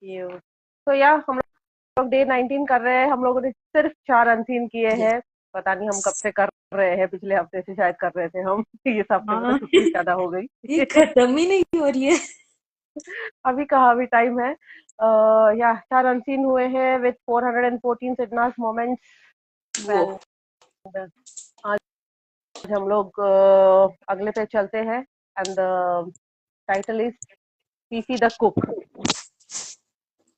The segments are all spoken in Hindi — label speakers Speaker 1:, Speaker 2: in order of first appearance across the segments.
Speaker 1: यू। तो या हम लोग डे 19 कर रहे हैं। हम लोगों ने सिर्फ 4 अनसीन किए हैं। पता नहीं हम कब से कर रहे हैं, पिछले हफ्ते से शायद कर रहे थे हम। इस हफ्ते में तो
Speaker 2: हाँ।
Speaker 1: छुट्टी ज्यादा हो गई।
Speaker 2: ये खत्म ही नहीं हो रही है।
Speaker 1: अभी कहाँ, अभी टाइम है। या 4 अनसीन हुए हैं विद 414 सिडनास मोमेंट्स।
Speaker 2: वो
Speaker 1: एंड आज हम लोग अगले पे चलते हैं। And the title is Fifi the cook.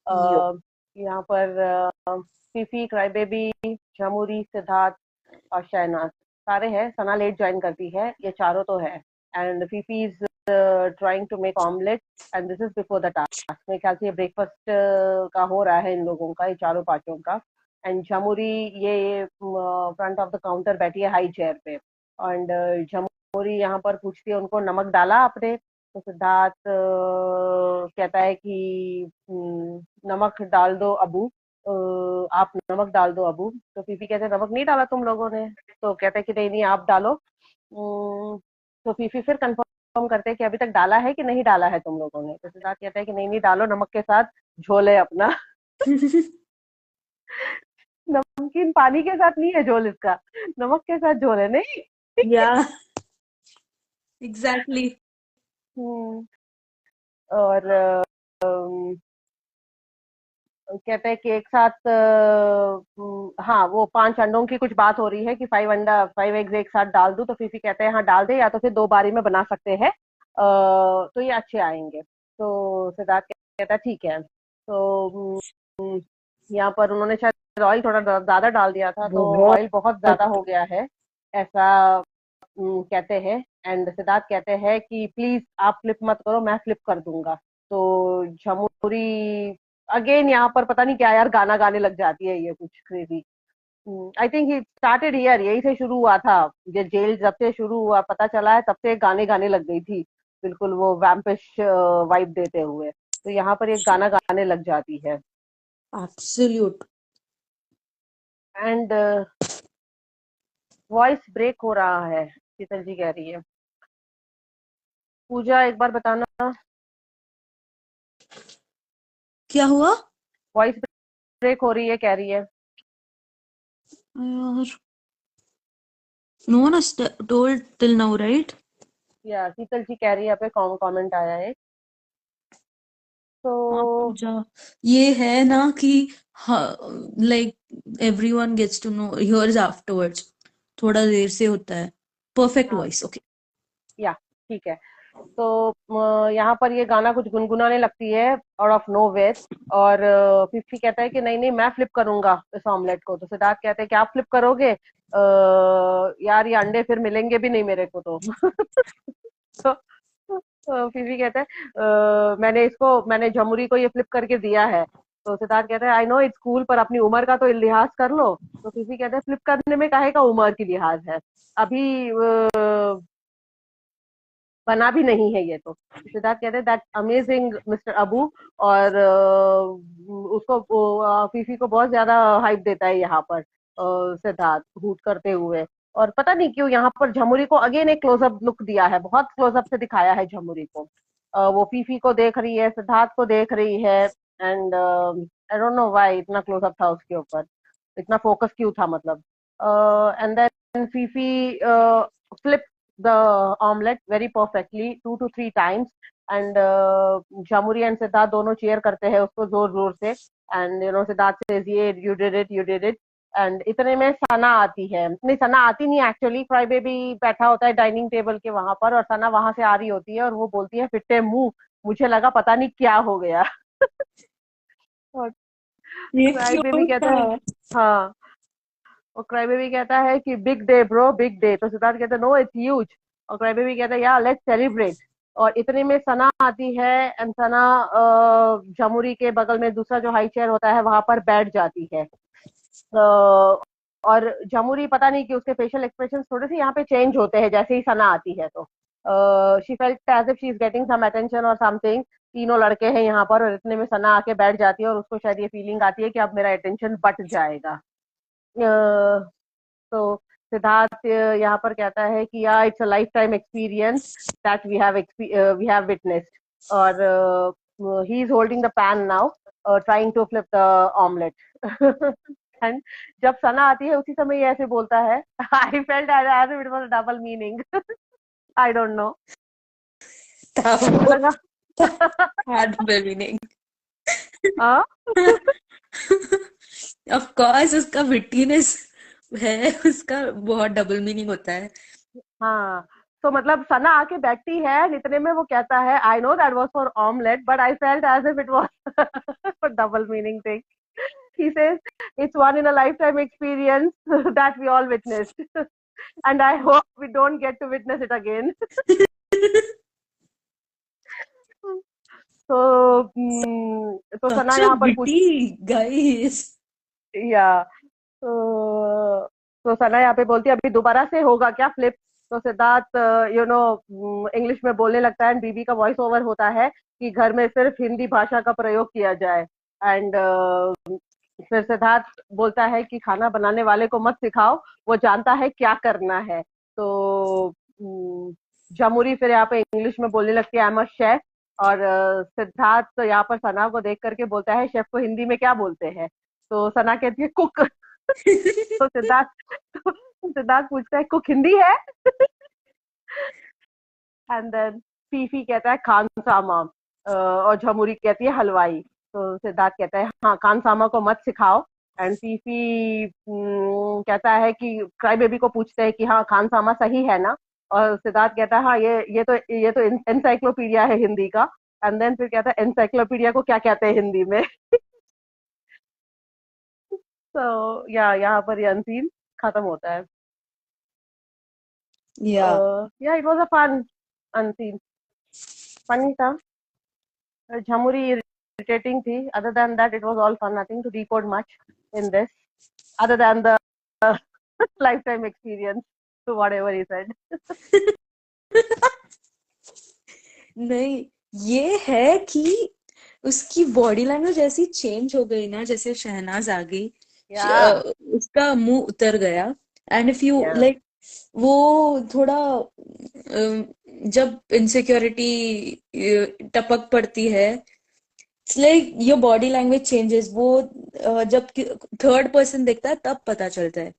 Speaker 2: Yo
Speaker 1: यहाँ पर Fifi, cry baby, Jamuri, Siddharth और शहनाज सारे हैं। सना लेट ज्वाइन करती है, ये चारों तो है। And Fifi is trying to make omelette and this is before the task. मेरे ख्याल से ये ब्रेकफास्ट का हो रहा है इन लोगों का, ये चारों पांचों का। एंड जमूरी ये फ्रंट ऑफ द काउंटर बैठी है हाई चेयर पे। एंड जमूरी यहाँ पर पूछती है उनको, नमक डाला आपने? तो सिद्धार्थ कहता है कि नमक डाल दो अबू, आप नमक डाल दो अबू। तो फीफी कहते हैं नमक नहीं डाला तुम लोगों ने। तो कहते हैं कि नहीं नहीं आप डालो। तो फीफी फिर कंफर्म करते हैं कि अभी तक डाला है कि नहीं डाला है तुम लोगों ने। तो सिद्धार्थ कहता है कि नहीं नहीं डालो, नमक के साथ झोल है अपना। नमकीन पानी के साथ नहीं है झोल इसका, नमक के साथ झोल है नहीं।
Speaker 2: या एग्जैक्टली।
Speaker 1: हम्म, और कहते हैं कि एक साथ हाँ वो 5 अंडों की कुछ बात हो रही है कि 5 एग्स एक साथ डाल दूं। तो फीफी कहते हैं हाँ डाल दे, या तो फिर 2 बारी में बना सकते हैं, तो ये अच्छे आएंगे। तो सिद्धार्थ कहता है ठीक है। तो यहाँ पर उन्होंने शायद ऑयल थोड़ा ज्यादा डाल दिया था, तो ऑयल बहुत
Speaker 2: बहुत।
Speaker 1: ज्यादा हो गया है ऐसा कहते हैं। एंड सिद्धार्थ कहते हैं कि प्लीज आप फ्लिप मत करो, मैं फ्लिप कर दूंगा। तो झमुरी अगेन यहाँ पर पता नहीं क्या यार गाना गाने लग जाती है, ये कुछ crazy. I think he started here, यही से शुरू हुआ था। ये जेल जब से शुरू हुआ पता चला है, तब से गाने गाने लग गई थी, बिल्कुल वो वैम्पिश वाइब देते हुए। तो यहाँ पर एक गाना गाने लग जाती है।
Speaker 2: एब्सोल्यूट।
Speaker 1: एंड वॉइस ब्रेक हो रहा है, शीतल जी कह रही है। पूजा एक बार बताना।
Speaker 2: क्या हुआ
Speaker 1: वॉइस ब्रेक हो रही है कह रही है।
Speaker 2: यार? No one has told till now, right?
Speaker 1: या शीतल जी कह रही है, पे कमेंट आया है।
Speaker 2: हाँ
Speaker 1: तो
Speaker 2: पूजा, ये है ना कि like everyone gets to know here's afterwards, थोड़ा देर से होता है। परफेक्ट
Speaker 1: हाँ,
Speaker 2: वॉइस, ओके।
Speaker 1: या ठीक है। तो यहाँ पर ये गाना कुछ गुनगुनाने लगती है आउट ऑफ नो वेयर। और फिफ्टी कहता है कि नहीं नहीं मैं फ्लिप करूंगा इस ऑमलेट को। तो सिद्धार्थ कहते हैं कि आप फ्लिप करोगे? यार ये अंडे फिर मिलेंगे भी नहीं मेरे को तो। तो फिर कहता है मैंने जमुरी को ये फ्लिप करके दिया है। तो सिद्धार्थ कहता है आई नो इट्स कूल, पर अपनी उम्र का तो लिहाज कर लो। तो फिर कहता है फ्लिप करने में काहे का उम्र की लिहाज है, अभी बना भी नहीं है ये तो। सिद्धार्थ कहते हैं दैट अमेजिंग मिस्टर अबू। और उसको फीफी को बहुत ज्यादा हाइप देता है यहाँ पर सिद्धार्थ हूट करते हुए। और पता नहीं क्यों यहाँ पर झमुरी को अगेन एक क्लोजअप लुक दिया है, बहुत क्लोजअप से दिखाया है झमुरी को। वो फीफी को देख रही है, सिद्धार्थ को देख रही है। And I don't know why इतना क्लोजअप था उसके ऊपर, इतना फोकस क्यों था मतलब। And then Fifi flip the omelette very perfectly 2 to 3 times. And Jamuri and Siddharth दोनों cheer करते हैं उसको जोर जोर से। and Siddharth says ये you did it. and इतने में सना आती है, नहीं सना आती नहीं एक्चुअली, क्राई बेबी बैठा होता है डाइनिंग टेबल के वहां पर, और सना वहां से आ रही होती है और वो बोलती है फिट्टे मुंह, मुझे लगा पता नहीं क्या हो गया। और
Speaker 2: ये
Speaker 1: क्राई बेबी
Speaker 2: क्यों
Speaker 1: कहता
Speaker 2: था?
Speaker 1: है हाँ, और क्राई बेबी कहता है कि big day bro big day. तो सिद्धार्थ कहता है नो इट्स ह्यूज। और क्राई बेबी कहता है या लेट्स सेलिब्रेट। और इतने में सना आती है। एंड सना जमुरी के बगल में दूसरा जो हाई चेयर होता है वहां पर बैठ जाती है। और जमुरी पता नहीं कि उसके फेशियल एक्सप्रेशन थोड़े से यहाँ पे चेंज होते हैं जैसे ही सना आती है। तो she felt as if she is getting some attention और समथिंग। तीनों लड़के हैं यहाँ पर और इतने में सना आके बैठ जाती है और उसको शायद ये फीलिंग आती है कि अब मेरा अटेंशन बट जाएगा। तो सिद्धार्थ यहाँ पर कहता है कि yeah it's a lifetime experience that we have witnessed. और he is holding the pan now. trying to flip the omelette. And जब सना आती है उसी समय ये ऐसे बोलता है. I felt as if it was a double meaning. I don't know.
Speaker 2: था
Speaker 1: मुझे
Speaker 2: वो
Speaker 1: लगा.
Speaker 2: had meaning.
Speaker 1: हाँ.
Speaker 2: ऑफ कोर्स उसका विट्टीनेस है, उसका बहुत डबल मीनिंग होता है।
Speaker 1: हाँ. तो मतलब सना आके बैठती है, इतने में वो कहता है, I know that was for omelette, but I felt as if it was double meaning thing. He says it's one in a lifetime experience that we all witnessed, and I hope we don't get to witness it again. तो सना
Speaker 2: सच
Speaker 1: यहाँ पर पूछ.
Speaker 2: Witty guys.
Speaker 1: या. तो सना यहाँ पे बोलती है, अभी दोबारा से होगा क्या फ्लिप? तो सिद्धार्थ इंग्लिश में बोलने लगता है, एंड बीबी का वॉइस ओवर होता है कि घर में सिर्फ हिंदी भाषा का प्रयोग किया जाए. एंड फिर सिद्धार्थ बोलता है कि खाना बनाने वाले को मत सिखाओ, वो जानता है क्या करना है. तो जमुरी फिर यहाँ पे इंग्लिश में बोलने लगती है, आई एम अ शेफ. और सिद्धार्थ यहाँ पर सना को देख करके बोलता है, शेफ को हिंदी में क्या बोलते हैं? तो सना कहती है, कुक. तो सिद्धार्थ पूछता है, कुक हिंदी है? एंड देन फीफी कहता है, खानसामा. और झमुरी कहती है, हलवाई. तो सिद्धार्थ कहता है, हाँ खानसामा को मत सिखाओ. एंड फीफी कहता है कि क्राई बेबी को पूछते हैं कि हाँ खानसामा सही है ना? और सिद्धार्थ कहता है, हाँ ये तो एनसाइक्लोपीडिया है हिंदी का. एंड देन फिर कहता है, एनसाइक्लोपीडिया को क्या कहते हैं हिंदी में? तो यहाँ पर ये सीन खत्म होता है.
Speaker 2: Yeah
Speaker 1: it was a fun scene. Funny था. झमुरी irritating थी. Other than that, it was all fun. Nothing to decode much in this, other than the lifetime experience to whatever he said.
Speaker 2: नहीं, ये है कि उसकी बॉडी लैंग्वेज ऐसी चेंज हो गई ना, जैसे शहनाज आ गई,
Speaker 1: Yeah.
Speaker 2: उसका मुंह उतर गया. And if you
Speaker 1: Yeah.
Speaker 2: Like, वो थोड़ा जब इनसिक्योरिटी टपक पड़ती है, it's like your body language changes. वो जब थर्ड पर्सन देखता है तब पता चलता है.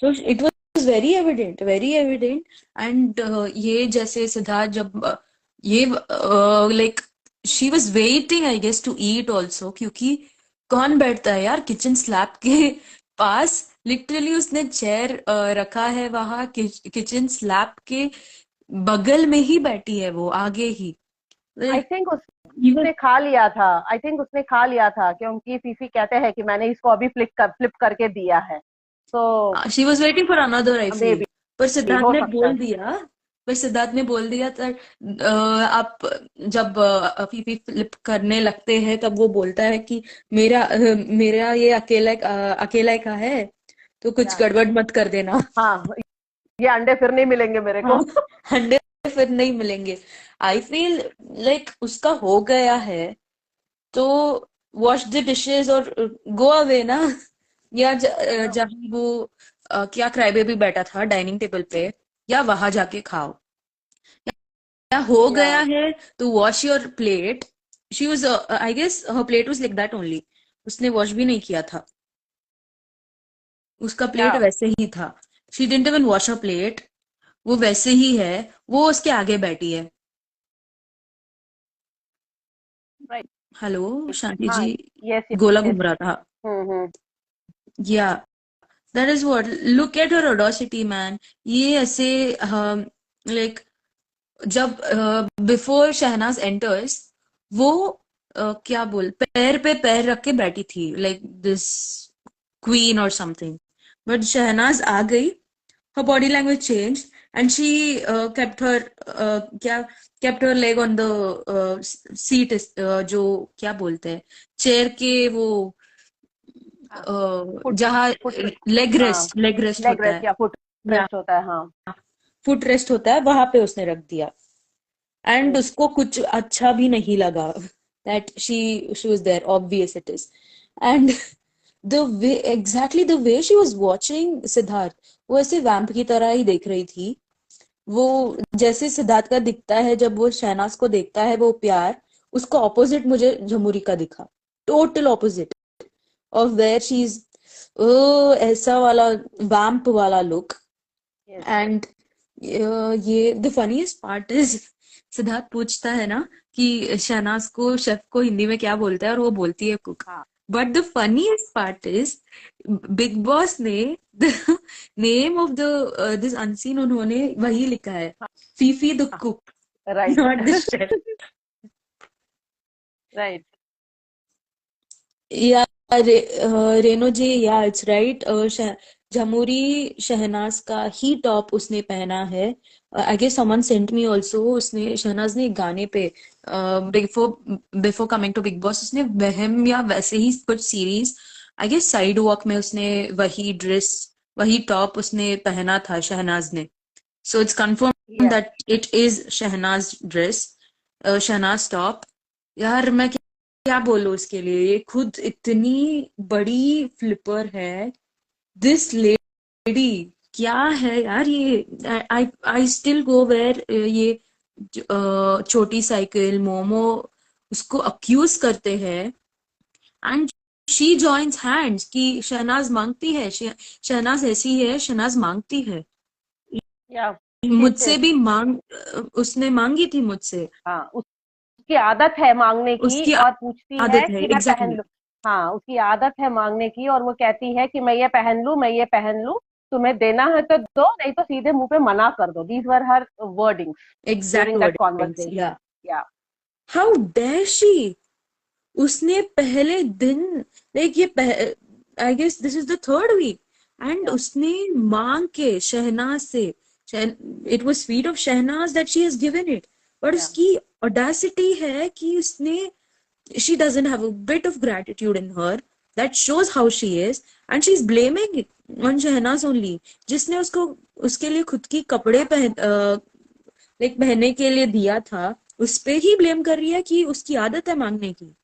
Speaker 2: So it was very evident, very evident. And ये जैसे सिद्धार्थ जब ये like she was waiting I guess to eat also, क्योंकि कौन बैठता है यार किचन स्लैब के पास? लिटरली उसने चेयर रखा है वहां किचन स्लैब के बगल में ही बैठी है वो, आगे ही.
Speaker 1: आई थिंक उसने खा लिया था. क्योंकि फीफी कहते हैं कि मैंने इसको अभी फ्लिप करके दिया है. तो
Speaker 2: she was waiting for another I
Speaker 1: may
Speaker 2: feel.
Speaker 1: बी
Speaker 2: पर सिद्धार्थ
Speaker 1: हो
Speaker 2: ने
Speaker 1: सकता
Speaker 2: बोल
Speaker 1: है.
Speaker 2: दिया, तर आप जब फीफी फ्लिप करने लगते हैं तब वो बोलता है कि मेरा ये अकेला का है, तो कुछ गड़बड़ मत कर देना.
Speaker 1: हाँ, ये अंडे फिर नहीं मिलेंगे मेरे को.
Speaker 2: हाँ, अंडे फिर नहीं मिलेंगे. आई फील लाइक उसका हो गया है, तो वॉश द डिशेस और गो अवे ना. या जहाँ वो क्या क्राई बेबी बैठा था डाइनिंग टेबल पे, या वहां जाके खाओ. या हो गया
Speaker 1: या.
Speaker 2: है तो wash your plate. She was I guess her plate was like that only. उसने वॉश भी नहीं किया था, उसका प्लेट
Speaker 1: या.
Speaker 2: वैसे ही था. She didn't even wash a plate, वो वैसे ही है, वो उसके आगे बैठी है.
Speaker 1: राइट.
Speaker 2: हेलो शांति
Speaker 1: हाँ.
Speaker 2: जी,
Speaker 1: यस.
Speaker 2: गोला
Speaker 1: यस.
Speaker 2: घूम रहा था.
Speaker 1: Hmm.
Speaker 2: Yeah that is what, look at her audacity man. ये ऐसे लाइक जब बिफोर शहनाज एंटर्स, वो क्या बोल, पैर पे पैर रख के बैठी थी लाइक दिस क्वीन और समथिंग. बट शहनाज आ गई, her body language changed, and she kept her leg on the seat, जो क्या बोलते हैं, चेयर के वो जहाँ लेग
Speaker 1: हाँ,
Speaker 2: रेस्ट, लेग रेस्ट
Speaker 1: लेग
Speaker 2: होता
Speaker 1: रेस्ट
Speaker 2: है,
Speaker 1: या फुट
Speaker 2: या
Speaker 1: रेस्ट होता है. हाँ.
Speaker 2: फुट रेस्ट होता है, वहां पे उसने रख दिया. एंड उसको कुछ अच्छा भी नहीं लगा that she was there. Obvious it is. And the way she was watching Siddharth, वो ऐसे वैम्प की तरह ही देख रही थी. वो जैसे सिद्धार्थ का दिखता है जब वो शहनाज को देखता है वो प्यार, उसको ऑपोजिट मुझे झमुरी का दिखा. total opposite of where she's ऐसा वाला वैम्प वाला look.
Speaker 1: Yes.
Speaker 2: And ये the funniest part is Siddharth पूछता है ना कि शहनाज को शेफ को हिंदी में क्या बोलता है और वो बोलती है कुक.
Speaker 1: हाँ.
Speaker 2: But the funniest part is big boss ने the name of the this unseen उन्होंने वही लिखा है, Fifi the cook,
Speaker 1: Right.
Speaker 2: not the chef.
Speaker 1: Right.
Speaker 2: Yeah, Reno ji, yeah, it's right. Jhamuri Shehnaaz का ही टॉप उसने पहना है. I guess someone sent me also. उसने शहनाज ने एक गाने पे before coming to Bigg Boss उसने वहम या वैसे ही कुछ series, I guess side walk में उसने वही ड्रेस वही टॉप उसने पहना था शहनाज ने. So it's confirm that it is Shehnaaz dress, Shehnaaz top. यार मैं क्या बोलूं उसके लिए, ये खुद इतनी बड़ी फ्लिपर है. दिस लेडी क्या है यार ये. आई स्टिल गो वेयर ये छोटी साइकिल मोमो उसको अक्यूज करते हैं एंड शी जॉइंस हैंड्स कि शहनाज मांगती है, शहनाज ऐसी है, शहनाज मांगती है.
Speaker 1: Yeah.
Speaker 2: मुझसे भी उसने मांगी थी मुझसे.
Speaker 1: हाँ, उसकी आदत है मांगने की
Speaker 2: उसकी
Speaker 1: और पूछती है
Speaker 2: आदत है,
Speaker 1: कि मैं पहन
Speaker 2: एग्जैक्टली.
Speaker 1: लूं. हाँ, उसकी आदत है मांगने की और वो कहती है कि मैं ये पहन लूं, मैं ये पहन लूं, तुम्हें देना है तो दो, नहीं तो सीधे मुंह पे मना कर दो. These were her wordings
Speaker 2: exact
Speaker 1: during that
Speaker 2: wordings.
Speaker 1: conversation.
Speaker 2: Yeah
Speaker 1: Yeah.
Speaker 2: How dare she. उसने पहले दिन लाइक ये I guess this is the third week and उसने मांग के शहनाज से, it was sweet of Shehnaaz that she has given it, but उसकी ऑडेसिटी है कि उसने she doesn't have a bit of gratitude in her that shows how she is and she's blaming it on Shahnaz only, जिसने उसको उसके लिए खुद की कपड़े पहनने के लिए दिया था उस पे ही ब्लेम कर रही है कि उसकी आदत है मांगने की.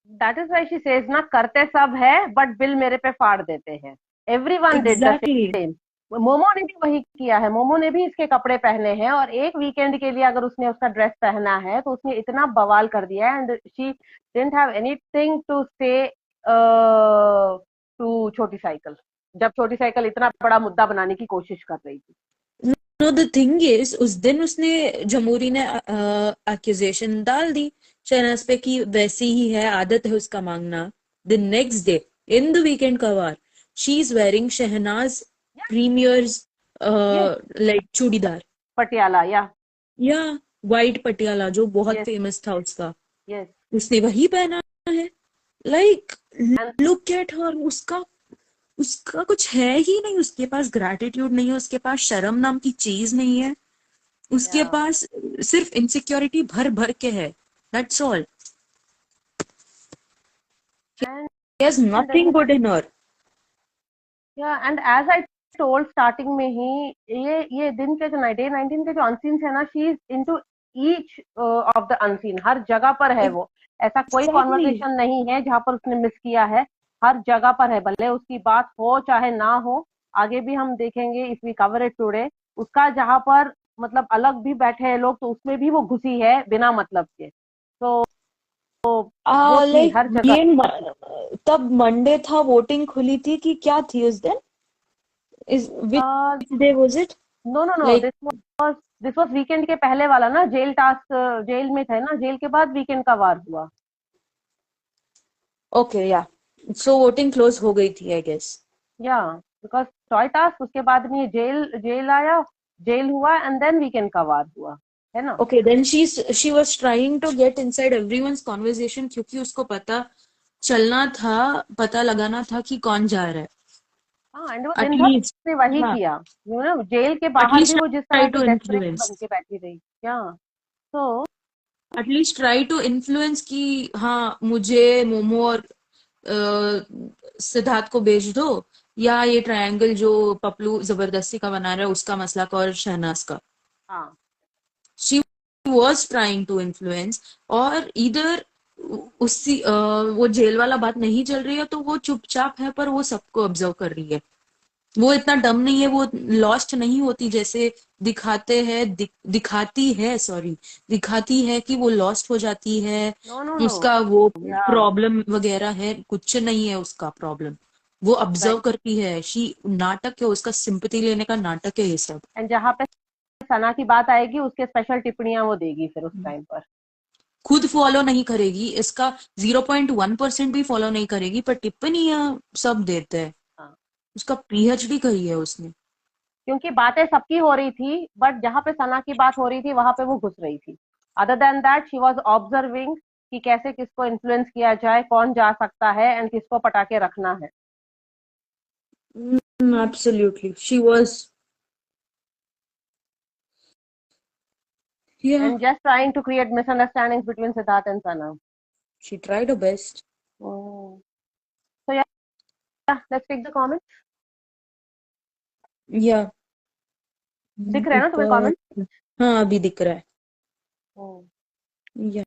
Speaker 1: That is why she says ना, करते सब है बट बिल मेरे पे फाड़ देते हैं. Everyone did the
Speaker 2: Exactly.
Speaker 1: same. Momo ने भी वही किया है. मोमो ने भी इसके कपड़े पहने हैं और एक वीकेंड के लिए अगर उसने उसका ड्रेस पहना है तो उसने इतना बवाल कर दिया है. And she didn't have anything to say to छोटी साइकिल, जब छोटी साइकिल इतना बड़ा मुद्दा बनाने की कोशिश कर रही थी.
Speaker 2: No, the thing is, उस दिन उसने जमूरी ने एक्यूजेशन डाल दी शहनाज पे कि वैसी ही है, आदत है उसका मांगना. The next day, in the weekend cover, she is wearing Shehnaaz premier's like churidar
Speaker 1: Patiala
Speaker 2: या व्हाइट पटियाला जो बहुत
Speaker 1: Yes.
Speaker 2: फेमस था उसका.
Speaker 1: Yes.
Speaker 2: उसने वही पहना है. लाइक
Speaker 1: And
Speaker 2: लुक एट हर. उसका कुछ है ही नहीं. उसके पास ग्रैटिट्यूड नहीं है, उसके पास शर्म नाम की चीज नहीं है, उसके
Speaker 1: Yeah.
Speaker 2: पास सिर्फ इनसिक्योरिटी भर भर के है. That's all.
Speaker 1: and
Speaker 2: He has nothing good in her.
Speaker 1: yeah, and as I told starting में ही, ये दिन के जो डे 19 के जो अनसीन है ना, she is into each of the unseen. हर जगह पर है वो. ऐसा कोई
Speaker 2: Exactly.
Speaker 1: कॉन्वर्सेशन नहीं है जहां पर उसने मिस किया है. हर जगह पर है, भले उसकी बात हो चाहे ना हो. आगे भी हम देखेंगे if we cover it today, उसका जहां पर मतलब अलग भी बैठे हैं लोग तो उसमें भी वो घुसी है बिना मतलब के. तो वो थी
Speaker 2: लाइक
Speaker 1: हर जगह.
Speaker 2: ये तब मंडे था, वोटिंग खुली थी कि क्या थी उस दिन? Is which day was it?
Speaker 1: No,
Speaker 2: Like
Speaker 1: this was weekend के पहले वाला ना. जेल टास्क, जेल में थे ना, जेल के बाद वीकेंड का वार हुआ.
Speaker 2: okay, yeah. So voting close हो गई थी, I guess.
Speaker 1: या बिकॉज टॉय टास्क, उसके बाद में जेल आया, जेल हुआ एंड देन वीकेंड का वार हुआ, है ना.
Speaker 2: Okay, then she was trying to get inside everyone's conversation क्योंकि उसको पता चलना था, पता लगाना था कि कौन जा रहा है.
Speaker 1: हाँ, एंड वो
Speaker 2: At
Speaker 1: दिन भर
Speaker 2: least,
Speaker 1: उसने वही
Speaker 2: हाँ,
Speaker 1: किया. यू नो, जेल के
Speaker 2: at
Speaker 1: बाहर
Speaker 2: least
Speaker 1: भी वो जिस
Speaker 2: try
Speaker 1: तरह
Speaker 2: to
Speaker 1: की डेस्परेट
Speaker 2: influence.
Speaker 1: बन के बैठी रही. या तो
Speaker 2: At least try to influence कि हाँ मुझे मोमो और सिद्धार्थ को भेज दो, या ये ट्रायंगल जो पपलू जबरदस्ती का बना रहा है उसका मसला और शहनाज का.
Speaker 1: हाँ,
Speaker 2: She was trying to influence. और इधर उसी वो जेल वाला बात नहीं चल रही है तो वो चुपचाप है पर वो सबको ऑब्जर्व कर रही है. वो इतना डम नहीं है, वो लॉस्ट नहीं होती जैसे दिखाते हैं, दिखाती है, सॉरी, दिखाती है कि वो लॉस्ट हो जाती है।
Speaker 1: नो नो नो,
Speaker 2: उसका वो
Speaker 1: या
Speaker 2: प्रॉब्लम वगैरह है, कुछ नहीं है उसका प्रॉब्लम। वो ऑब्जर्व
Speaker 1: राइट।
Speaker 2: करती है, शी नाटक है उसका, सिंपैथी लेने का नाटक है ये सब।
Speaker 1: एंड जहाँ पे सना की बात आएगी, उसके स्पेशल टिप्पणियां वो देगी फिर उस टाइम पर।
Speaker 2: खुद फॉलो नहीं करेगी इसका, 0.1% भी फॉलो नहीं करेगी, पर टिप्पणियां सब देते हैं।
Speaker 1: हाँ,
Speaker 2: उसका पीएचडी करी है उसने।
Speaker 1: क्योंकि बातें सबकी हो रही थी, बट जहाँ पे सना की बात हो रही थी वहां पे वो घुस रही थी। Other than that she was observing कि कैसे किसको इन्फ्लुएंस किया जाए, कौन जा सकता है एंड किसको पटा के रखना है।
Speaker 2: Absolutely. She was, yeah,
Speaker 1: and just trying to create misunderstandings between Siddharth and Sana.
Speaker 2: she tried her best.
Speaker 1: So yeah, let's take the comments.
Speaker 2: Yeah.
Speaker 1: दिख रहे हैं ना तुम्हें
Speaker 2: ऊपर,
Speaker 1: कमेंट?
Speaker 2: हाँ अभी दिख रहा है। Yeah.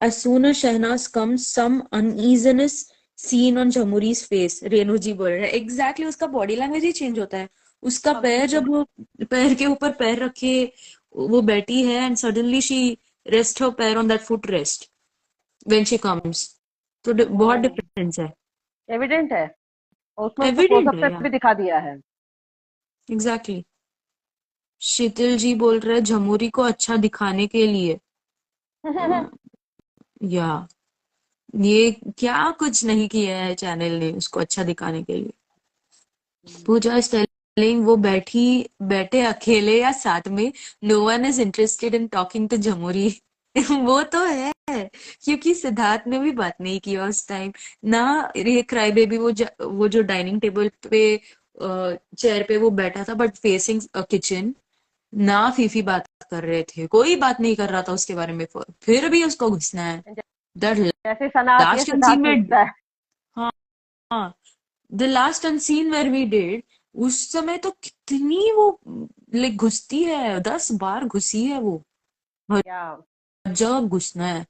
Speaker 2: As soon as Shahnaz comes, some uneasiness seen on Jamuri's face. Renu जी बोल रहे हैं, एग्जैक्टली उसका बॉडी लैंग्वेज ही चेंज होता है। उसका पैर,
Speaker 1: ऑब्वियसली।
Speaker 2: जब वो पैर के ऊपर पैर रखे वो बैठी है, एंड सडनली शी रेस्ट हर पैर on that foot rest when she comes, तो बहुत डिफरेंस है।
Speaker 1: एविडेंट है, और उसमें उसको
Speaker 2: एविडेंट
Speaker 1: क्लोजअप
Speaker 2: है
Speaker 1: से
Speaker 2: यार।
Speaker 1: भी दिखा दिया है।
Speaker 2: एग्जैक्टली। शीतल जी बोल रहे झमुरी को अच्छा दिखाने के लिए। या ये क्या कुछ नहीं किया है चैनल ने उसको अच्छा दिखाने के लिए। पूजा इज टेलिंग वो बैठी बैठे अकेले या साथ में, no one is interested in talking to Jhamuri. वो तो है, क्योंकि सिद्धार्थ ने भी बात नहीं किया उस टाइम ना। ये क्राई बेबी, वो जो डाइनिंग टेबल पे चेयर पे वो बैठा था बट फेसिंग किचन, ना फीफी बात कर रहे थे, कोई बात नहीं कर रहा था उसके बारे में, फिर भी उसको घुसना है। दैट
Speaker 1: जैसे सना आती है,
Speaker 2: लास्ट
Speaker 1: सिद्धार्थ
Speaker 2: सीन में,
Speaker 1: पूछता है।
Speaker 2: हाँ, हाँ, the last scene where we did, उस समय तो कितनी वो लाइक घुसती है, 10 बार घुसी है वो। हर
Speaker 1: क्या?
Speaker 2: जगह घुसना है।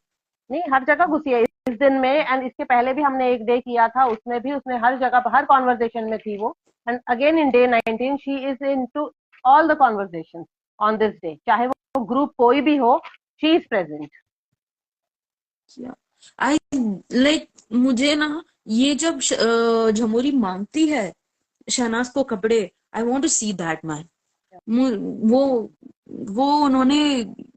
Speaker 1: नहीं, हर जगह घुसी है इस दिन में, एंड इसके पहले भी हमने एक डे किया था, उसमें भी उसने हर जगह हर कॉन्वर्जेशन में थी वो। And again in day 19 she is in to all the conversation on this day, चाहे वो ग्रुप कोई भी हो, she is present.
Speaker 2: I like, मुझे ना ये जब झमुरी मांगती है शहनाज को कपड़े, I want to see that man. वो वो उन्होंने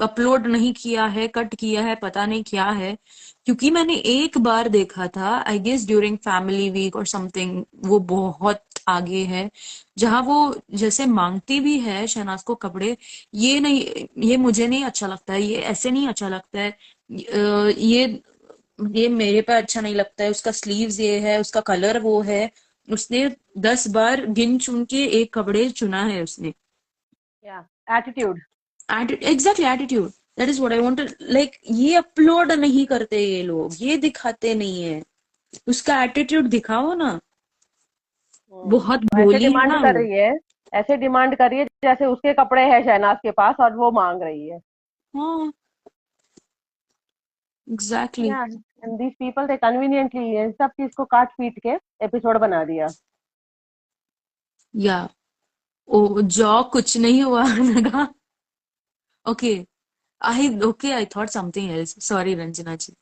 Speaker 2: अपलोड नहीं किया है, कट किया है, पता नहीं क्या है, क्योंकि मैंने एक बार देखा था, I guess during family week और समथिंग, वो बहुत आगे है, जहां वो जैसे मांगती भी है शहनाज को कपड़े। ये नहीं, ये मुझे नहीं अच्छा लगता है, ये ऐसे नहीं अच्छा लगता है। ये मेरे पे अच्छा नहीं लगता है, उसका स्लीव्स ये है, उसका कलर वो है। उसने 10 बार गिन चुन के एक कपड़े चुना है उसने।
Speaker 1: या attitude.
Speaker 2: Exactly, attitude, that is what I want. Like ये अपलोड नहीं करते ये लोग, ये दिखाते नहीं है, उसका एटीट्यूड दिखाओ ना। बहुत
Speaker 1: तो ऐसे
Speaker 2: भोली है
Speaker 1: डिमांड
Speaker 2: ना
Speaker 1: कर
Speaker 2: वो।
Speaker 1: रही है, ऐसे डिमांड कर रही है जैसे उसके कपड़े हैं शहनाज के पास और वो मांग रही है।
Speaker 2: हाँ, exactly.
Speaker 1: Yeah and these people they conveniently सब चीज को काट पीट के एपिसोड बना दिया।
Speaker 2: या ओ जॉ कुछ नहीं हुआ लगा। Okay, I thought something else, sorry Ranjana ji.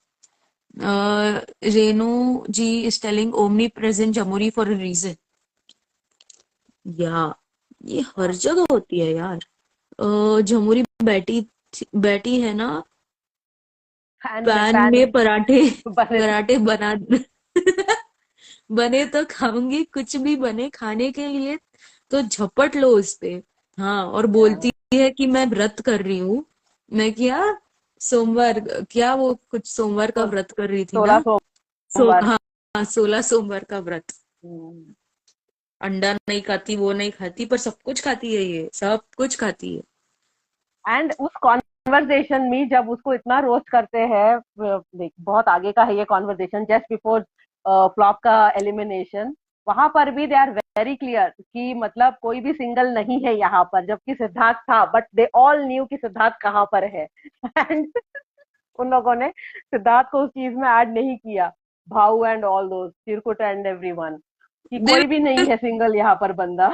Speaker 2: Renu ji is telling omnipresent Jamuri for a reason. Yeah ये हर जगह होती है यार। झमुरी बैठी है ना,
Speaker 1: पैन में
Speaker 2: पैन
Speaker 1: पैन
Speaker 2: में पराठे,
Speaker 1: बने थे।
Speaker 2: पराठे बना बने तो खाऊंगी, कुछ भी बने खाने के लिए तो झपट लो उस पे। हाँ, और बोलती है कि मैं व्रत कर रही हूँ। मैं क्या, सोमवार, क्या वो कुछ सोमवार का व्रत कर रही थी
Speaker 1: 16
Speaker 2: ना।
Speaker 1: सोमवार।
Speaker 2: हाँ, 16 सोमवार का व्रत।
Speaker 1: हम्म।
Speaker 2: अंडा नहीं खाती, वो नहीं खाती, पर सब कुछ खाती है, ये सब कुछ खाती है।
Speaker 1: एंड उस कॉन्वर्जेशन में जब उसको इतना रोस्ट करते हैं, देख बहुत आगे का है ये कॉन्वर्जेशन, जस्ट बिफोर फ्लॉप का एलिमिनेशन, वहां पर भी दे आर वेरी क्लियर कि मतलब कोई भी सिंगल नहीं है यहाँ पर, जबकि सिद्धार्थ था, बट दे ऑल न्यू कि सिद्धार्थ कहाँ पर है। एंड उन लोगों ने सिद्धार्थ को उस चीज में ऐड नहीं किया, भाऊ एंड ऑल दोस चिरकुट एंड एवरीवन। कि
Speaker 2: They
Speaker 1: कोई भी नहीं है सिंगल यहाँ पर बंदा।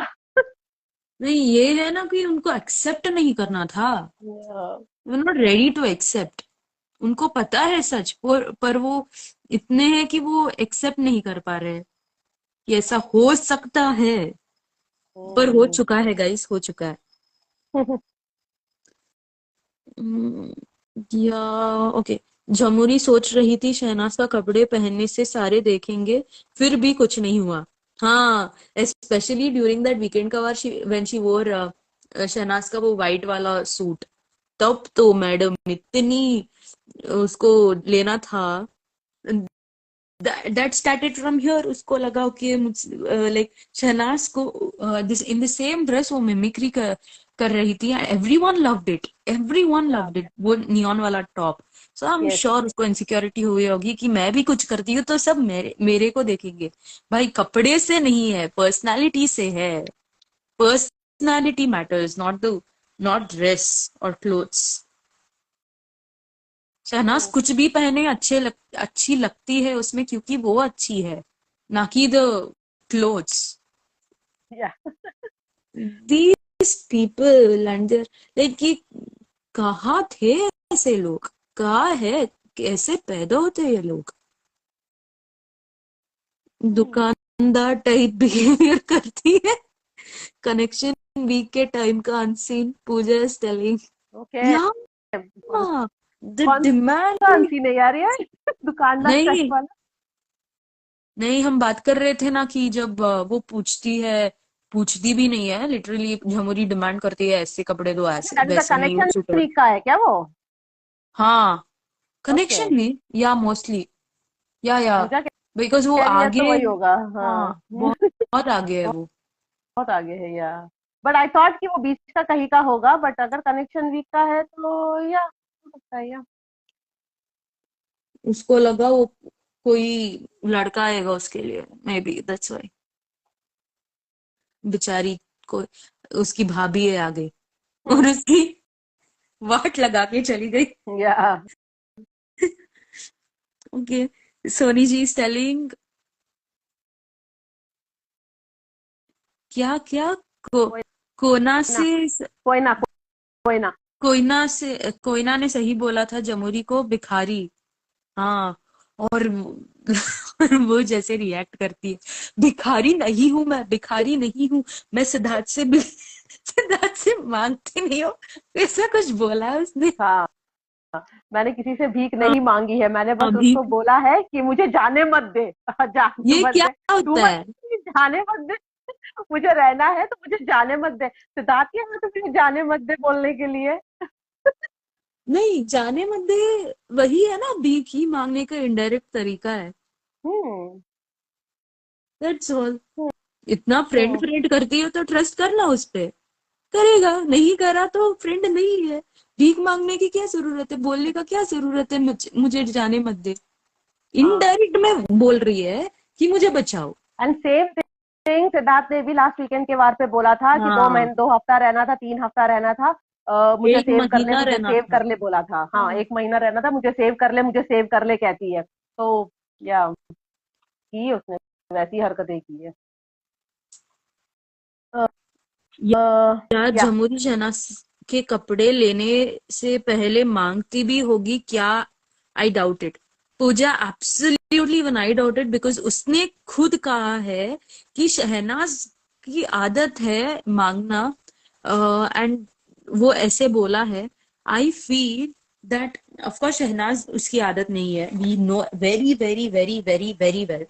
Speaker 2: नहीं, ये है ना कि उनको एक्सेप्ट नहीं करना था। Not ready to accept. उनको पता है सच, पर वो इतने हैं कि वो एक्सेप्ट नहीं कर पा रहे कि ऐसा हो सकता है। पर हो
Speaker 1: हम्म।
Speaker 2: चुका है गाइस, हो चुका है। हम्म, या ओके। जमुरी सोच रही थी शहनाज का कपड़े पहनने से सारे देखेंगे, फिर भी कुछ नहीं हुआ। हाँ, स्पेशली ड्यूरिंग दैट वीकेंड का वार व्हेन शी वोर शहनाज का वो वाइट वाला सूट, तब तो मैडम इतनी उसको लेना था। That started from here. उसको लगा कि लाइक शहनाज को this in the same dress वो मिमिक्री कर रही थी। Everyone loved it, everyone loved it, वो नियॉन वाला top. So I am
Speaker 1: yes.
Speaker 2: Sure उसको इनसिक्योरिटी हुई होगी कि मैं भी कुछ करती हूँ तो सब मेरे को देखेंगे। भाई कपड़े से नहीं है, पर्सनालिटी से है। पर्सनालिटी मैटर्स, नॉट ड्रेस और क्लोथ्स। शहनाज कुछ भी पहने अच्छी लगती है उसमें, क्योंकि वो अच्छी है, ना कि the clothes.
Speaker 1: Yeah.
Speaker 2: These people and there like कि कहाँ थे ऐसे लोग, कहाँ है, कैसे पैदा होते हैं ये लोग। दुकानदार टाइप बिहेवियर करती है। कनेक्शन वीक के टाइम का unseen, Pooja is telling.
Speaker 1: Okay.
Speaker 2: Yeah the
Speaker 1: कौन सा
Speaker 2: डिमांड।
Speaker 1: सीन है यार ये? दुकानदार टाइप
Speaker 2: नहीं
Speaker 1: वाला।
Speaker 2: नहीं, हम बात कर रहे थे ना कि जब वो पूछती है, पूछती भी नहीं है, लिटरली झमुरी डिमांड करती है ऐसे कपड़े दो, ऐसे
Speaker 1: दैट इज द
Speaker 2: वैसे नहीं, वो
Speaker 1: कनेक्शन
Speaker 2: सूट।
Speaker 1: वीक का है क्या वो?
Speaker 2: हाँ,
Speaker 1: ओके।
Speaker 2: कनेक्शन में या मोस्टली, या
Speaker 1: पूजा
Speaker 2: बिकॉज वो
Speaker 1: कह रही है
Speaker 2: आगे।
Speaker 1: तो वही होगा। हाँ।
Speaker 2: हाँ, बहुत बहुत आगे है वो।
Speaker 1: बहुत आगे है यार। बट आई थॉट कि वो बीच का कहीं का होगा, बट अगर कनेक्शन वीक का है तो या हो सकता है या।
Speaker 2: उसको लगा वो कोई लड़का आएगा उसके लिए, मे बी दैट्स व्हाई। बेचारी को उसकी भाभी है आगे, और उसकी वाट लगा के चली गई।
Speaker 1: Yeah.
Speaker 2: Okay, Soni ji is telling क्या क्या, को,
Speaker 1: कोई
Speaker 2: कोना
Speaker 1: ना,
Speaker 2: से,
Speaker 1: कोई ना, कोई ना।
Speaker 2: कोयना ने सही बोला था जमुरी को भिखारी। हाँ, और और वो जैसे रिएक्ट करती है, भिखारी नहीं हूं मैं, भिखारी नहीं हूं मैं, सिद्धार्थ से सिद्धार्थ से मांगती नहीं हूँ। ऐसा कुछ बोला है उसने।
Speaker 1: हाँ, मैंने किसी से भीख
Speaker 2: हाँ,
Speaker 1: नहीं मांगी है, मैंने बस
Speaker 2: अभी
Speaker 1: उसको बोला है कि मुझे जाने मत दे। जाने
Speaker 2: ये
Speaker 1: मत
Speaker 2: क्या
Speaker 1: दे, तू
Speaker 2: होता
Speaker 1: मत,
Speaker 2: है।
Speaker 1: जाने मत दे। मुझे रहना है तो मुझे जाने मत दे। सिद्धार्थ के यहाँ तो मुझे जाने मत दे बोलने के लिए।
Speaker 2: नहीं, जाने मत दे वही है ना, भीख ही मांगने का इनडायरेक्ट तरीका है।
Speaker 1: हम्म।
Speaker 2: That's all. इतना फ्रेंड
Speaker 1: हम्म।
Speaker 2: फ्रेंड करती है तो ट्रस्ट करना उस पे। करेगा, नहीं करा तो फ्रेंड नहीं है। भीख मांगने की क्या जरूरत है, बोलने का क्या जरूरत है मुझे जाने मत दे।
Speaker 1: हाँ।
Speaker 2: इनडायरेक्ट में बोल रही है कि मुझे बचाओ।
Speaker 1: एंड सेम थिंग सिद्धार्थ ने भी लास्ट वीकेंड के वार पे बोला था कि दो
Speaker 2: हाँ,
Speaker 1: महीने 2 हफ्ता रहना था, 3 हफ्ता रहना था। मुझे
Speaker 2: एक
Speaker 1: सेव कर ले,
Speaker 2: महीना
Speaker 1: मुझे
Speaker 2: रहना
Speaker 1: सेव
Speaker 2: था।
Speaker 1: कर ले बोला था। हाँ,
Speaker 2: हाँ,
Speaker 1: 1 महीना रहना था, मुझे सेव कर ले, मुझे सेव कर ले कहती है तो। या की है उसने, वैसी हरकतें की है।
Speaker 2: यार
Speaker 1: या।
Speaker 2: जमुरी शहनाज के कपड़े लेने से पहले मांगती भी होगी क्या। I doubt it. Pooja absolutely one, I doubt it, because उसने खुद कहा है कि शहनाज की आदत है मांगना, एंड वो ऐसे बोला है। I feel that of course Shehnaaz उसकी आदत नहीं है, we know very very very very very well.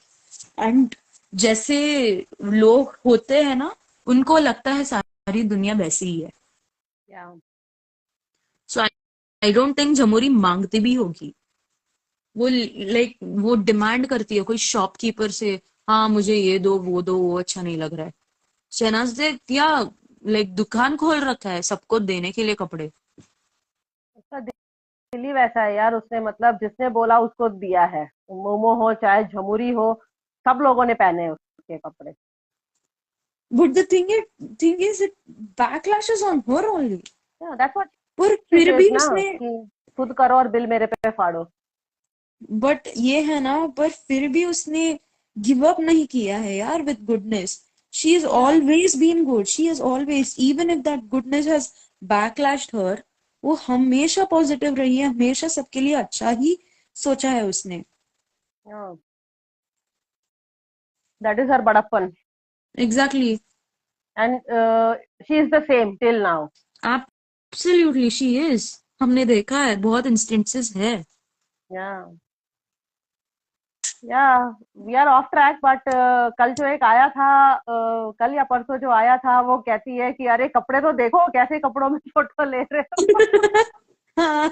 Speaker 2: And जैसे लोग होते हैं ना, उनको लगता है सारी दुनिया वैसी ही है।
Speaker 1: या।
Speaker 2: सो आई डोंट थिंक जमुरी मांगती भी होगी। वो लाइक वो डिमांड करती है कोई शॉपकीपर से, हाँ मुझे ये दो वो दो, वो अच्छा नहीं लग रहा है। शहनाज ने क्या लाइक दुकान खोल रखा है सबको देने के लिए कपड़े।
Speaker 1: उसका दिल ही वैसा है यार, उसने मतलब जिसने बोला उसको दिया है। मोमो हो चाहे झमुरी हो, सब लोगों ने पहने हैं उसके कपड़े।
Speaker 2: But the thing is it backlashes on her only.
Speaker 1: That's what
Speaker 2: पर
Speaker 1: इट
Speaker 2: फिर
Speaker 1: इज
Speaker 2: भी
Speaker 1: ना,
Speaker 2: उसने,
Speaker 1: कि खुद करो और बिल मेरे पे फाड़ो।
Speaker 2: बट ये है ना, पर फिर भी उसने गिव अप नहीं किया है यार with goodness. She is
Speaker 1: yeah
Speaker 2: always been good. She is always, even if that goodness has backlashed her, वो हमेशा पॉजिटिव रही है, हमेशा सबके लिए अच्छा ही सोचा है उसने.
Speaker 1: दैट इज हर बड़प्पन.
Speaker 2: Exactly.
Speaker 1: And she is the same till now.
Speaker 2: Absolutely she is. हमने देखा है, बहुत इंस्टेंसेस है.
Speaker 1: Yeah yeah we are off track but कल जो एक आया था, कल या परसों जो आया था, वो कहती है कि अरे कपड़े तो देखो, कैसे कपड़ों में फोटो ले रहे हो.
Speaker 2: हाँ.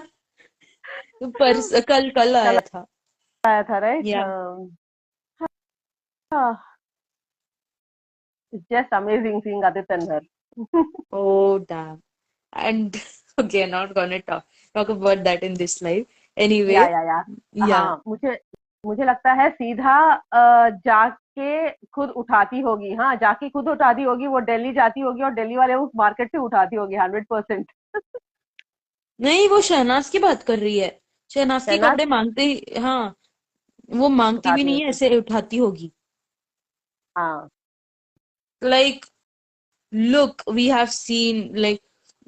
Speaker 2: पर कल कल
Speaker 1: कल
Speaker 2: आया था.
Speaker 1: आया था राइट.
Speaker 2: या.
Speaker 1: Just amazing seeing Aditya Tanwar.
Speaker 2: Oh, damn. And okay, not gonna talk about that in this live. Anyway,
Speaker 1: या
Speaker 2: yeah.
Speaker 1: हाँ, मुझे मुझे लगता है सीधा जाके खुद उठाती होगी. हाँ, जाके खुद उठाती होगी. वो दिल्ली जाती होगी और दिल्ली वाले उस मार्केट से उठाती होगी 100%.
Speaker 2: नहीं, वो शहनाज की बात कर रही है. शहनाज के
Speaker 1: शहनाज
Speaker 2: कपड़े मांगते ही, हाँ, वो मांगती भी
Speaker 1: उठाती
Speaker 2: नहीं है,
Speaker 1: होगी.
Speaker 2: ऐसे उठाती होगी.
Speaker 1: हाँ.
Speaker 2: Like, look, we have seen, like,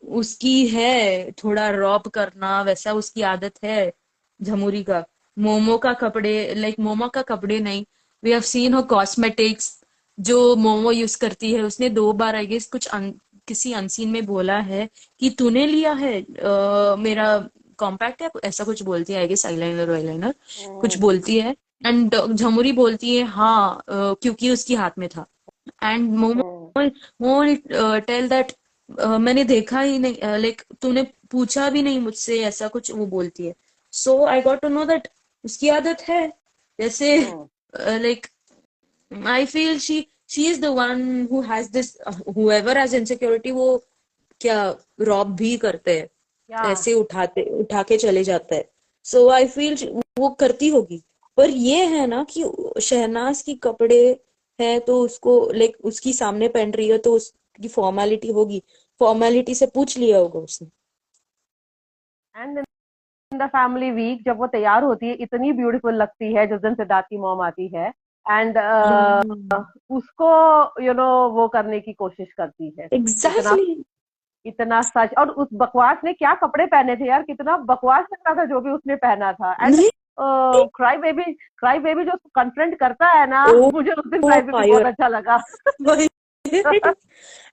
Speaker 2: उसकी है थोड़ा रॉब करना, वैसा उसकी आदत है झमुरी का. मोमो का कपड़े, लाइक मोमो का कपड़े नहीं, वी हैव सीन हो कॉस्मेटिक्स जो मोमो यूज करती है. उसने 2 बार आई गेस कुछ किसी अनसीन में बोला है कि तूने लिया है मेरा कॉम्पैक्ट है, ऐसा कुछ बोलती है आई गेस, आईलाइनर वाईलाइनर कुछ
Speaker 1: हम्म,
Speaker 2: बोलती है. एंड झमुरी बोलती है हाँ, क्योंकि उसके हाथ में था. And Momo
Speaker 1: hmm.
Speaker 2: won't tell that मैंने देखा ही नहीं, लाइक तूने पूछा भी नहीं मुझसे, ऐसा कुछ वो बोलती है. So I got to know that उसकी आदत है जैसे.
Speaker 1: Hmm.
Speaker 2: Like, I feel she is the one who has this, however has insecurity, वो क्या रॉब भी करते हैं,
Speaker 1: या
Speaker 2: ऐसे उठा के चले जाता है. सो आई फील वो करती होगी. पर ये है ना कि शहनाज की कपड़े है तो उसको, लाइक उसकी सामने पहन रही है तो उसकी फॉर्मेलिटी होगी, फॉर्मेलिटी से पूछ लिया होगा उसने.
Speaker 1: And in the family week जब वो तैयार होती है, इतनी ब्यूटीफुल लगती है जिस दिन सिद्धार्थ की मॉम आती है. एंड उसको वो करने की कोशिश करती है. इतना
Speaker 2: एग्जैक्टली.
Speaker 1: इतना सच. और उस बकवास ने क्या कपड़े पहने थे यार, कितना बकवास लग रहा था जो भी उसने पहना था. एंड
Speaker 2: नहीं.
Speaker 1: क्राई बेबी जो कन्फ्रंट करता है ना,
Speaker 2: ओ,
Speaker 1: मुझे उस दिन क्राई बेबी बहुत
Speaker 2: फायर.
Speaker 1: अच्छा लगा.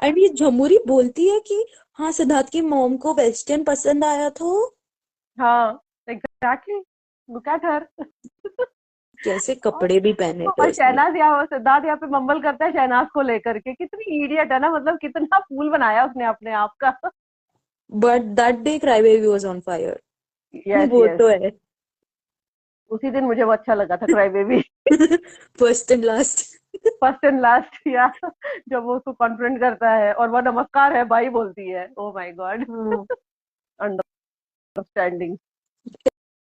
Speaker 2: एंड ये झमुरी बोलती है कि हाँ, सिद्धार्थ की मॉम को वेस्टर्न पसंद आया था.
Speaker 1: हाँ, एग्जैक्टली. लुक एट हर.
Speaker 2: कैसे कपड़े भी पहने थे
Speaker 1: और
Speaker 2: उसने.
Speaker 1: शहनाज यहाँ, सिद्धार्थ यहाँ पे मम्बल करता है शहनाज को लेकर के. कितनी इडियट है ना, मतलब कितना फूल बनाया उसने अपने आप का.
Speaker 2: But that day cry baby was on fire.
Speaker 1: Yes
Speaker 2: वो
Speaker 1: यस.
Speaker 2: तो है.
Speaker 1: उसी दिन मुझे वो अच्छा लगा था, cry baby.
Speaker 2: First and last.
Speaker 1: First and last. या जब वो उसको कॉन्फ्रेंट करता है और वो नमस्कार है भाई बोलती है. Oh my god.
Speaker 2: हाँ.
Speaker 1: Understanding.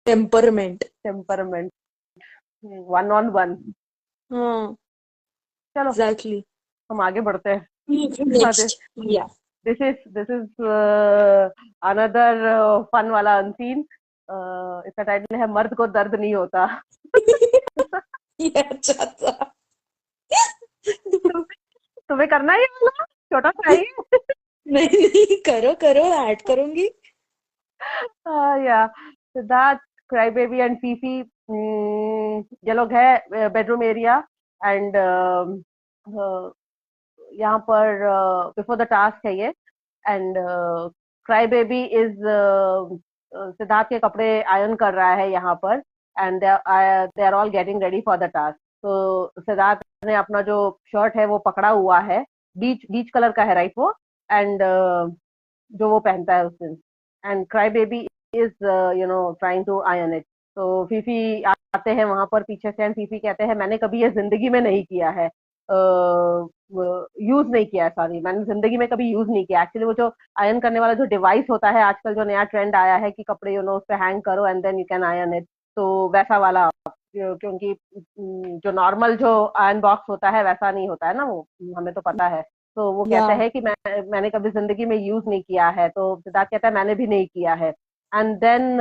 Speaker 2: Temperament.
Speaker 1: Temperament. One on one.
Speaker 2: हाँ.
Speaker 1: चलो
Speaker 2: एग्जैक्टली.
Speaker 1: हम आगे बढ़ते हैं.
Speaker 2: Next. Yeah.
Speaker 1: This is another fun वाला अनसीन. इसका टाइटल है मर्द को दर्द नहीं होता.
Speaker 2: ये अच्छा था.
Speaker 1: तुम्हें करना ही वाला छोटा सा ही.
Speaker 2: नहीं नहीं, करो करो, ऐड करूंगी.
Speaker 1: या Siddharth, cry baby and Phi Phi, ये लोग है बेडरूम एरिया. एंड यहाँ पर बिफोर द टास्क है ये. And cry baby is Siddharth के कपड़े आयरन कर रहा है यहाँ पर. And they are all getting ready for the task. तो सिद्धार्थ ने अपना जो शर्ट है वो पकड़ा हुआ है. बीच बीच कलर का है राइट वो. एंड जो वो पहनता है उस दिन. And cry baby is trying to iron it. तो फीफी आते हैं वहां पर पीछे से. एंड फीफी कहते हैं मैंने कभी ये जिंदगी में नहीं किया है, यूज नहीं किया है. सॉरी, मैंने जिंदगी में कभी यूज नहीं किया. एक्चुअली वो जो आयरन करने वाला जो डिवाइस होता है आजकल, जो नया ट्रेंड आया है कि कपड़े उस पे हैंग करो and then you can iron it. तो वैसा वाला, क्योंकि जो नॉर्मल जो आयरन बॉक्स होता है वैसा नहीं होता है ना वो, हमें तो पता है. तो वो
Speaker 2: या.
Speaker 1: कहते हैं कि मैंने कभी जिंदगी में यूज नहीं किया है. तो सिद्धार्थ कहता है मैंने भी नहीं किया है. एंड देन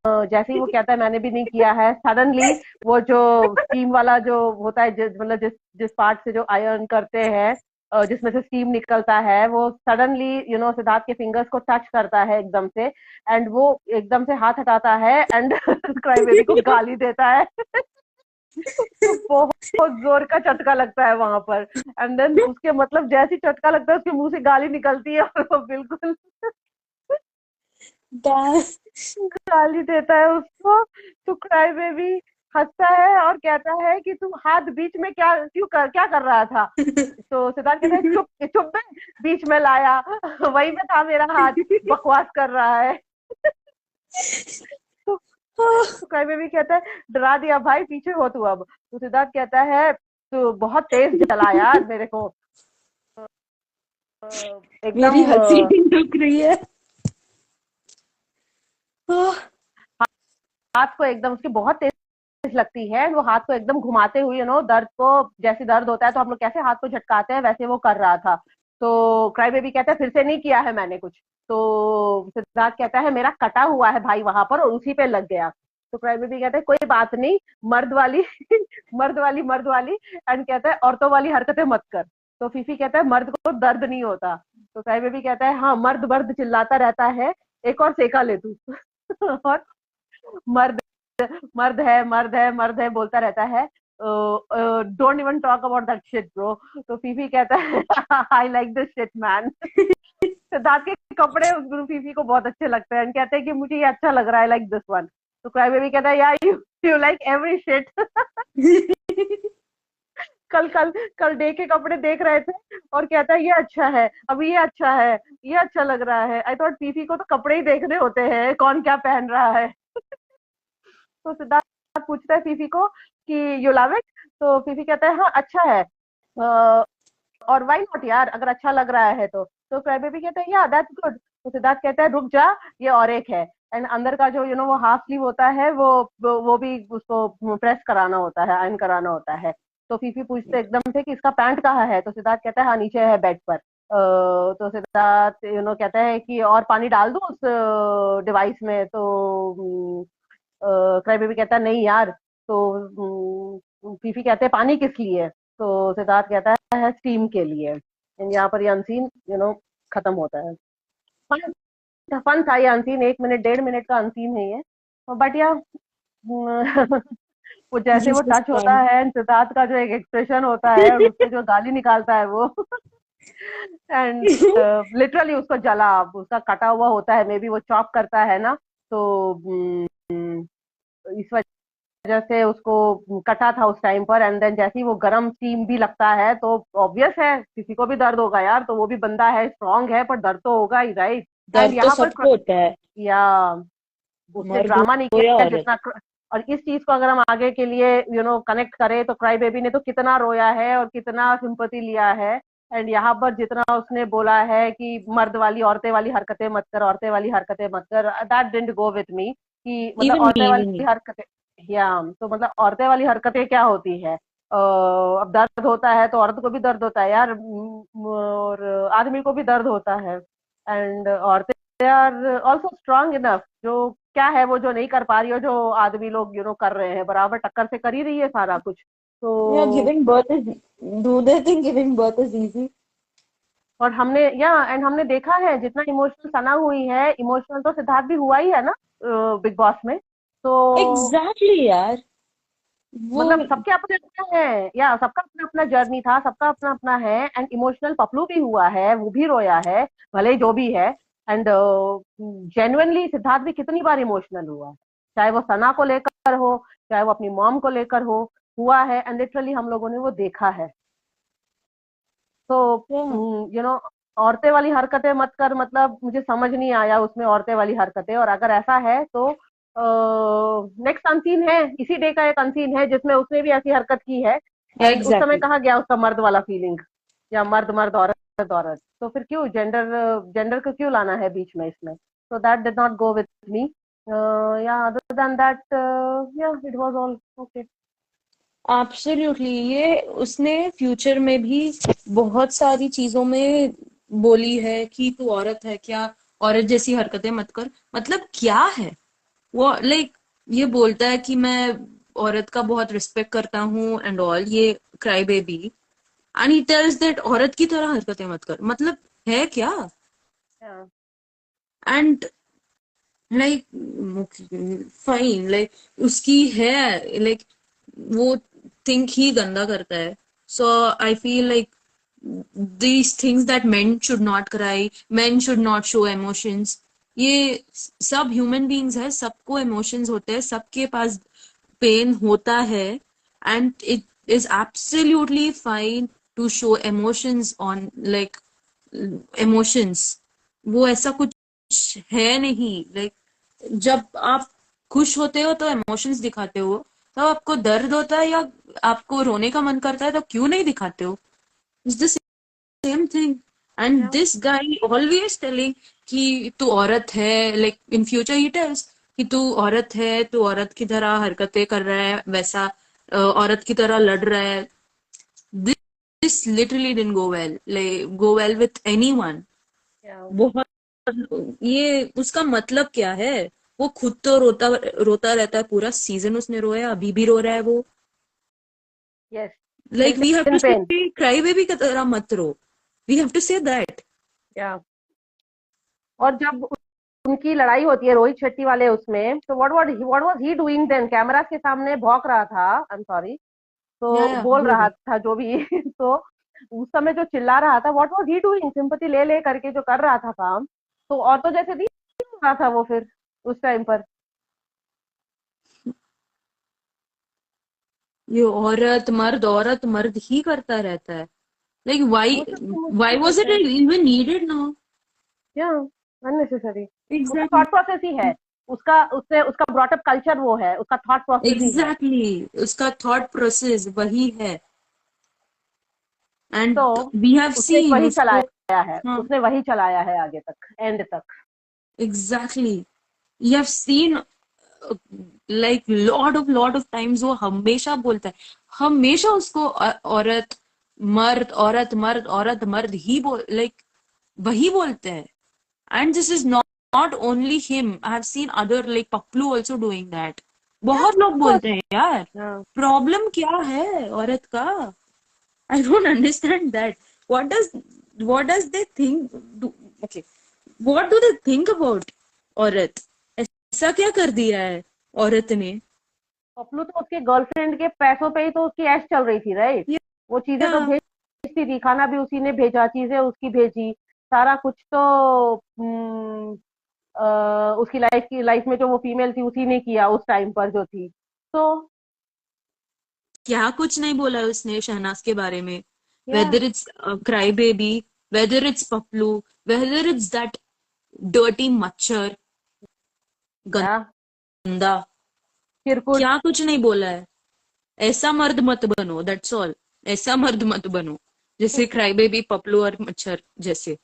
Speaker 1: जैसे ही वो कहता है मैंने भी नहीं किया है, सडनली वो जो स्टीम वाला जो होता है, मतलब जिस जिस पार्ट से जो आयरन करते हैं, जिसमें से स्टीम निकलता है, वो सडनली सिद्धार्थ के फिंगर्स को टच करता है एकदम से, एंड वो एकदम से हाथ हटाता है एंड क्राई बेबी को गाली देता है। तो बहुत जोर का झटका लगता है वहां पर। एंड देन उसके मतलब जैसे ही झटका लगता है उसके मुंह से गाली निकलती है और वो बिल्कुल गाली देता है उसको। तो क्राई बेबी हंसता है और कहता है कि तुम हाथ बीच में क्या कर रहा था। तो सिद्धार्थ कहता है चुप चुप बे, बीच में लाया, वही में था मेरा हाथ, बकवास कर रहा है। तो, तो क्राई बेबी कहता है डरा दिया भाई, पीछे हो तू अब। तो सिद्धार्थ कहता है तू बहुत तेज जला यार मेरे को,
Speaker 2: मेरी
Speaker 1: एकदम
Speaker 2: हंसी रुक रही है।
Speaker 1: हाथ को एकदम उसकी बहुत तेज लगती है, वो हाथ को एकदम घुमाते हुए दर्द को, जैसे दर्द होता है तो हम लोग कैसे हाथ को झटकाते हैं, वैसे वो कर रहा था। तो क्राई बेबी कहता है फिर से नहीं किया है मैंने कुछ। तो सिद्धार्थ कहता है मेरा कटा हुआ है भाई वहां पर और उसी पे लग गया। तो क्राई बेबी कहता है कोई बात नहीं, मर्द वाली मर्द वाली, एंड कहता है औरतों वाली हरकतें मत कर। तो फीफी कहता है मर्द को दर्द नहीं होता। तो क्राई बेबी कहता है हाँ मर्द मर्द चिल्लाता रहता है, एक और सेका ले तू। और मर्द मर्द है बोलता रहता है, don't even talk about that shit bro. तो फीफी कहता है I like this shit man. Siddharth के कपड़े उस गुरु फीफी को बहुत अच्छे लगते हैं, कहते हैं कि मुझे ये अच्छा लग रहा है, लाइक दिस वन। तो क्राई बेबी कहता है यार यू लाइक एवरी शिट। कल कल कल डे के कपड़े देख रहे थे और कहता है ये अच्छा है, अभी ये अच्छा है, ये अच्छा लग रहा है। आई थॉट फीफी को तो कपड़े ही देखने होते हैं, कौन क्या पहन रहा है। तो सिद्धार्थ पूछता है फीफी को कि यू लव इट। तो फीफी कहता है हाँ अच्छा है, और वाई नॉट यार, अगर अच्छा लग रहा है तो क्राई बेबी कहता है या दैट्स गुड। तो सिद्धार्थ कहता है रुक जा, ये और एक है। एंड अंदर का जो वो हाफ स्लीव होता है, वो भी उसको प्रेस कराना होता है, आयन कराना होता है। तो फीफी पूछते एकदम से कि इसका पैंट कहाँ है। तो सिद्धार्थ कहता है हाँ नीचे है बेड पर। तो सिद्धार्थ कहता है कि और पानी डाल दूं उस डिवाइस में। तो क्राई बेबी कहता है नहीं यार। तो फीफी कहते हैं पानी किस लिए। तो सिद्धार्थ कहता है स्टीम के लिए। एंड यहाँ पर ये अनसीन खत्म होता है। फन फन था ये अनसीन, 1 मिनट 1.5 मिनट का अनसीन है ये। बट या वो जैसे वो
Speaker 2: दिस वाज
Speaker 1: टच होता
Speaker 2: फन।
Speaker 1: है, सिद्धार्थ का जो एक एक्सप्रेशन होता है और उससे जो गाली निकालता है वो एंड लिटरली उसको जला, उसका कटा हुआ होता है, मे बी वो चॉप करता है ना। तो इस वजह से उसको कटा था उस टाइम पर। एंड देन जैसे ही वो गरम स्टीम भी लगता है तो ऑब्वियस है किसी को भी दर्द होगा यार, तो वो भी बंदा है, स्ट्रांग है, पर दर्द तो होगा ही, राइट। एंड
Speaker 2: दर्द तो
Speaker 1: यहाँ पर
Speaker 2: सबको होता है,
Speaker 1: या उसने
Speaker 2: मर्द
Speaker 1: ड्रामा नहीं
Speaker 2: हो या
Speaker 1: किया है
Speaker 2: औरत।
Speaker 1: जितना। और इस चीज को अगर हम आगे के लिए कनेक्ट करें तो क्राई बेबी ने तो कितना रोया है और कितना सिंपैथी लिया है। एंड यहाँ पर जितना उसने बोला है कि मर्द वाली औरतें वाली हरकतें मत कर, औरतें वाली हरकतें मत कर, that didn't go with me, कि मतलब औरतें
Speaker 2: इवन
Speaker 1: वाली हरकतें, या तो मतलब औरतें वाली हरकतें क्या होती है। अब दर्द होता है तो औरत को भी दर्द होता है यार, और आदमी को भी दर्द होता है। एंड औरतें they are also strong enough, जो क्या है वो जो नहीं कर पा रही हो, जो आदमी लोग कर रहे हैं, बराबर टक्कर से कर ही रही है सारा कुछ।
Speaker 2: या
Speaker 1: तो
Speaker 2: giving birth is, do they think giving birth is easy?
Speaker 1: और हमने एंड हमने देखा है जितना इमोशनल सना हुई है, इमोशनल तो सिद्धार्थ भी हुआ ही है ना बिग बॉस में। तो
Speaker 2: एग्जैक्टली यार, वो
Speaker 1: मतलब सबके अपने अपने हैं, या सबका अपना अपना जर्नी था, सबका अपना अपना है। एंड इमोशनल पपलू भी हुआ है, वो भी रोया है, भले ही जो भी है। एंड जेन्युइनली सिद्धार्थ भी कितनी बार इमोशनल हुआ है, चाहे वो सना को लेकर हो, चाहे वो अपनी मॉम को लेकर हो, हुआ है। एंड लिटरली हम लोगों ने वो देखा है। तो औरतें वाली हरकतें मत कर, मतलब मुझे समझ नहीं आया उसमें औरतें वाली हरकतें। और अगर ऐसा है तो नेक्स्ट अनसीन है, इसी डे का एक अनसीन है जिसमें उसने भी ऐसी हरकत की है। एंड उस समय
Speaker 2: एग्जैक्टली।
Speaker 1: कहा गया उसका मर्द वाला फीलिंग, या मर्द मर्द औरत औरत, तो फिर क्यों जेंडर जेंडर को क्यों लाना है बीच में इसमें। So that did not go with me. या अदर देन दैट, या it was all okay.
Speaker 2: Absolutely, ये उसने फ्यूचर में भी बहुत सारी चीजों में बोली है कि तू औरत है क्या, औरत जैसी हरकतें मत कर, मतलब क्या है वो, लाइक ये बोलता है कि मैं औरत का बहुत रिस्पेक्ट करता हूँ एंड ऑल, ये cry baby, and he tells that औरत की तरह हरकतें मत कर, मतलब है क्या?
Speaker 1: Yeah.
Speaker 2: And like fine, like उसकी है, लाइक वो थिंक ही गंदा करता है. So I feel like these things that men should not cry, men should not show emotions, ये सब ह्यूमन बीइंग्स है, सबको इमोशंस होते हैं, सबके पास पेन होता है, and it is absolutely fine to show emotions on, like emotions, वो ऐसा कुछ है नहीं. लाइक जब आप खुश होते हो तो इमोशंस दिखाते हो, तब आपको दर्द होता है या आपको रोने का मन करता है तो क्यों नहीं दिखाते हो? It's the same thing. And
Speaker 1: Yeah.
Speaker 2: This guy always telling कि तू औरत है, like in future he tells कि तू औरत है, तू औरत की तरह हरकतें कर रहा है, वैसा औरत की तरह लड़ रहा है. This literally didn't go well, like go well with anyone.
Speaker 1: Yeah.
Speaker 2: बहुत, ये उसका मतलब क्या है? वो खुद तो रोता रोता रहता है, पूरा सीजन उसने रोया, अभी भी रो रहा है वो.
Speaker 1: Yes.
Speaker 2: Like we have
Speaker 1: It's
Speaker 2: too
Speaker 1: in
Speaker 2: say
Speaker 1: pain.
Speaker 2: Cry baby की तरह मत रो, we have to say that.
Speaker 1: Yeah. और जब उनकी लड़ाई होती है रोहित शेट्टी वाले उसमें, तो what was he doing then? Camera के सामने भौंक रहा था, आई एम सॉरी, तो
Speaker 2: या
Speaker 1: बोल
Speaker 2: बोल
Speaker 1: रहा
Speaker 2: बोल.
Speaker 1: था जो भी तो उस समय जो चिल्ला रहा था, what was he doing? Sympathy ले ले करके जो कर रहा था काम, तो औरतों जैसे नहीं रहा था वो फिर उस टाइम पर।
Speaker 2: ये औरत मर्द ही करता रहता है. लाइक
Speaker 1: वो सब तो मुझे
Speaker 2: व्हाई
Speaker 1: नहीं
Speaker 2: वाज इट
Speaker 1: पता है।
Speaker 2: Even needed now?
Speaker 1: क्या अननेसेसरी? उसका
Speaker 2: एग्जैक्टली.
Speaker 1: थॉट प्रोसेस ही है, उसका उससे उसका ब्रॉटअप कल्चर वो है, उसका थॉट प्रोसेस ही है।
Speaker 2: एग्जैक्टली उसका थॉट प्रोसेस वही है.
Speaker 1: तो
Speaker 2: एंड वी हैव
Speaker 1: उसने
Speaker 2: सीन
Speaker 1: वही
Speaker 2: उसको.
Speaker 1: चलाया है,
Speaker 2: हाँ,
Speaker 1: उसने वही चलाया है आगे तक, एंड तक।
Speaker 2: Exactly. You have seen, like lot of times वो हमेशा बोलता है, हमेशा उसको औरत मर्द, औरत मर्द, औरत मर्द ही बोल, लाइक वही बोलते हैं. And this is not only him. I have seen other like Paplu also doing that.
Speaker 1: या
Speaker 2: बहुत लोग
Speaker 1: ऑफ
Speaker 2: बोलते
Speaker 1: कोर्स।
Speaker 2: हैं यार. प्रॉब्लम क्या है औरत का? I don't understand that. What does what does they think? Okay, what do they think about औरत? ऐसा क्या कर दिया है औरत ने?
Speaker 1: पपलू तो उसके गर्लफ्रेंड के पैसों पे ही तो उसकी ऐश चल रही थी, राइट? वो चीजें तो
Speaker 2: या
Speaker 1: भेजती थी, खाना भी उसी ने भेजा, चीजें उसकी भेजी, सारा कुछ तो उसकी लाइफ में जो वो फीमेल थी उसी ने किया उस टाइम पर जो थी। तो
Speaker 2: क्या कुछ नहीं बोला उसने शहनाज के बारे में.
Speaker 1: या
Speaker 2: Whether it's cry baby, whether it's Paplu, whether it's that dirty मच्छर,
Speaker 1: या
Speaker 2: गंदा,
Speaker 1: चिरकुट।
Speaker 2: क्या कुछ नहीं बोला है. ऐसा मर्द मत बनो, दैट्स ऑल. ऐसा मर्द मत बनो जैसे क्राई बेबी, पपलू और मच्छर जैसे.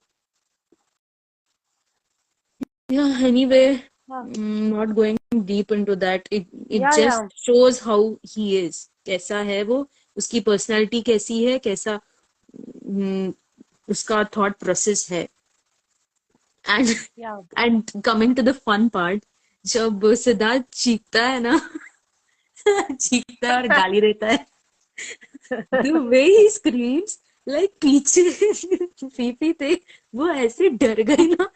Speaker 2: Yeah, anyway, not going deep into that. It
Speaker 1: या
Speaker 2: just shows how he is. कैसा है वो, उसकी पर्सनालिटी कैसी है, कैसा उसका थॉट प्रोसेस है. And
Speaker 1: yeah
Speaker 2: and coming to the fun part, जब सिद्धार्थ चीखता है ना, चीखता है और गाली देता है, the way he screams, like पीछे पीपी थे, वो ऐसे डर गई ना.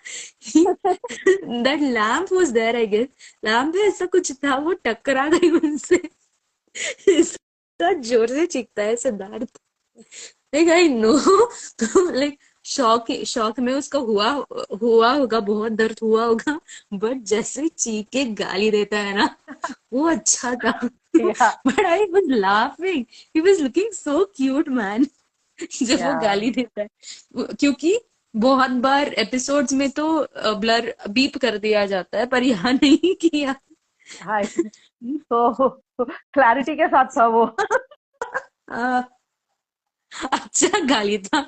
Speaker 2: that lamp was there, I guess. Lamp में ऐसा कुछ था, वो टकरा गई उनसे. इतना जोर से चीखता है सिद्धार्थ. लाइक आई नो, तो लाइक शौक में उसका हुआ हुआ होगा, बहुत दर्द हुआ होगा, बट जैसे चीख के गाली देता है ना, वो अच्छा था.
Speaker 1: या
Speaker 2: but I was laughing, he was looking so cute man. जब वो
Speaker 1: या
Speaker 2: गाली देता है, क्योंकि बहुत बार एपिसोड्स में तो ब्लर बीप कर दिया जाता है, पर यहाँ नहीं किया.
Speaker 1: हाँ, तो क्लैरिटी के साथ था वो।
Speaker 2: आ, अच्छा गाली था.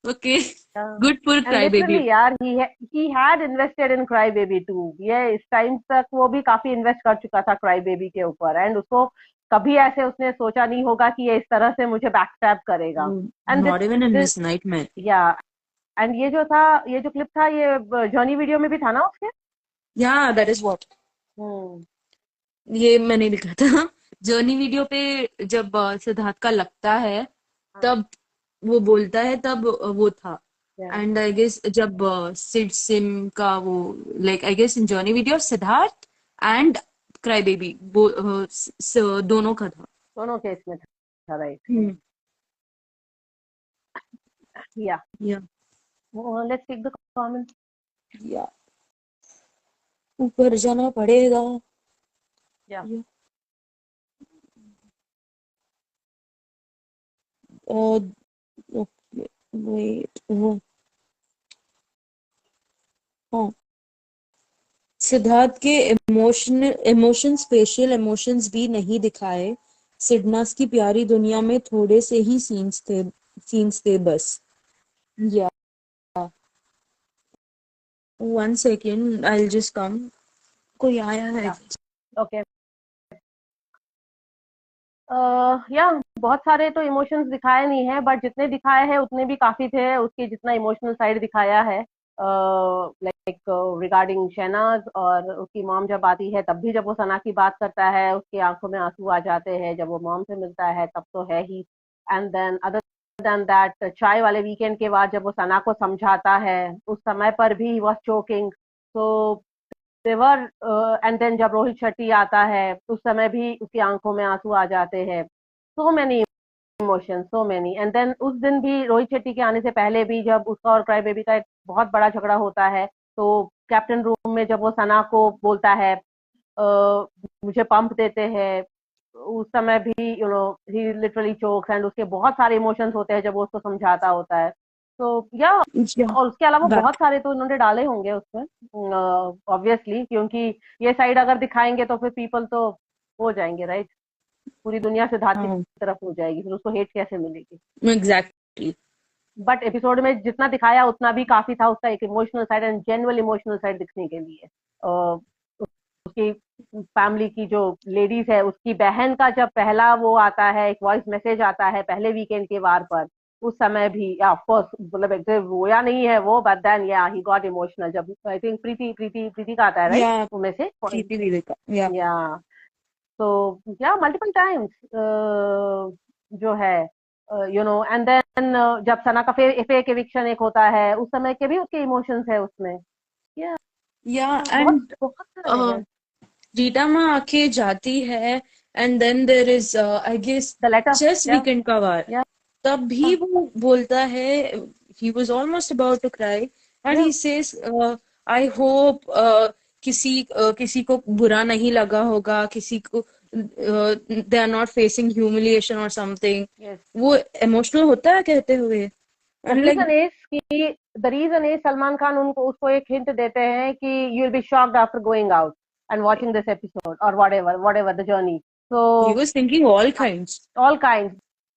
Speaker 2: Okay, good for
Speaker 1: and
Speaker 2: cry baby.
Speaker 1: Literally यार, he had invested in cry baby too. ये इस टाइम तक वो भी काफी इन्वेस्ट कर चुका था क्राई बेबी के ऊपर, एंड उसको कभी ऐसे उसने सोचा नहीं होगा कि ये इस तरह से मुझे बैकस्टैब करेगा। And
Speaker 2: not even in
Speaker 1: this
Speaker 2: his nightmare.
Speaker 1: या एंड ये जो था, ये जो क्लिप था, ये जॉनी वीडियो में भी था ना उसके।
Speaker 2: या दैट इज व्हाट,
Speaker 1: हम्म।
Speaker 2: ये मैंने लिखा था। जर्नी वीडियो पे जब सिद्धार्थ का लगता है
Speaker 1: हाँ।
Speaker 2: तब वो बोलता है, तब वो था।
Speaker 1: या
Speaker 2: एंड आई गेस जब सिड सिम का वो, like I guess in journey video Siddharth and cry baby वो दोनों का था।
Speaker 1: दोनों केस में था, राइट।
Speaker 2: हम्म।
Speaker 1: या
Speaker 2: या
Speaker 1: लेट्स टेक द कमेंट।
Speaker 2: या ऊपर जाना पड़ेगा।
Speaker 1: या
Speaker 2: या ओके, वेट, हाँ, सिद्धार्थ के इमोशंस फेशियल इमोशंस भी नहीं दिखाए। सिडनास की प्यारी दुनिया में थोड़े से ही सीन्स थे बस। या one second, I just come, कोई आया है।
Speaker 1: या ओके। या बहुत सारे तो इमोशंस दिखाए नहीं है, बट जितने दिखाए हैं उतने भी काफी थे। उसकी जितना इमोशनल साइड दिखाया है, लाइक रिगार्डिंग शहनाज, और उसकी मॉम जब आती है तब भी जब वो सना की बात करता है उसकी आंखों में आंसू आ जाते हैं, जब वो मॉम से मिलता है तब तो है ही। And then other than that, चाय वाले वीकेंड के बाद जब वो सना को समझाता है उस समय पर भी ही वॉज चोकिंग। तो देवर, एंड देन जब रोहित शेट्टी आता है उस समय भी उसकी आंखों में आंसू आ जाते हैं। So many emotions, so many. And then उस दिन भी रोहित शेट्टी के आने से पहले भी जब उसका और क्राई बेबी का एक बहुत बड़ा झगड़ा होता है, तो कैप्टन रूम में जब वो सना को बोलता है मुझे पंप देते हैं, उस समय भी ही लिटरली चोक्स, एंड उसके बहुत सारे इमोशंस होते हैं जब वो उसको समझाता होता है। तो या,
Speaker 2: या
Speaker 1: और उसके अलावा बहुत
Speaker 2: दैट,
Speaker 1: सारे तो उन्होंने डाले होंगे उसमें, ऑब्वियसली, क्योंकि ये साइड अगर दिखाएंगे तो फिर पीपल तो हो जाएंगे, राइट। पूरी दुनिया सिद्धार्थ की
Speaker 2: हाँ,
Speaker 1: तरफ हो जाएगी, फिर उसको हेट कैसे मिलेगी।
Speaker 2: एग्जैक्टली।
Speaker 1: बट एपिसोड में जितना दिखाया उतना भी काफी था, उसका एक emotional side and genuine emotional side दिखने के लिए। उसकी फैमिली की जो लेडीज है, उसकी बहन का जब पहला वो आता है, एक वॉइस मैसेज आता है पहले वीकेंड के वार पर, उस समय भी ऑफ कोर्स मतलब एकदम रोया नहीं है वो, बट देन या ही गॉट इमोशनल जब आई थिंक प्रीति प्रीति प्रीति का आता है, राइट,
Speaker 2: या
Speaker 1: उनमें से।
Speaker 2: प्रीति विवेका, या
Speaker 1: या तो या मल्टीपल टाइम्स जो है, एंड देन जब सना का फेक एविक्शन एक होता है उस समय के भी उसके इमोशंस है उसमें। या
Speaker 2: या
Speaker 1: बहुत
Speaker 2: एंड
Speaker 1: बहुत सारे हैं।
Speaker 2: रीटा माँ आके जाती है, and then there is I guess
Speaker 1: the letter.
Speaker 2: चेस
Speaker 1: या
Speaker 2: वीकेंड का वार,
Speaker 1: या
Speaker 2: तब भी वो बोलता है, he was almost about to cry and
Speaker 1: या
Speaker 2: he says, I hope किसी को बुरा नहीं लगा होगा, किसी को they are not facing humiliation or something।
Speaker 1: Yes.
Speaker 2: वो इमोशनल होता है कहते हुए,
Speaker 1: the
Speaker 2: and like
Speaker 1: reason is कि the reason is Salman Khan उनको उसको एक हिंट देते हैं कि you will be shocked after going out and watching this episode और whatever the journey. So
Speaker 2: he was thinking all kinds।
Speaker 1: all kinds,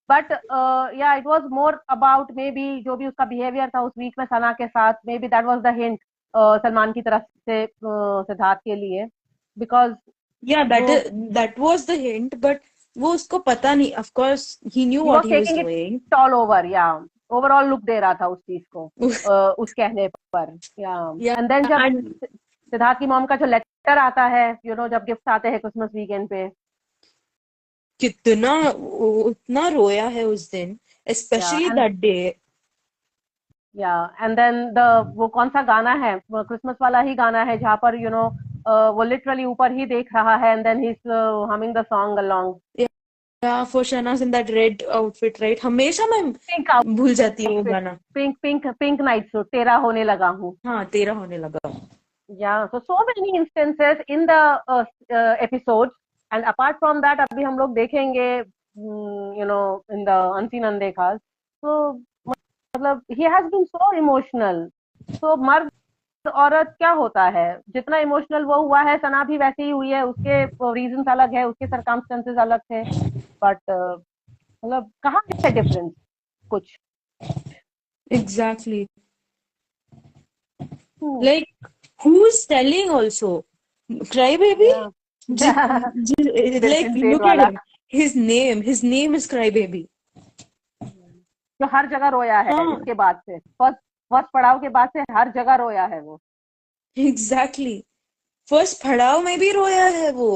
Speaker 1: but yeah, it was more about maybe जो भी उसका बिहेवियर था उस वीक में सना के साथ, may be that was the hint Salman की तरफ से सिद्धार्थ के लिए, बिकॉज
Speaker 2: yeah,
Speaker 1: वो
Speaker 2: that was the hint, but वो उसको पता नहीं, of course he knew
Speaker 1: he
Speaker 2: what
Speaker 1: was
Speaker 2: he was
Speaker 1: taking
Speaker 2: doing।
Speaker 1: It all over, या ओवरऑल लुक दे रहा था उस चीज को, उस कहने पर। या
Speaker 2: yeah,
Speaker 1: एंड देन जब
Speaker 2: and
Speaker 1: सिद्धार्थ की मॉम का जो लेटर आता है, जब गिफ्ट आते हैं क्रिसमस वीकेंड पे।
Speaker 2: कितना उतना रोया है उस दिन,
Speaker 1: या
Speaker 2: especially
Speaker 1: एंड
Speaker 2: that day।
Speaker 1: या एंड देन द वो कौन सा गाना है, क्रिसमस वाला ही गाना है जहाँ पर वो लिटरली ऊपर ही देख रहा है, and then he is humming the song along.
Speaker 2: Yeah, for Shahnaaz in that red outfit, right? हमेशा मैं
Speaker 1: पिंक
Speaker 2: भूल जाती हूँ वो
Speaker 1: आउटफिट,
Speaker 2: गाना।
Speaker 1: Pink pink pink night suit, तेरा होने लगा हूँ।
Speaker 2: हाँ, तेरा होने लगा।
Speaker 1: या so many instances in the episodes, and apart from that अभी हम लोग देखेंगे in the unseen अनदेखा। तो मतलब he has been so emotional। तो मर्द औरत क्या होता है, जितना इमोशनल वो हुआ है, सना भी वैसे ही हुई है, उसके रीजंस अलग है, उसके सरकमस्टेंसेस अलग थे, बट मतलब कहाँ है डिफरेंस कुछ।
Speaker 2: Exactly। Like, who is telling also? Crybaby?
Speaker 1: या
Speaker 2: Like,
Speaker 1: दिलप्रिंट सेठ
Speaker 2: look at
Speaker 1: वाला
Speaker 2: him। His name is Crybaby।
Speaker 1: जो हर जगह रोया है
Speaker 2: हाँ,
Speaker 1: इसके बाद से, फर्स्ट फर्स्ट पड़ाव के बाद से हर जगह रोया है वो।
Speaker 2: एग्जैक्टली फर्स्ट पड़ाव में भी रोया है वो।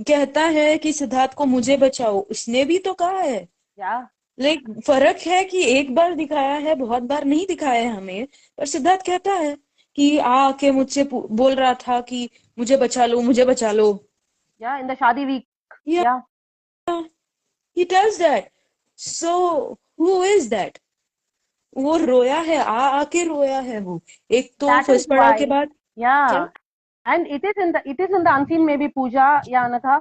Speaker 2: कहता है कि सिद्धार्थ को मुझे बचाओ, उसने भी तो कहा है।
Speaker 1: या
Speaker 2: लाइक फर्क है कि एक बार दिखाया है, बहुत बार नहीं दिखाया है हमें। पर सिद्धार्थ कहता है कि आके मुझसे बोल रहा था कि मुझे बचा लो, मुझे बचा लो।
Speaker 1: या इन द शादी वीक।
Speaker 2: या
Speaker 1: या
Speaker 2: he tells that. So who is that? वो रोया है, आके रोया है वो। एक तो
Speaker 1: दैट इज
Speaker 2: फर्स्ट पड़ाव के
Speaker 1: व्हाई।
Speaker 2: बाद
Speaker 1: या
Speaker 2: क्या।
Speaker 1: And it is in the unseen में भी पूजा या अनथा,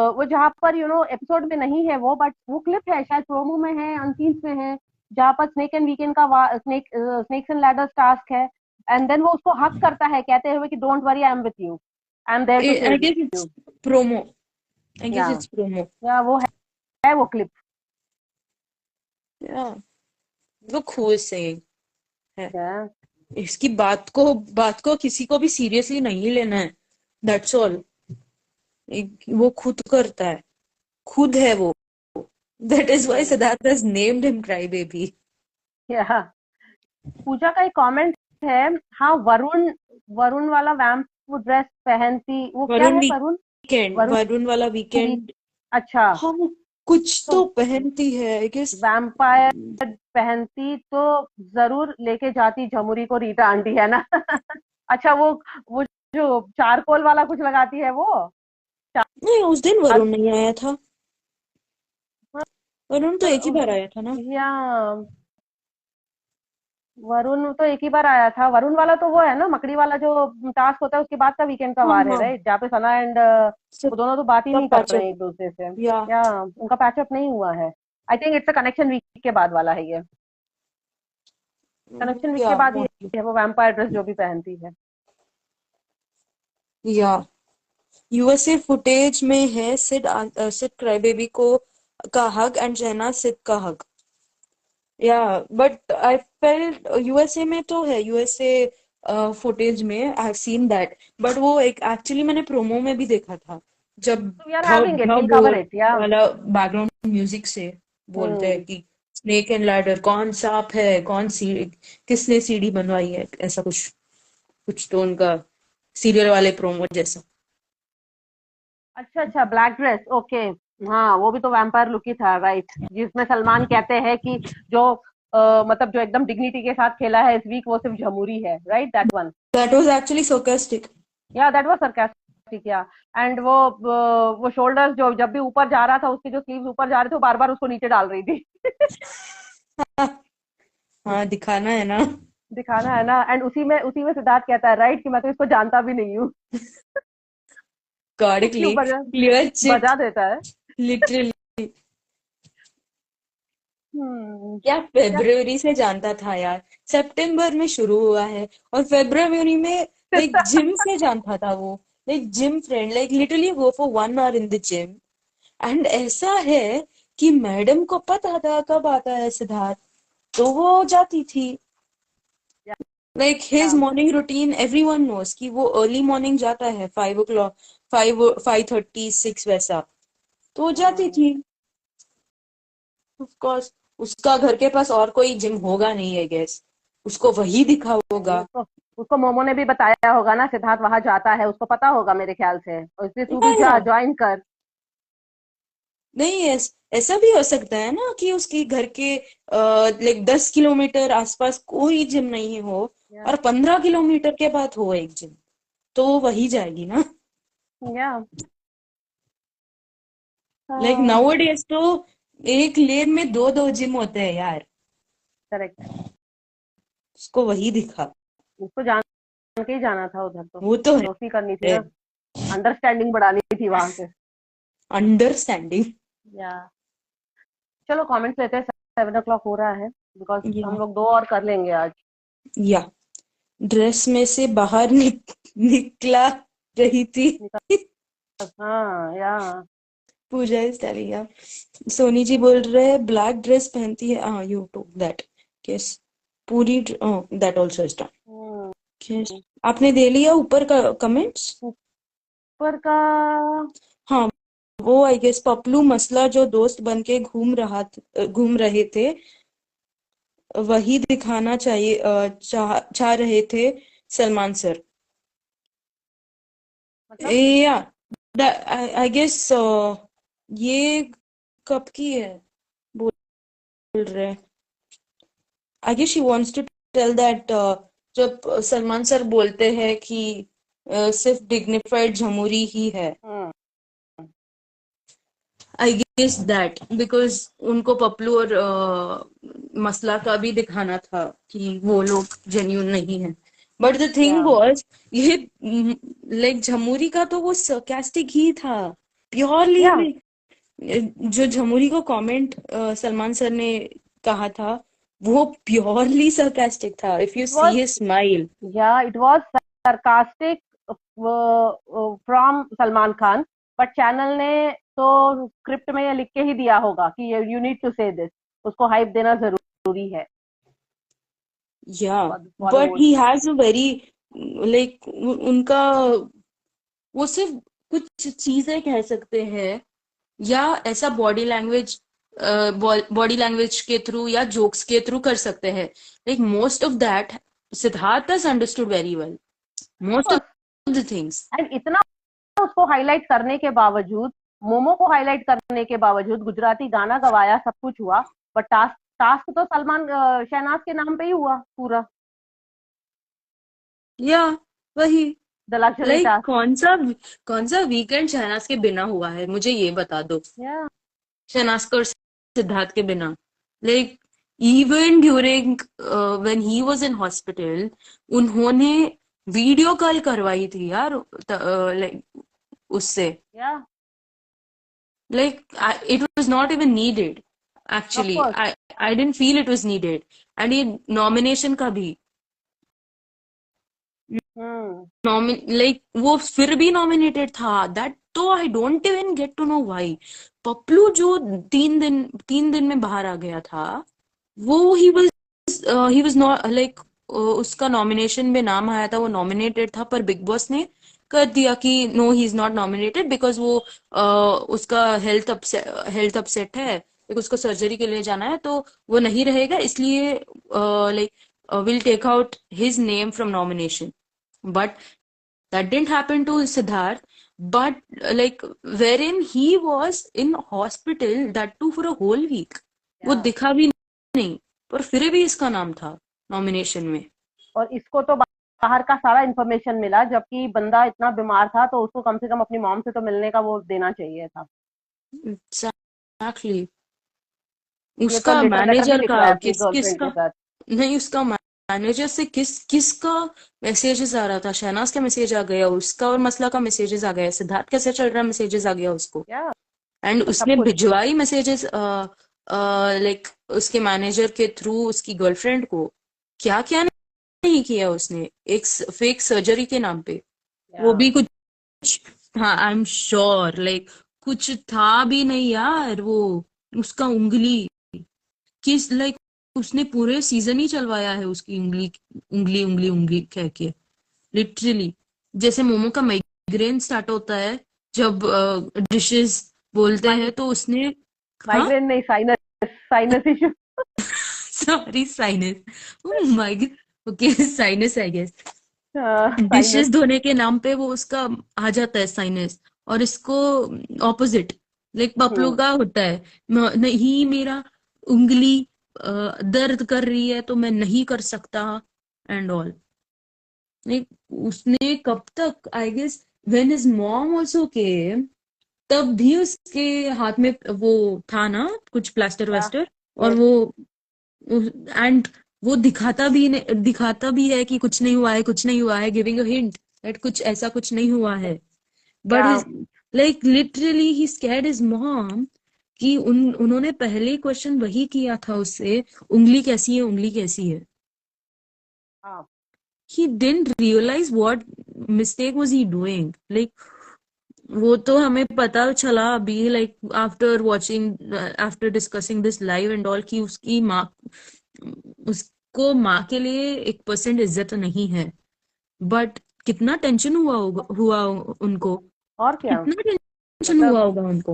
Speaker 1: वो जहाँ पर एपिसोड में नहीं है वो, बट वो क्लिप है, शायद प्रोमो में है, अनसीन्स में है, जहाँ पर स्नेक एंड वीकेंड का स्नेक्स एंड लैडर्स टास्क है। एंड देन वो उसको हक करता है कहते हुए कि don't worry, I am with you, I am there to
Speaker 2: I
Speaker 1: save
Speaker 2: guess it's
Speaker 1: you.
Speaker 2: Promo. I
Speaker 1: yeah
Speaker 2: guess it's promo.
Speaker 1: या वो है वो क्लिप।
Speaker 2: या वो खूब सही है।
Speaker 1: या
Speaker 2: इसकी बात को किसी को भी सीरियसली नहीं लेना है। That's all. वो खुद करता है, खुद है वो। That is why Siddharth has named him cry baby.
Speaker 1: या पूजा का एक कमेंट है। हाँ, वरुण, वरुण वाला वैम्प ड्रेस पहनती, वो क्या
Speaker 2: वरुण
Speaker 1: है वरुण?
Speaker 2: वीकेंड,
Speaker 1: वरुण
Speaker 2: वरुण वाला
Speaker 1: भी।
Speaker 2: वीकेंड।
Speaker 1: अच्छा,
Speaker 2: हाँ वो कुछ
Speaker 1: तो
Speaker 2: तो पहनती है आई गेस।
Speaker 1: वैम्पायर पहनती तो जरूर लेके जाती झमुरी को रीटा आंटी, है ना? अच्छा, वो जो चारकोल वाला कुछ लगाती है वो।
Speaker 2: नहीं, उस दिन वरुण नहीं आया था। वरुण तो एक ही
Speaker 1: चार-
Speaker 2: बार आया था ना।
Speaker 1: या वरुण तो एक ही बार आया था। वरुण वाला तो वो है ना, मकड़ी वाला जो टास्क होता है उसके बाद का वीकेंड का
Speaker 2: हाँ
Speaker 1: वार है,
Speaker 2: हाँ।
Speaker 1: राइट? जहाँ पे सना एंड वो
Speaker 2: सब
Speaker 1: दोनों तो बात ही
Speaker 2: सब
Speaker 1: नहीं कर रहे
Speaker 2: पैचअप।
Speaker 1: हैं एक दूसरे से।
Speaker 2: या
Speaker 1: या उनका पैचअप नहीं हुआ है। I think it's a connection week के बाद वाला है ये। कनेक्शन वीक के
Speaker 2: या
Speaker 1: बाद ही
Speaker 2: मोस्टली।
Speaker 1: है वो वैम्पायर ड्रेस जो भी पहनती है।
Speaker 2: या यूएसए फुटेज में है सिड क्राईबेबी को का हग एंड शहनाज सिद का हग। या बट आई फेल्ट यूएसए में तो है, यूएसए फुटेज में I have seen that. But वो एक एक्चुअली मैंने प्रोमो में भी देखा था, जब
Speaker 1: So we are
Speaker 2: भग
Speaker 1: having it. We'll
Speaker 2: भग
Speaker 1: cover it. Yeah.
Speaker 2: वाला बैकग्राउंड म्यूजिक से बोलते हैं
Speaker 1: Hmm.
Speaker 2: कि स्नेक एंड लैडर कौन सांप है, कौन सी किसने सीढ़ी बनवाई है, ऐसा कुछ कुछ तो उनका सीरियल वाले प्रोमो जैसा।
Speaker 1: अच्छा अच्छा, ब्लैक ड्रेस, ओके। हाँ, वो भी तो वैम्पायर लुक ही था, राइट? जिसमें सलमान कहते हैं कि जो मतलब जो एकदम डिग्निटी के साथ खेला है इस वीक वो सिर्फ झमुरी है, right? That one.
Speaker 2: That was actually sarcastic।
Speaker 1: या दैट वाज सरकास्टिक। या एंड वो शोल्डर्स जो जब भी ऊपर जा रहा था, उसके जो स्लीव्स ऊपर जा रहे थे, वो बार बार उसको नीचे डाल रही थी।
Speaker 2: हाँ दिखाना है ना।
Speaker 1: दिखाना है ना। एंड उसी में सिद्धार्थ कहता है, राइट, कि मैं तो इसको जानता भी नहीं हूँ।
Speaker 2: गॉट
Speaker 1: क्यों बजा
Speaker 2: क्लियर चिट।
Speaker 1: बजा देता है।
Speaker 2: लिटरली। क्या
Speaker 1: क्या?
Speaker 2: फरवरी से जानता था यार। सितंबर में शुरू हुआ है और फरवरी में लाइक जिम से जानता था वो। Like gym friend, like literally go for 1 hour in the gym. And ऐसा है कि मैडम को पता था कब आता है सिद्धार्थ, तो वो जाती थी। लाइक हिज
Speaker 1: या
Speaker 2: मॉर्निंग रूटीन एवरीवन नोस कि वो अर्ली मॉर्निंग जाता है 5 o'clock, 5:30 6 वैसा। तो वो जाती थी। ऑफ कोर्स उसका घर के पास और कोई जिम होगा नहीं है गेस, उसको वही दिखा
Speaker 1: नहीं,
Speaker 2: होगा।
Speaker 1: उसको मोमो ने भी बताया होगा ना, सिद्धार्थ वहां जाता है, उसको पता होगा मेरे ख्याल से, और इसलिए तू
Speaker 2: या
Speaker 1: भी जा,
Speaker 2: या
Speaker 1: ज्वाइन कर।
Speaker 2: नहीं ऐसा भी हो सकता है ना कि उसके घर के लाइक 10 किलोमीटर आसपास कोई जिम नहीं हो
Speaker 1: या
Speaker 2: और 15 किलोमीटर के बाद हो एक जिम, तो वो वही जाएगी ना।
Speaker 1: या
Speaker 2: लाइक नाउअडेज तो एक लेन में दो दो जिम होते हैं यार।
Speaker 1: करेक्ट।
Speaker 2: उसको वही दिखा।
Speaker 1: उसको जान के ही जाना था उधर, तो
Speaker 2: वो तो
Speaker 1: दोस्ती करनी थी
Speaker 2: है
Speaker 1: ना, अंडरस्टैंडिंग बढ़ानी थी वहां से।
Speaker 2: अंडरस्टैंडिंग।
Speaker 1: या चलो कमेंट्स लेते हैं, 7 o'clock हो रहा है, बिकॉज हम
Speaker 2: या
Speaker 1: लोग दो और कर लेंगे आज।
Speaker 2: या ड्रेस में से बाहर निकला रही थी।
Speaker 1: हाँ या
Speaker 2: पूजा इज टेलिंग या सोनी जी बोल रहे हैं ब्लैक ड्रेस पहनती है। हाँ यू टू दैट। यस पूरी that also is done.
Speaker 1: Hmm,
Speaker 2: yes आपने दे लिया ऊपर का कमेंट्स।
Speaker 1: ऊपर का।
Speaker 2: हाँ वो आई गेस पपलू मसला जो दोस्त बन के घूम रहे थे वही दिखाना चाहिए चाह रहे थे सलमान सर।
Speaker 1: मतलब
Speaker 2: या आई गेस ये कब की है बोल रहे हैं। I guess she wants to tell that जब सलमान सर बोलते हैं कि सिर्फ डिग्निफाइड झमुरी ही है।
Speaker 1: हम्म
Speaker 2: आई गेस दैट बिकॉज उनको पपलू और मसला का भी दिखाना था कि वो लोग जेन्यून नहीं है। बट द
Speaker 1: या
Speaker 2: थिंग वाज ये लाइक झमुरी का तो वो सरकास्टिक ही था प्योरली।
Speaker 1: या
Speaker 2: जो झमुरी को कमेंट सलमान सर ने कहा था वो प्योरली सरकास्टिक था। If you
Speaker 1: it
Speaker 2: she
Speaker 1: was
Speaker 2: his smile.
Speaker 1: It was sarcastic from Salman Khan, but channel ने तो स्क्रिप्ट में ये लिख के ही दिया होगा कि यू नीड टू से दिस, उसको हाइप देना जरूरी है
Speaker 2: या but
Speaker 1: Bollywood.
Speaker 2: He has a very like उनका वो सिर्फ कुछ चीजें कह सकते हैं या ऐसा बॉडी लैंग्वेज के थ्रू या जोक्स के थ्रू कर सकते हैं। Like most of that Siddharth has understood very well most of the things.
Speaker 1: And इतना उसको हाईलाइट करने के बावजूद, मोमो को हाईलाइट करने के बावजूद, गुजराती गाना गवाया, सब कुछ हुआ, बट टास्क टास्क तो सलमान शहनाज के नाम पे ही हुआ पूरा,
Speaker 2: या वही
Speaker 1: द लग्जरी
Speaker 2: लाइक
Speaker 1: टास्क।
Speaker 2: कौन सा वीकेंड शहनाज के बिना हुआ है मुझे ये बता दो।
Speaker 1: या
Speaker 2: शहनाज का और सिद्धार्थ के बिना like even during when he was in hospital उन्होंने वीडियो कॉल करवाई थी यार लाइक उससे
Speaker 1: या
Speaker 2: like it was not even needed
Speaker 1: of
Speaker 2: actually
Speaker 1: course.
Speaker 2: I didn't feel it was needed and ये nomination का भी
Speaker 1: हम्म
Speaker 2: like वो फिर भी nominated था that तो I don't even get to know why Paplu जो 3 दिन में बाहर आ गया था वो he was not like उसका नॉमिनेशन में नाम आया था वो नॉमिनेटेड था पर बिग बॉस ने कर दिया कि no he is not nominated because वो उसका हेल्थ अपसेट है like, उसको सर्जरी के लिए जाना है तो वो नहीं रहेगा इसलिए like will take out his name from nomination but that didn't happen to Siddharth but like wherein he was in hospital that too for a whole week वो
Speaker 1: या
Speaker 2: दिखा भी नहीं पर फिर भी इसका नाम था नॉमिनेशन में।
Speaker 1: और इसको तो बाहर का सारा इंफॉर्मेशन मिला, जबकि बंदा इतना बीमार था, तो उसको कम से कम अपनी मॉम से तो मिलने का वो देना चाहिए था।
Speaker 2: एग्जैक्टली
Speaker 1: ये तो
Speaker 2: उसका
Speaker 1: लेटर वेटर भी
Speaker 2: मैनेजर
Speaker 1: लिख
Speaker 2: का
Speaker 1: रहा है अपनी
Speaker 2: किस
Speaker 1: गर्लफ्रेंड के
Speaker 2: किसका
Speaker 1: साथ।
Speaker 2: नहीं उसका मैनेजर से किसका मैसेजेस आ रहा था। शहनाज का मैसेज आ गया उसका और मसला का मैसेजेस आ गया सिद्धार्थ कैसे चल रहा मैसेजेस आ गया उसको
Speaker 1: या
Speaker 2: एंड
Speaker 1: सब
Speaker 2: उसने
Speaker 1: कुछ।
Speaker 2: भिजवाई मैसेजेस लाइक उसके मैनेजर के थ्रू उसकी गर्लफ्रेंड को क्या क्या नहीं किया उसने एक फेक सर्जरी के नाम पे
Speaker 1: या
Speaker 2: वो भी कुछ। हाँ आई एम श्योर लाइक कुछ था भी नहीं यार वो उसका उंगली किस लाइक उसने पूरे सीजन ही चलवाया है उसकी उंगली उंगली उंगली उंगली कह के लिटरली जैसे मोमो का माइग्रेन स्टार्ट होता है जब डिशेस बोलते हैं तो उसने हाँ
Speaker 1: माइग्रेन नहीं, sinus, sinus issue.
Speaker 2: Sorry sinus oh my okay sinus I guess
Speaker 1: sinus.
Speaker 2: Dishes धोने के नाम पे वो उसका आ जाता है साइनस और इसको ऑपोजिट लाइक पपलू
Speaker 1: हम्म
Speaker 2: का होता है नहीं मेरा उंगली दर्द कर रही है तो मैं नहीं कर सकता एंड ऑल लाइक उसने कब तक I guess when his mom also came तब भी उसके हाथ में वो था ना कुछ प्लास्टर
Speaker 1: या
Speaker 2: वास्टर और
Speaker 1: यस
Speaker 2: वो एंड वो दिखाता भी है कि कुछ नहीं हुआ है कुछ नहीं हुआ है गिविंग अ हिंट दैट कुछ ऐसा कुछ नहीं हुआ है बट
Speaker 1: या
Speaker 2: हिज लाइक लिटरली ही स्कैर्ड हिज मॉम कि उन्होंने पहले क्वेश्चन वही किया था उससे उंगली कैसी है उंगली कैसी है।
Speaker 1: हाँ
Speaker 2: he didn't realize what mistake was he doing like वो तो हमें पता चला अभी like after watching after discussing this live and all कि उसकी माँ उसको माँ के लिए 1% इज्जत नहीं है बट कितना टेंशन हुआ उनको
Speaker 1: और क्या।
Speaker 2: कितना टेंशन हुआ
Speaker 1: मतलब
Speaker 2: होगा उनको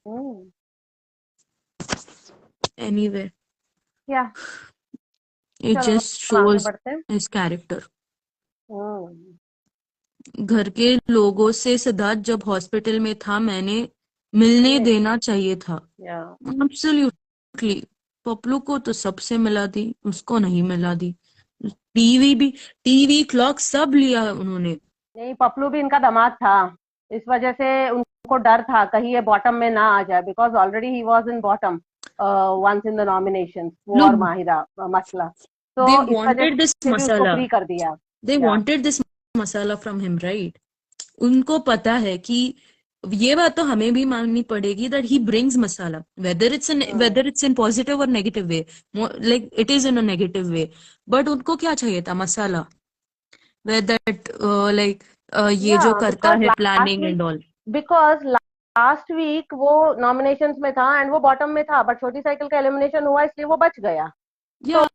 Speaker 1: हम्म
Speaker 2: एनीवे
Speaker 1: या
Speaker 2: It
Speaker 1: चलो
Speaker 2: just
Speaker 1: हम आगे
Speaker 2: shows
Speaker 1: बढ़ते हैं।
Speaker 2: his character.
Speaker 1: हम्म।
Speaker 2: घर के लोगों से सिद्धार्थ जब हॉस्पिटल में था मैंने मिलने
Speaker 1: ये
Speaker 2: देना चाहिए था।
Speaker 1: या
Speaker 2: एब्सोल्युटली। पपलू को तो सबसे मिला दी, उसको नहीं मिला दी। टीवी भी, टीवी क्लॉक सब लिया उन्होंने।
Speaker 1: नहीं, पपलू भी इनका दामाद था, इस वजह से उनको डर था कहीं ये बॉटम में ना आ जाए, because already he was in bottom once in the nomination, वो और
Speaker 2: लोग
Speaker 1: माहिरा मसला। तो
Speaker 2: दे
Speaker 1: इस वजह
Speaker 2: वांटेड दिस
Speaker 1: से भी उसको
Speaker 2: मसाला,
Speaker 1: फ्री कर दिया।
Speaker 2: दे
Speaker 1: या
Speaker 2: wanted this masala from him, right? उनको पता है कि ये बात तो हमें भी माननी पड़ेगी that he brings masala, whether it's in positive और negative way. Like it is in a negative way, but उनको क्या चाहिए था? मसाला। दैट लाइक ये
Speaker 1: या
Speaker 2: जो करता
Speaker 1: बिकॉज
Speaker 2: है
Speaker 1: last
Speaker 2: planning
Speaker 1: week
Speaker 2: and all.
Speaker 1: Because last week वो नॉमिनेशंस में था एंड वो बॉटम में था, बट छोटी साइकिल का एलिमिनेशन हुआ इसलिए वो बच गया।
Speaker 2: या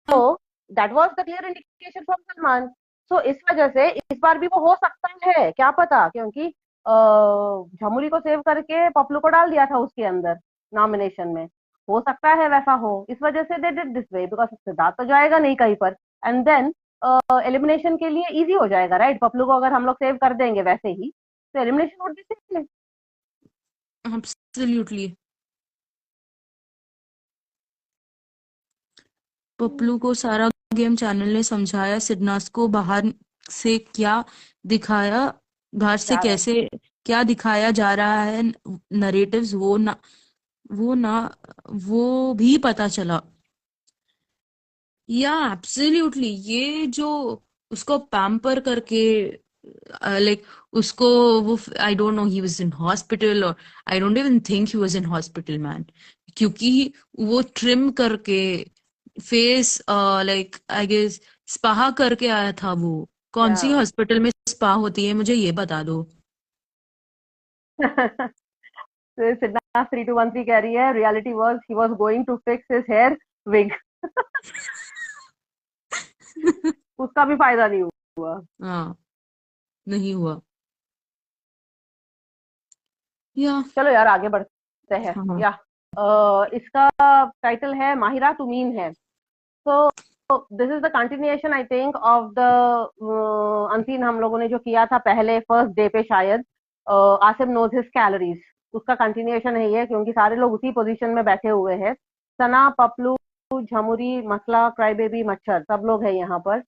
Speaker 1: तो that was the clear indication from Salman. So इस वजह से इस बार भी वो हो सकता है, क्या पता, क्योंकि झमुरी को सेव करके पपलू को डाल दिया था उसके अंदर नॉमिनेशन में। हो सकता है वैसा हो, इस वजह से they did this way, because Siddharth तो जाएगा नहीं कहीं पर। एंड देन एलिमिनेशन के लिए इजी हो जाएगा, राइट? पपलू को अगर हम लोग सेव कर देंगे वैसे ही, तो elimination would be simple.
Speaker 2: Absolutely. Paplu को सारा गेम चैनल ने समझाया, सिडनास को बाहर से क्या दिखाया, बाहर से
Speaker 1: जा रहा है।
Speaker 2: कैसे क्या दिखाया जा रहा है, नरेटिव्स, वो ना वो भी पता चला। या एब्सोल्युटली। ये जो उसको पैम्पर करके, लाइक उसको, वो, I don't know he was in hospital, और I don't even think he was in hospital man, क्योंकि वो ट्रिम करके face, like I guess spa करके आया था वो। कौन
Speaker 1: या
Speaker 2: सी हॉस्पिटल में स्पा होती है, मुझे ये बता दो।
Speaker 1: सिडना 3213 कह रही है reality was he was going to fix his hair wig. उसका भी फायदा नहीं हुआ।
Speaker 2: हाँ, नहीं हुआ। या
Speaker 1: चलो यार आगे बढ़ते हैं।
Speaker 2: हाँ।
Speaker 1: या इसका टाइटल है माहिरा तुमीन है। So this is the continuation I think of the unseen, हम लोगों ने जो किया था पहले फर्स्ट डे पे शायद, आसिम नोज हिज कैलोरीज, उसका कंटिन्यूएशन है ये, क्योंकि सारे लोग उसी पोजीशन में बैठे हुए हैं। सना, पपलू, झमुरी, मसला, क्राई बेबी, मच्छर, सब लोग हैं यहाँ पर।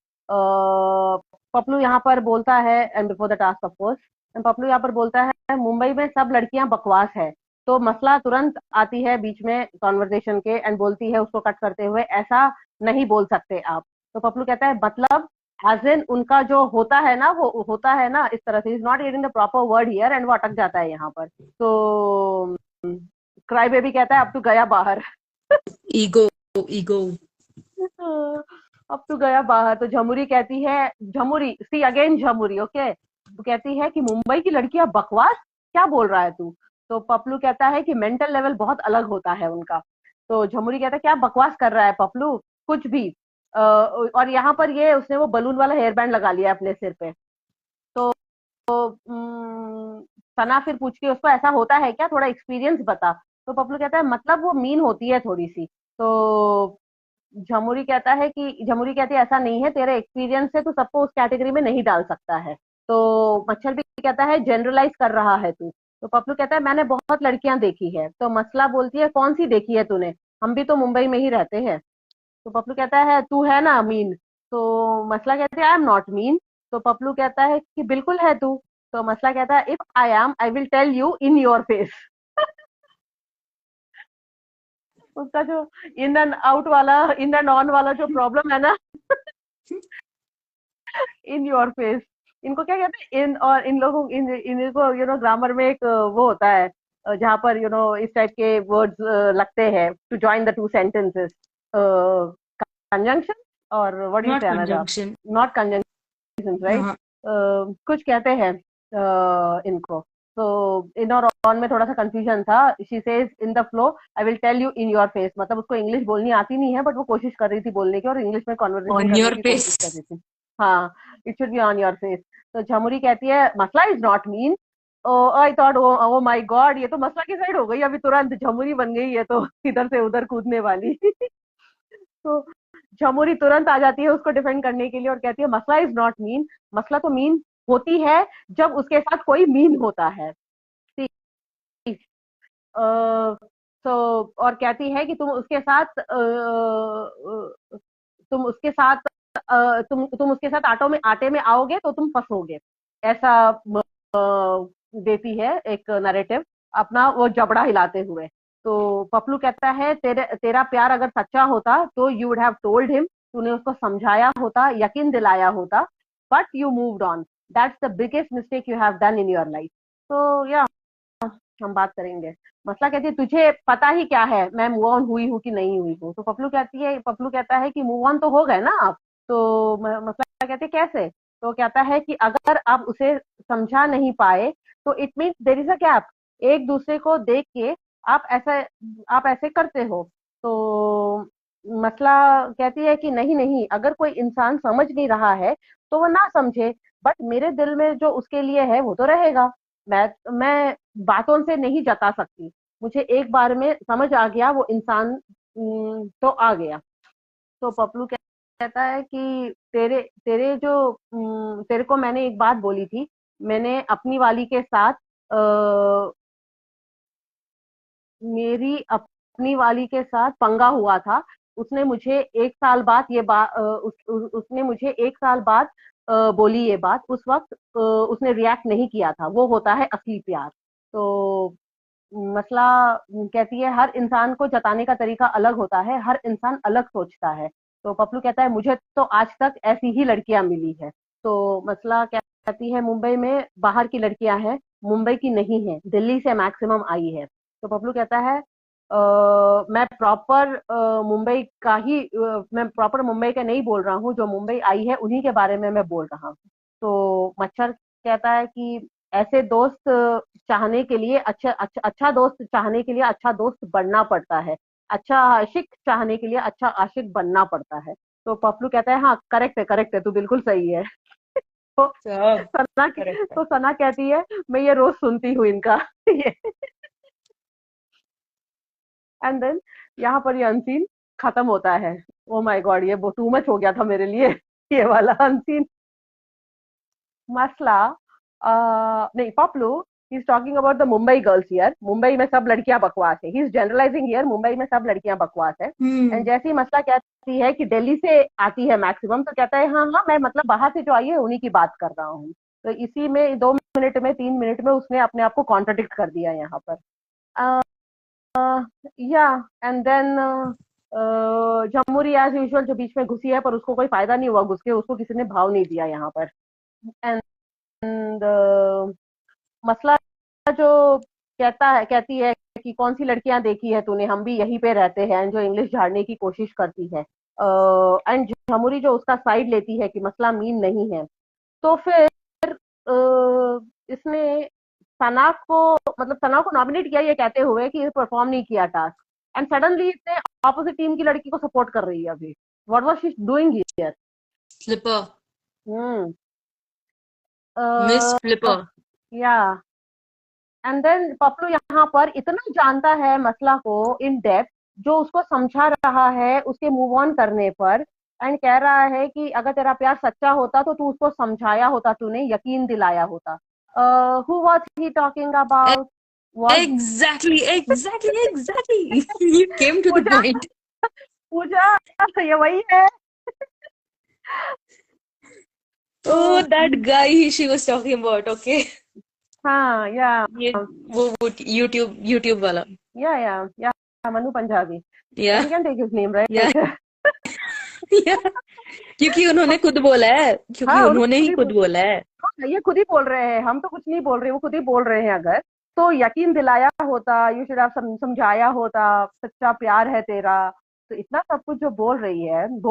Speaker 1: पपलू यहाँ पर बोलता है, and before the task of course, Paplu यहाँ पर बोलता है मुंबई में सब लड़कियां बकवास है। तो मसला तुरंत आती है बीच में कॉन्वर्जेशन के एंड बोलती है उसको कट करते हुए, ऐसा नहीं बोल सकते आप। तो पपलू कहता है मतलब, एज इन उनका जो होता है ना, वो होता है ना इस तरह से, is not getting the proper word here, and वो अटक जाता है यहाँ पर। तो क्राई बेबी कहता है अब तू गया बाहर।
Speaker 2: Ego, ego.
Speaker 1: अब तू गया बाहर। तो झमुरी कहती है, झमुरी सी अगेन झमुरी, ओके, तो कहती है कि मुंबई की लड़कियां बकवास, क्या बोल रहा है तू? तो पपलू कहता है कि मेंटल लेवल बहुत अलग होता है उनका। तो झमुरी कहता है क्या बकवास कर रहा है पपलू, कुछ भी। और यहाँ पर ये उसने वो बलून वाला हेयर बैंड लगा लिया अपने सिर पे। तो सना फिर पूछ के उसको ऐसा होता है क्या, थोड़ा एक्सपीरियंस बता। तो पपलू कहता है मतलब वो मीन होती है थोड़ी सी। तो झमुरी कहती है ऐसा नहीं है, तेरे एक्सपीरियंस से तू सबको उस कैटेगरी में नहीं डाल सकता है। तो मच्छर भी कहता है जनरलाइज कर रहा है तू। तो पपलू कहता है मैंने बहुत लड़कियां देखी है। तो मसला बोलती है कौन सी देखी है तूने, हम भी तो मुंबई में ही रहते हैं। तो पपलू कहता है तू है ना मीन। तो मसला कहते हैं आई एम नॉट मीन। तो पपलू कहता है कि बिल्कुल है तू। तो मसला कहता है if I am I will tell you in your face. उसका जो इन एंड आउट वाला, इन एंड ऑन वाला जो प्रॉब्लम है ना, इन योर फेस, इनको क्या कहते हैं, इन और इन लोगों इनको ग्रामर में एक वो होता है, जहाँ पर इस टाइप के वर्ड्स लगते हैं to join the two sentences, conjunction, और what you
Speaker 2: not
Speaker 1: say another,
Speaker 2: conjunction.
Speaker 1: Not conjunction, right?
Speaker 2: हाँ।
Speaker 1: कुछ कहते हैं इनको। तो इन और ऑन में थोड़ा सा कंफ्यूजन था। She says in the flow I will tell you in your face, मतलब उसको इंग्लिश बोलनी आती नहीं है, बट वो कोशिश कर रही थी बोलने की और इंग्लिश में कॉन्वर्सेशन
Speaker 2: ऑन
Speaker 1: करने
Speaker 2: योर
Speaker 1: की
Speaker 2: फेस।
Speaker 1: कोशिश कर रही थी। हाँ, it should be on your face. तो झमुरी कहती है मसला is not mean. I thought O my God, ये तो मसला की साइड हो गई अभी, तुरंत झमुरी बन गई है तो इधर से उधर कूदने वाली। तो झमुरी तुरंत आ जाती है उसको डिफेंड करने के लिए और कहती है मसला इज नॉट मीन, मसला तो मीन होती है जब उसके साथ कोई मीन होता है। तो और कहती है कि तुम उसके साथ तुम उसके साथ आटे में आओगे तो तुम फंसोगे, ऐसा देती है एक नरेटिव अपना वो जबड़ा हिलाते हुए। तो पपलू कहता है तेरा प्यार अगर सच्चा होता तो you would have told him, तूने उसको समझाया होता, यकीन दिलाया होता, but you moved on, that's the biggest mistake you have done in your life. तो या हम बात करेंगे। मसला कहती है तुझे पता ही क्या है मैं मूव ऑन हुई हूँ कि नहीं हुई हूँ। तो पपलू कहता है कि मूव ऑन तो हो गए ना आप। तो मसला कहती है कैसे। तो कहता है कि अगर आप उसे समझा नहीं पाए तो it means there is a gap, एक दूसरे को देख के आप ऐसे करते हो। तो मसला कहती है कि नहीं नहीं, अगर कोई इंसान समझ नहीं रहा है तो वो ना समझे, बट मेरे दिल में जो उसके लिए है वो तो रहेगा। मैं बातों से नहीं जता सकती, मुझे एक बार में समझ आ गया वो इंसान तो आ गया। तो पपलू कहता है कि तेरे को मैंने एक बात बोली थी, मैंने अपनी वाली के साथ मेरी अपनी वाली के साथ पंगा हुआ था। उसने मुझे एक साल बाद उसने मुझे एक साल बाद बोली ये बात। उस वक्त उसने रिएक्ट नहीं किया था, वो होता है असली प्यार। तो मसला कहती है हर इंसान को जताने का तरीका अलग होता है, हर इंसान अलग सोचता है। तो पपलू कहता है मुझे तो आज तक ऐसी ही लड़कियां मिली है। तो मसला कहती है मुंबई में बाहर की लड़कियां हैं, मुंबई की नहीं है, दिल्ली से मैक्सिमम आई है। तो पपलू कहता है मैं प्रॉपर मुंबई का नहीं बोल रहा हूँ, जो मुंबई आई है उन्हीं के बारे में मैं बोल रहा हूँ। तो मच्छर कहता है कि ऐसे दोस्त चाहने के लिए अच्छा दोस्त चाहने के लिए अच्छा दोस्त बनना पड़ता है, अच्छा आशिक चाहने के लिए अच्छा आशिक बनना पड़ता है। तो पपलू कहता है हाँ करेक्ट है तू बिल्कुल सही है। तो
Speaker 2: सब करेक्ट है।
Speaker 1: सना कहती है मैं ये रोज सुनती हूँ इनका ये। एंड देन यहाँ पर ये अनसीन खत्म होता है। ओ माय गॉड, ये टू मच हो गया था मेरे लिए ये वाला अनसीन। मसला नहीं, Papplu he is talking about the Mumbai girls here, Mumbai में सब लड़कियां बकवास है, he is generalising here, Mumbai में सब लड़कियां बकवास है। And
Speaker 2: hmm.
Speaker 1: जैसे ही मसला कहती है कि दिल्ली से आती है मैक्सिमम, तो कहता है हाँ हाँ मैं मतलब बाहर से जो आई है उन्हीं की बात कर रहा हूँ। तो इसी में 2 मिनट में 3 मिनट में उसने अपने आप को कॉन्ट्रडिक्ट कर दिया यहाँ पर। Yeah and then Jamuri as usual जो बीच में घुसी है, पर उसको कोई फायदा नहीं हुआ घुस के, उसको किसी ने भाव नहीं दिया यहाँ पर। एंड मसला जो कहती है कि कौन सी लड़कियां देखी है तूने, हम भी यहीं पे रहते हैं, जो इंग्लिश झाड़ने की कोशिश करती है। एंड झमुरी जो उसका साइड लेती है कि मसला मीन नहीं है। तो फिर इसने सना को नॉमिनेट किया ये कहते हुए कि ये परफॉर्म नहीं किया टास्क, एंड सडनली इसने ऑपोजिट टीम की लड़की को सपोर्ट कर रही है अभी। What was she doing here.
Speaker 2: Flipper.
Speaker 1: Hmm
Speaker 2: miss flipper.
Speaker 1: या एंड देन पपलू यहाँ पर इतना जानता है मसला को इन डेप्थ, जो उसको समझा रहा है उसके मूव ऑन करने पर। एंड कह रहा है कि अगर तेरा प्यार सच्चा होता तो तू उसको समझाया होता, तूने यकीन दिलाया होता। Who was he talking about. Was
Speaker 2: exactly you came to the
Speaker 1: Pooja
Speaker 2: point.
Speaker 1: Pooja ये वही है।
Speaker 2: Oh,
Speaker 1: तो
Speaker 2: that guy she was talking about. Okay.
Speaker 1: हाँ
Speaker 2: ये वो यूट्यूब वाला।
Speaker 1: या Manu Punjabi.
Speaker 2: Yeah
Speaker 1: we can take his name
Speaker 2: yeah
Speaker 1: right.
Speaker 2: Yeah क्योंकि उन्होंने खुद बोला है, क्योंकि
Speaker 1: हाँ
Speaker 2: उन्होंने ही खुद बोला है।
Speaker 1: हाँ, ये खुद ही बोल रहे हैं, हम तो कुछ नहीं बोल रहे, वो खुद ही बोल रहे हैं। अगर तो यकीन दिलाया होता, यू शुड हैव समझाया होता, सच्चा प्यार है तेरा। तो इतना सब कुछ जो बोल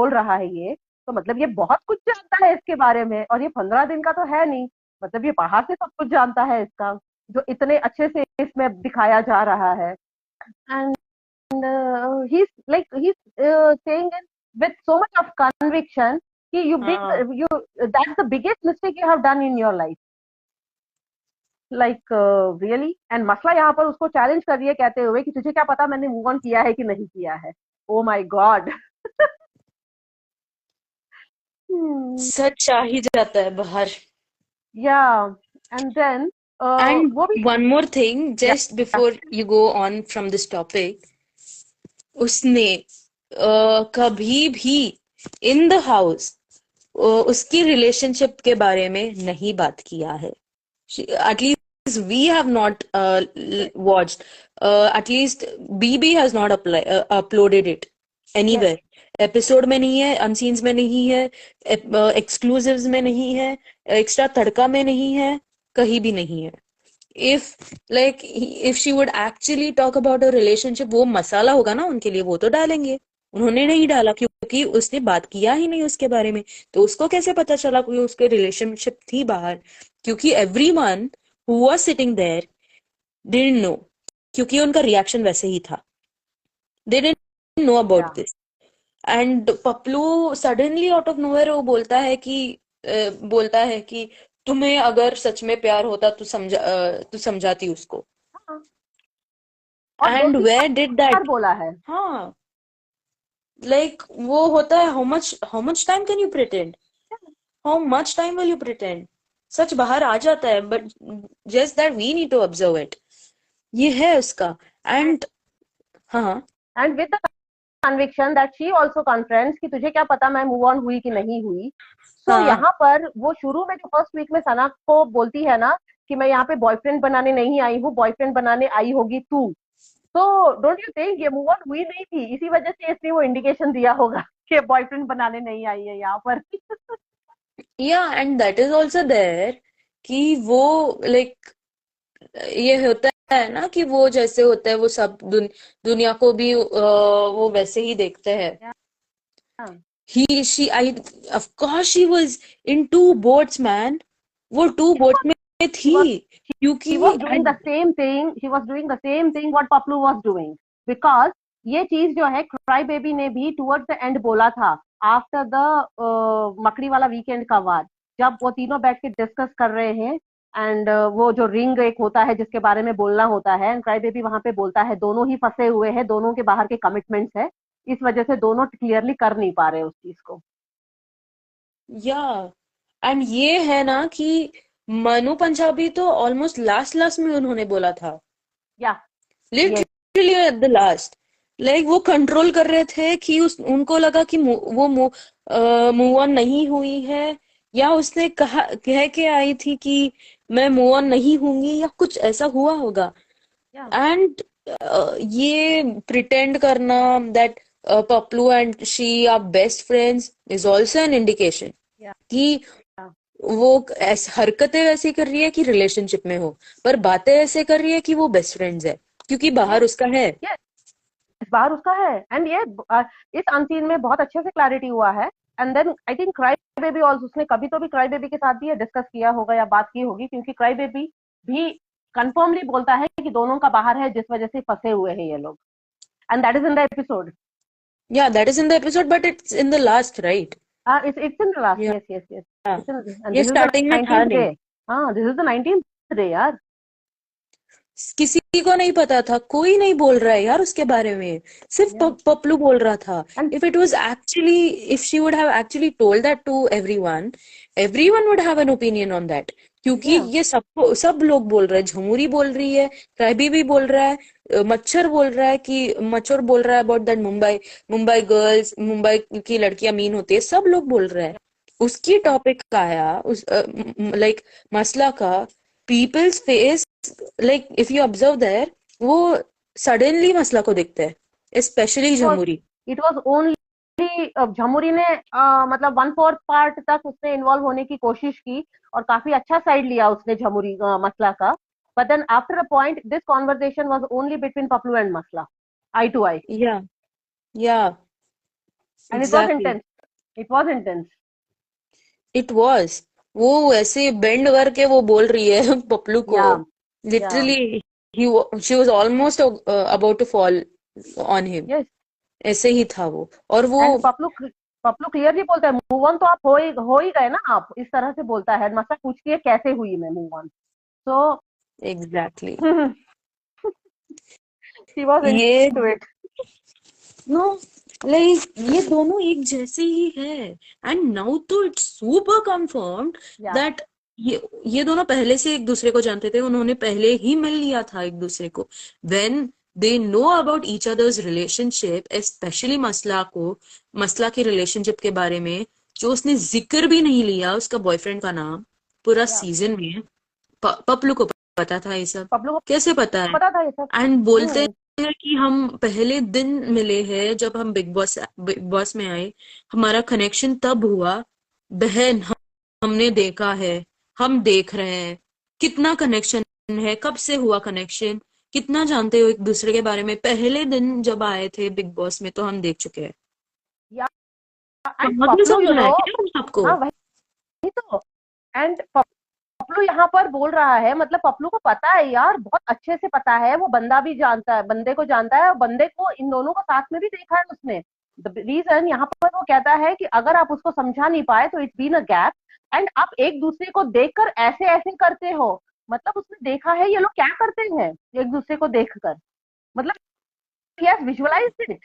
Speaker 1: रहा है ये, तो मतलब ये बहुत कुछ जानता है इसके बारे में, और ये 15 दिन का तो है नहीं, मतलब ये बाहर से सब कुछ जानता है इसका, जो इतने अच्छे से इसमें दिखाया जा रहा है। And he's saying it with so much of conviction कि
Speaker 2: हाँ।
Speaker 1: you that's the biggest mistake you have done in your life, like really। And मसला यहाँ पर उसको चैलेंज कर रही है कहते हुए कि तुझे क्या पता मैंने मूव ऑन किया है कि नहीं किया है। Oh my God.
Speaker 2: सच आ ही जाता है बाहर.
Speaker 1: Yeah, and then
Speaker 2: And
Speaker 1: वो भी
Speaker 2: one more thing,
Speaker 1: yeah,
Speaker 2: just before you go on from this topic, उसने कभी भी इन द हाउस उसकी रिलेशनशिप के बारे में नहीं बात किया है. At least we have not watched. At least BB has not uploaded it
Speaker 1: yes,
Speaker 2: anywhere. Episode में नहीं है, अनसीन्स में नहीं है, एक्सक्लूसिव्स में नहीं है, एक्स्ट्रा तड़का में नहीं है, कहीं भी नहीं है. If she would actually talk about a relationship, वो मसाला होगा ना उनके लिए, वो तो डालेंगे. उन्होंने नहीं डाला क्योंकि उसने बात किया ही नहीं उसके बारे में. तो उसको कैसे पता चला कि उसके रिलेशनशिप थी बाहर? क्योंकि everyone who was sitting there didn't know, क्योंकि उनका रिएक्शन वैसे ही था. They didn't know about
Speaker 1: yeah,
Speaker 2: this. And Papplu suddenly out of nowhere वो बोलता है कि तुम्हें अगर सच में प्यार होता तो तू समझाती उसको.
Speaker 1: हाँ, और दो
Speaker 2: एंड
Speaker 1: तीन
Speaker 2: वेयर डिड
Speaker 1: बार
Speaker 2: दैट.
Speaker 1: बोला है.
Speaker 2: हाँ, वो होता है, how much time can you pretend, how much time will you pretend. सच बाहर आ जाता है, but just that we need to observe it. ये है उसका. एंड हाँ.
Speaker 1: And with the conviction that she also confronts कि तुझे क्या पता मैं मूव ऑन हुई कि नहीं हुई. सो
Speaker 2: हाँ.
Speaker 1: यहाँ पर वो शुरू में जो फर्स्ट वीक में सना को बोलती है ना कि मैं यहाँ पे बॉयफ्रेंड बनाने नहीं आई हूँ, बॉयफ्रेंड बनाने आई होगी तू. तो डोंट यू थिंक ये मूव ऑन हुई नहीं थी, इसी वजह से इसने वो इंडिकेशन दिया होगा कि बॉयफ्रेंड बनाने नहीं आई है यहाँ पर.
Speaker 2: Yeah and that is also there कि वो लाइक ये होता है ना कि वो जैसे होता है वो सब दुनिया को भी वो वैसे ही देखते हैं. He she I of course she was in two boats man. वो टू बोट में थी
Speaker 1: She
Speaker 2: क्योंकि
Speaker 1: was doing the same thing. She was doing the same thing what Paplu was doing. Because ये चीज जो है क्राई बेबी ने भी टुवर्ड्स द एंड बोला था आफ्टर द मकड़ी वाला वीकेंड का वार, जब वो तीनों बैठ के डिस्कस कर रहे हैं. एंड वो जो रिंग एक होता है जिसके बारे में बोलना होता है, एंड क्राई बेबी वहां पे बोलता है दोनों ही फंसे हुए हैं, दोनों के बाहर के कमिटमेंट्स है, इस वजह से दोनों क्लियरली कर नहीं पा रहे उस चीज को.
Speaker 2: या एंड ये है ना कि मनु पंजाबी तो ऑलमोस्ट लास्ट लास्ट में उन्होंने बोला था,
Speaker 1: या ये
Speaker 2: लिटरली एट द लास्ट. वो कंट्रोल कर रहे थे कि उनको लगा कि वो मूव ऑन नहीं हुई है, या उसने कह के आई थी कि मैं मूव ऑन नहीं होंगी, या कुछ ऐसा हुआ होगा.
Speaker 1: या
Speaker 2: एंड ये प्रिटेंड करना that Papplu and she are best friends is also an indication
Speaker 1: yeah
Speaker 2: कि वो हरकतें ऐसी कर रही है कि रिलेशनशिप में हो, पर बातें ऐसे कर रही है कि वो बेस्ट फ्रेंड्स है, क्योंकि बाहर उसका है.
Speaker 1: इस बार उसका है. एंड ये इस अनसीन में बहुत अच्छे से क्लैरिटी हुआ है. And then I think cry baby also, उसने कभी तो भी क्राई बेबी के साथ भी ये डिस्कस किया होगा या बात की होगी, क्योंकि क्राई बेबी भी कंफर्मली बोलता है कि दोनों का बाहर है जिस वजह से फंसे हुए हैं ये लोग. And that is in the episode.
Speaker 2: Yeah, that is in the episode, but it's in the last, right?
Speaker 1: It's in the last.
Speaker 2: Yeah.
Speaker 1: Yes, yes, yes.
Speaker 2: Yeah.
Speaker 1: It's in, and
Speaker 2: ये
Speaker 1: this is the
Speaker 2: स्टार्टिंग में था
Speaker 1: 19th
Speaker 2: नहीं.
Speaker 1: day. हाँ, this is the 19th day यार.
Speaker 2: किसी को नहीं पता था, कोई नहीं बोल रहा है यार उसके बारे में, सिर्फ
Speaker 1: Yeah.
Speaker 2: पपलू बोल रहा था.
Speaker 1: And
Speaker 2: if it was actually, if she would have actually told that to everyone, everyone would have an opinion on that. क्योंकि
Speaker 1: yeah,
Speaker 2: ये सब लोग बोल रहे हैं. झमुरी बोल रही है, ट्राइबी भी बोल रहा है, मच्छर बोल रहा है कि मच्छर बोल रहा है about that Mumbai girls, Mumbai की लड़कियां मीन होती है, सब लोग बोल रहे हैं. उसकी टॉपिक का आया उस मसला का, people's face, if you observe there, वो सडनली मसला को देखते हैं, specially
Speaker 1: it was
Speaker 2: Jhamuri.
Speaker 1: it was only Jhamuri ने मतलब 1/4 पार्ट तक उसने इन्वॉल्व होने की कोशिश की और काफी अच्छा साइड लिया उसने झमुरी मसला का. But then after a point this conversation was only between Papplu and Masla, eye to eye.
Speaker 2: Yeah yeah
Speaker 1: and
Speaker 2: exactly.
Speaker 1: It was intense.
Speaker 2: It was. वो ऐसे बेंड करके वो बोल रही है पपलू को,
Speaker 1: yeah yeah
Speaker 2: literally he she was almost about to fall on him.
Speaker 1: Yes.
Speaker 2: ऐसे ही था वो. और वो
Speaker 1: एंड पपलू क्लियरली बोलता है मूव ऑन तो आप हो ही गए ना आप, इस तरह से बोलता है. मसला पूछती है कैसे हुई मैं move on. So
Speaker 2: exactly.
Speaker 1: She was
Speaker 2: ये
Speaker 1: इनटू इट.
Speaker 2: नो, लाइक ये दोनों एक जैसे ही है। एंड नाउ तो इट्स सुपर कंफर्म्ड
Speaker 1: या
Speaker 2: दैट ये दोनों पहले से एक दूसरे को जानते थे, उन्होंने पहले ही मिल लिया था एक दूसरे को। When they know about each others relationship, specially मसला के रिलेशनशिप के बारे में, जो उसने जिक्र भी नहीं लिया उसका बॉयफ्रेंड का नाम पूरा
Speaker 1: या
Speaker 2: सीजन में। पपलू को पता था ये सब?
Speaker 1: पब्लो को
Speaker 2: कैसे पता है?
Speaker 1: पता था ये सब।
Speaker 2: एंड बोलते
Speaker 1: हम्म।
Speaker 2: हैं कि हम पहले दिन मिले हैं जब हम बिग बॉस में आए, हमारा कनेक्शन तब हुआ। बहन, हमने देखा है, हम देख रहे हैं कितना कनेक्शन है, कब से हुआ कनेक्शन, कितना जानते हो एक दूसरे के बारे में। पहले दिन जब आए थे बिग बॉस में तो हम देख चुके हैं।
Speaker 1: या एंड
Speaker 2: पागल
Speaker 1: पपलू
Speaker 2: समझ रहा है क्या हम सबको?
Speaker 1: हाँ वही तो। एंड पपलू यहाँ पर बोल रहा है, मतलब पपलू को पता है यार, बहुत अच्छे से पता है, वो बंदा भी जानता है, बंदे को जानता है, और बंदे को इन दोनों को साथ में भी देखा है उसने। द रीजन यहाँ पर वो कहता है कि अगर आप उसको समझा नहीं पाए तो it's been a gap, and आप एक दूसरे को देखकर ऐसे ऐसे करते हो। मतलब उसने देखा है ये लोग क्या करते हैं एक दूसरे को देखकर, मतलब he has visualized it.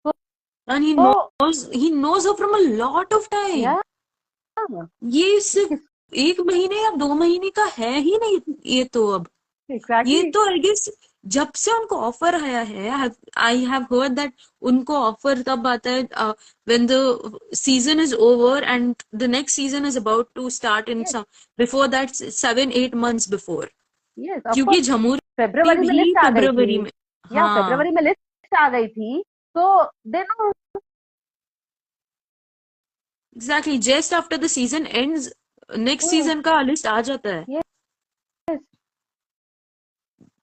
Speaker 1: तो,
Speaker 2: एंड
Speaker 1: तो
Speaker 2: he knows her from a lot of time।
Speaker 1: या
Speaker 2: ये सिर्फ
Speaker 1: किस
Speaker 2: 1 महीने या 2 महीने का है ही नहीं ये तो अब। ये
Speaker 1: एग्जैक्टली।
Speaker 2: तो आई गेस जब से उनको ऑफर आया है, आई हैव हर्ड दैट उनको ऑफर तब आता है when the season is over and the next season is about to start in
Speaker 1: yes
Speaker 2: some before that 7-8 months before.
Speaker 1: Yes of
Speaker 2: क्योंकि
Speaker 1: कोर्स।
Speaker 2: झमूरी
Speaker 1: फरवरी में
Speaker 2: भी
Speaker 1: लिस्ट आ गई थी।
Speaker 2: फरवरी में।
Speaker 1: या
Speaker 2: हाँ,
Speaker 1: फरवरी में लिस्ट आ गई थी। तो they know.
Speaker 2: Exactly, just after the season ends next season का लिस्ट आ जाता है।
Speaker 1: यस।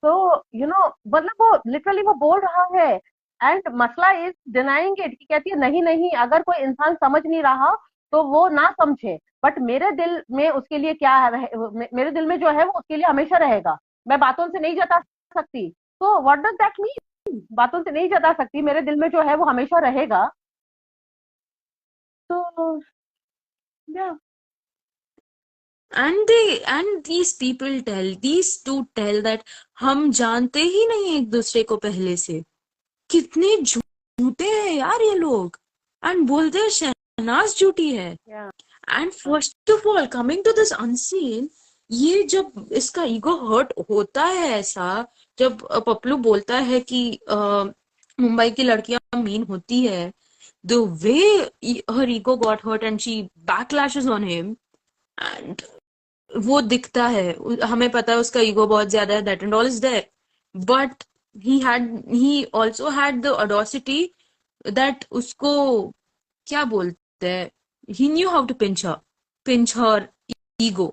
Speaker 1: तो मतलब वो लिटरली वो बोल रहा है, एंड मसला इज डिनाइंग इट, कि कहती है नहीं नहीं, अगर कोई इंसान समझ नहीं रहा तो वो ना समझे, बट मेरे दिल में उसके लिए क्या मेरे दिल में जो है वो उसके लिए हमेशा रहेगा। मैं बातों से नहीं जता सकती। तो व्हाट डज दैट मीन, बातों से नहीं जता सकती, मेरे दिल में जो है वो हमेशा रहेगा। तो या
Speaker 2: and these people tell, these two tell that हम जानते ही नहीं एक दूसरे को पहले से। कितने झूठे हैं यार ये लोग। एंड बोलते हैं शहनाज झूठी है।
Speaker 1: Yeah
Speaker 2: and first of all coming to this unseen, ये जब इसका ईगो हर्ट होता है ऐसा, जब पपलू बोलता है कि मुंबई की लड़कियां मीन होती है, the way her ego got hurt and she backlashes on him, and वो दिखता है, हमें पता है उसका ईगो बहुत ज्यादा है, that and all is there, but he also had the audacity that उसको क्या बोलते हैं, he knew how to pinch her ego.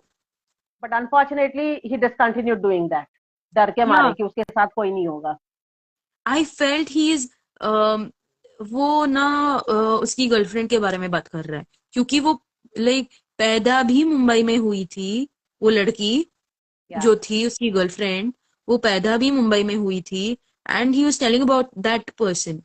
Speaker 1: But unfortunately he discontinued doing that, डर के
Speaker 2: या
Speaker 1: मारे कि उसके साथ कोई नहीं होगा।
Speaker 2: आई फेल्ट ही इज वो ना उसकी गर्लफ्रेंड के बारे में बात कर रहा है, क्योंकि वो लाइक पैदा भी मुंबई में हुई थी, वो लड़की
Speaker 1: या
Speaker 2: जो थी उसकी गर्लफ्रेंड, वो पैदा भी मुंबई में हुई थी, and he was telling about that person.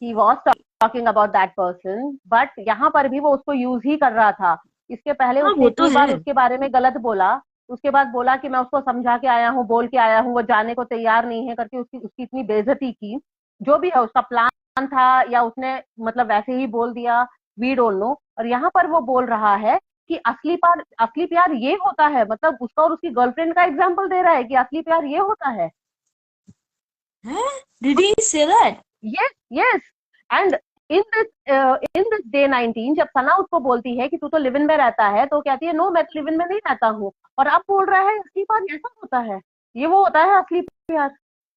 Speaker 1: He was talking about that person, but यहाँ पर भी वो उसको यूज ही कर रहा था। इसके पहले
Speaker 2: हाँ,
Speaker 1: उसने
Speaker 2: वो तो
Speaker 1: इतनी
Speaker 2: है।
Speaker 1: बार उसके बारे में गलत बोला, उसके बाद बोला कि मैं उसको समझा के आया हूँ, बोल के आया हूँ, वो जाने को तैयार नहीं है करके उसकी उसकी इतनी बेइज्जती की। जो भी है उसका प्लान था, या उसने मतलब वैसे ही बोल दिया, वी डोंट नो। और यहाँ पर वो बोल रहा है कि असली प्यार ये होता है, मतलब उसका और उसकी गर्लफ्रेंड का एग्जाम्पल दे रहा है कि असली प्यार ये होता है।
Speaker 2: हैं? Did he say that?
Speaker 1: Yes yes. And in this day 19, जब सना उसको बोलती है कि तू तो लिव इन में रहता है, तो कहती है नो, मैं तो लिव इन में नहीं रहता हूँ। और अब बोल रहा है असली प्यार ऐसा होता है, ये वो होता है असली प्यार।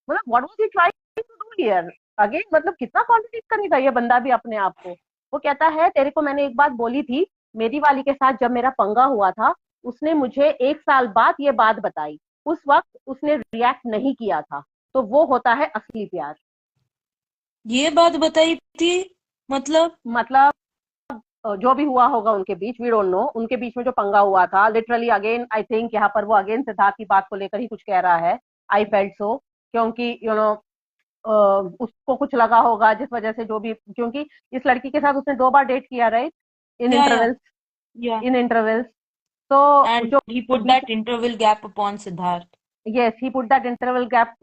Speaker 1: मतलब what was he trying to do here again, मतलब कितना कॉन्ट्रडिक्ट करेगा ये बंदा भी अपने आप को। वो कहता है तेरे को मैंने एक बात बोली थी, मेरी वाली के साथ जब मेरा पंगा हुआ था, उसने मुझे 1 साल बाद ये बात बताई, उस वक्त उसने रिएक्ट नहीं किया था, तो वो होता है असली प्यार।
Speaker 2: ये बात बताई थी? मतलब
Speaker 1: मतलब जो भी हुआ होगा उनके बीच, वी डोंट नो, उनके बीच में जो पंगा हुआ था, लिटरली अगेन आई थिंक यहाँ पर वो अगेन सिद्धार्थ की बात को लेकर ही कुछ कह रहा है। आई फेल्ट सो, क्योंकि उसको कुछ लगा होगा जिस वजह से, जो भी, क्योंकि इस लड़की के साथ उसने 2 बार डेट किया, राइट, इन
Speaker 2: या
Speaker 1: इंटरवल्स,
Speaker 2: या
Speaker 1: इन इंटरवल्स। तो
Speaker 2: एंड
Speaker 1: जो
Speaker 2: ही पुट
Speaker 1: बीच,
Speaker 2: that interval gap upon Siddharth.
Speaker 1: Yes he put that interval gap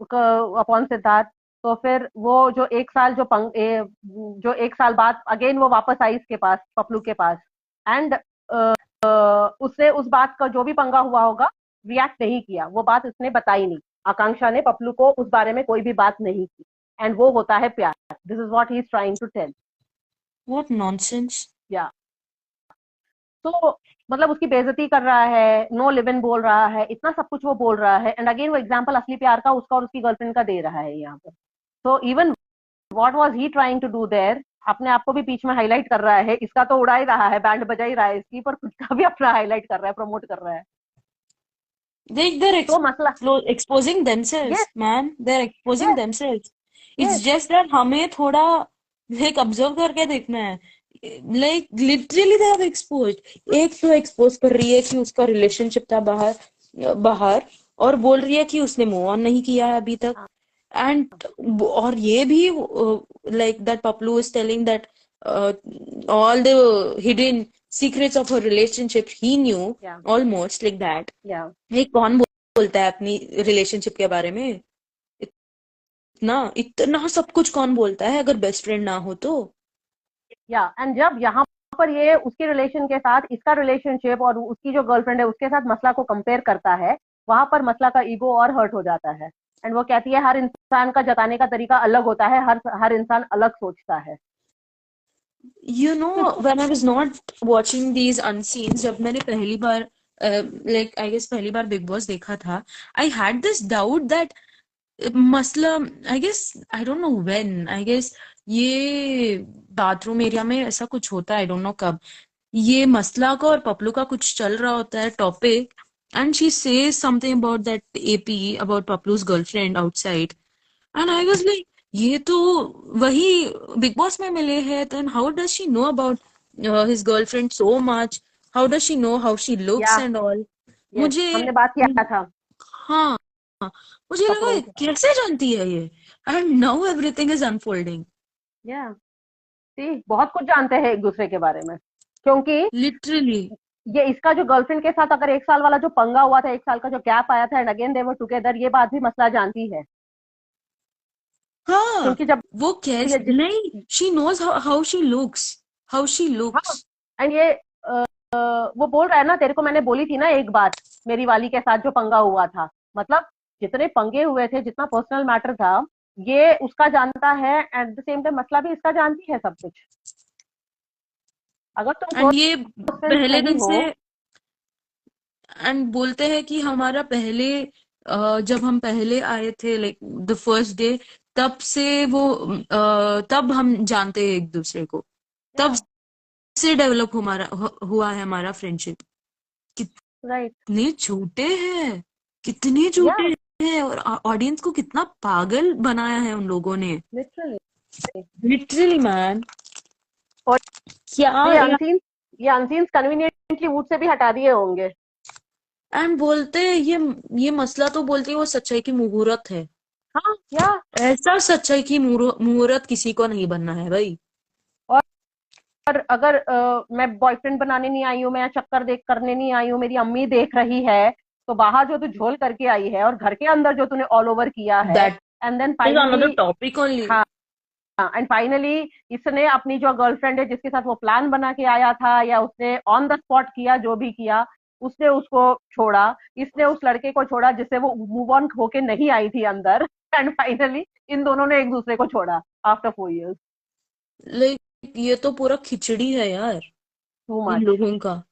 Speaker 1: upon Siddharth. तो फिर वो जो एक साल जो एक साल बाद अगेन वो वापस आई इसके पास, पपलू के पास। एंड उसने उस बात का जो भी पंगा हुआ होगा रिएक्ट नहीं किया, वो बात उसने बताई नहीं। आकांक्षा ने पपलू को उस बारे में कोई भी बात नहीं की। एंड वो होता है प्यार। This is what he is trying to tell.
Speaker 2: What nonsense.
Speaker 1: या तो मतलब उसकी बेइज्जती कर रहा है, नो लिव इन बोल रहा है, इतना सब कुछ वो बोल रहा है। एंड अगेन वो एग्जाम्पल असली प्यार का उसका और उसकी गर्लफ्रेंड का दे रहा है यहाँ पर। तो even what was he trying to do there, अपने आप को भी बीच में हाईलाइट कर रहा है। इसका तो उड़ा ही रहा है, बैंड बजा ही रहा है इसकी, पर खुद का भी अपना हाईलाइट कर रहा है, प्रमोट कर रहा है।
Speaker 2: They're
Speaker 1: तो मसला,
Speaker 2: exposing themselves,
Speaker 1: yes
Speaker 2: man. They're exposing
Speaker 1: yes
Speaker 2: themselves. It's
Speaker 1: yes
Speaker 2: just that हमें थोड़ा like observe करके देखना है. Like literally they have exposed. एक तो expose कर रही है कि उसका relationship था बाहर और बोल रही है कि उसने move on नहीं किया है अभी तक. And और ये भी like that Paplu is telling that all the hidden secrets of her relationship he knew
Speaker 1: या
Speaker 2: almost like that.
Speaker 1: या
Speaker 2: ये कौन बोलता है अपनी रिलेशनशिप के बारे में? इतना इतना सब कुछ कौन बोलता है अगर बेस्ट फ्रेंड ना हो तो?
Speaker 1: या एंड जब यहाँ पर ये उसके रिलेशन के साथ इसका रिलेशनशिप और उसकी जो गर्लफ्रेंड है उसके साथ मसला को कंपेयर करता है, वहां पर मसला का ईगो और हर्ट हो जाता है। एंड वो कहती है हर इंसान का जताने का तरीका अलग होता है, हर इंसान अलग सोचता है।
Speaker 2: You know, when I was not watching these unscenes, जब मैंने पहली बार like I guess पहली बार बिग बॉस देखा था, I had this doubt that Masla I guess I don't know when I guess ये बाथरूम एरिया में ऐसा कुछ होता है आई डोंट नो कब ये मसला का और पपलू का कुछ चल रहा होता है topic and she says something about that AP about Papplu's girlfriend outside and I was like ये तो वही बिग बॉस में मिले हैं then how does she know about his girlfriend so much how does she know how she looks
Speaker 1: yeah
Speaker 2: and all
Speaker 1: yes,
Speaker 2: मुझे
Speaker 1: हमने बात किया था
Speaker 2: हाँ मुझे लगा
Speaker 1: कपड़ों
Speaker 2: ये
Speaker 1: के।
Speaker 2: कैसे जानती है ये and now everything is unfolding
Speaker 1: या सी, बहुत कुछ जानते हैं एक दूसरे के बारे में, क्योंकि
Speaker 2: लिटरली
Speaker 1: ये इसका जो गर्लफ्रेंड के साथ अगर एक साल वाला जो पंगा हुआ था, एक साल का जो गैप आया था and again they were together, ये बात भी मसला जानती है।
Speaker 2: हाँ
Speaker 1: क्योंकि जब
Speaker 2: वो
Speaker 1: ये
Speaker 2: कैसे नहीं शी नोज हाउ शी
Speaker 1: हाँ,
Speaker 2: लुक्स
Speaker 1: एंड ये वो बोल रहा है ना, तेरे को मैंने बोली थी ना एक बात, मेरी वाली के साथ जो पंगा हुआ था, मतलब जितने पंगे हुए थे, जितना पर्सनल मैटर था, ये उसका जानता है। एट द सेम टाइम मसला भी इसका जानती है सब कुछ। अगर तुम
Speaker 2: एंड
Speaker 1: क्लोज
Speaker 2: ये
Speaker 1: फ्रेंड्स
Speaker 2: पहले
Speaker 1: नहीं
Speaker 2: दिन
Speaker 1: हो।
Speaker 2: से एंड बोलते हैं कि हमारा पहले जब हम पहले आए थे लाइक द फर्स्ट डे तब से वो तब हम जानते हैं एक दूसरे को
Speaker 1: या
Speaker 2: तब से डेवलप हुआ है हमारा फ्रेंडशिप
Speaker 1: राइट।
Speaker 2: कितने झूठे हैं कितने
Speaker 1: या
Speaker 2: झूठे हैं और ऑडियंस को कितना पागल बनाया है उन लोगों ने
Speaker 1: लिटरली।
Speaker 2: लिटरली मैन
Speaker 1: और
Speaker 2: क्या
Speaker 1: ये अनसीन्स कन्वीनियंटली वुड से भी हटा दिए होंगे।
Speaker 2: एंड बोलते हैं ये मसला तो बोलते हैं वो सच्चाई की मुहूर्त है
Speaker 1: हाँ या
Speaker 2: ऐसा सच्चाई की मुहूर्त किसी को नहीं बनना है भाई
Speaker 1: और अगर मैं बॉयफ्रेंड बनाने नहीं आई हूँ, मैं चक्कर देख करने नहीं आई हूँ, मेरी अम्मी देख रही है, तो बाहर जो तू झोल करके आई है और घर के अंदर जो तूने ऑल ओवर किया है।
Speaker 2: That
Speaker 1: and then
Speaker 2: is another
Speaker 1: finally,
Speaker 2: topic only
Speaker 1: हाँ, एंड फाइनली इसने अपनी जो गर्लफ्रेंड है जिसके साथ वो प्लान बना के आया था, या उसने ऑन द स्पॉट किया जो भी किया, उसने उसको छोड़ा, इसने उस लड़के को छोड़ा जिससे वो मूव ऑन होके नहीं आई थी अंदर। एंड फाइनली इन दोनों ने एक दूसरे को छोड़ा आफ्टर 4 years।
Speaker 2: लाइक ये तो पूरा खिचड़ी है यार
Speaker 1: टू
Speaker 2: इन
Speaker 1: मच,
Speaker 2: लोगों का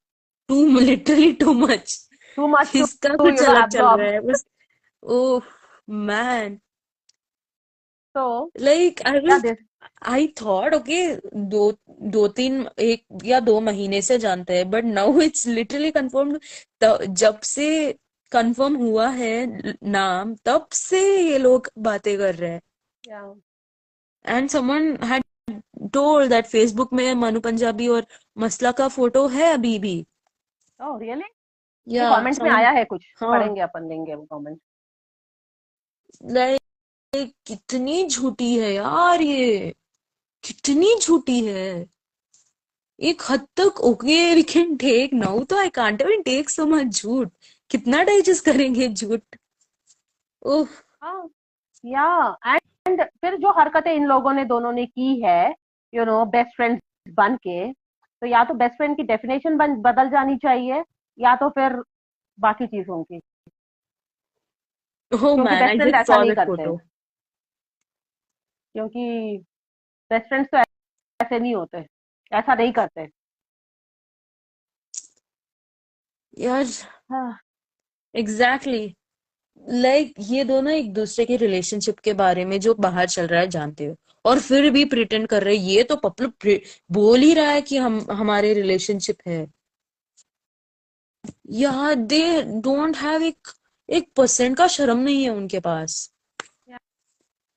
Speaker 2: too literally too much
Speaker 1: too much
Speaker 2: इसका
Speaker 1: टू
Speaker 2: कुछ अलग चल
Speaker 1: एब्जॉर्ब।
Speaker 2: रहा है बस ओह मैन
Speaker 1: तो
Speaker 2: लाइक
Speaker 1: क्या दे,
Speaker 2: आई थॉट ओके दो दो तीन एक या 2 महीने से जानते हैं but now it's literally confirmed जब से कंफर्म हुआ है नाम तब से ये लोग बातें कर रहे हैं
Speaker 1: या
Speaker 2: and someone had told that Facebook में मनु पंजाबी और मसला का फोटो है अभी भी
Speaker 1: ओह रियली? ये
Speaker 2: या
Speaker 1: कमेंट्स में
Speaker 2: समवन
Speaker 1: आया है कुछ,
Speaker 2: हाँ
Speaker 1: पढ़ेंगे अपन, लेंगे वो कमेंट।
Speaker 2: लाइक कितनी झूठी है यार ये कितनी झूठी है एक हद तक okay we can take now तो I can't even take so much झूठ कितना डाइजेस्ट करेंगे झूठ ओह
Speaker 1: हाँ या फिर जो हरकतें इन लोगों ने दोनों ने की है, बेस्ट फ्रेंड्स बन के, तो या तो बेस्ट फ्रेंड की डेफिनेशन बदल जानी चाहिए, या तो फिर बाकी चीज होंगी,
Speaker 2: Oh
Speaker 1: क्योंकि
Speaker 2: man,
Speaker 1: best
Speaker 2: I
Speaker 1: friend
Speaker 2: just
Speaker 1: ऐसा
Speaker 2: saw
Speaker 1: नहीं
Speaker 2: that
Speaker 1: करते,
Speaker 2: photo.
Speaker 1: क्योंकि बेस्ट फ्रेंड्स तो ऐसे नहीं होते, ऐसा नहीं करते।
Speaker 2: यार
Speaker 1: हाँ,
Speaker 2: एग्जैक्टली लाइक ये दोनों एक दूसरे के रिलेशनशिप के बारे में जो बाहर चल रहा है जानते हो, और फिर भी प्रिटेंड कर रहे हैं। ये तो पपलू बोल ही रहा है कि हम हमारे रिलेशनशिप है। यार दे डोंट हैव एक परसेंट का शर्म नहीं है उनके पास।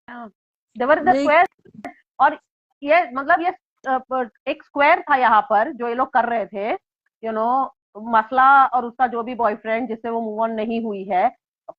Speaker 1: देवर द
Speaker 2: लाइक
Speaker 1: स्क्वायर। और ये मतलब ये एक स्क्वायर था यहाँ पर जो ये लोग कर रहे थे, मसला और उसका जो भी बॉयफ्रेंड जिससे वो मूव ऑन नहीं हुई है,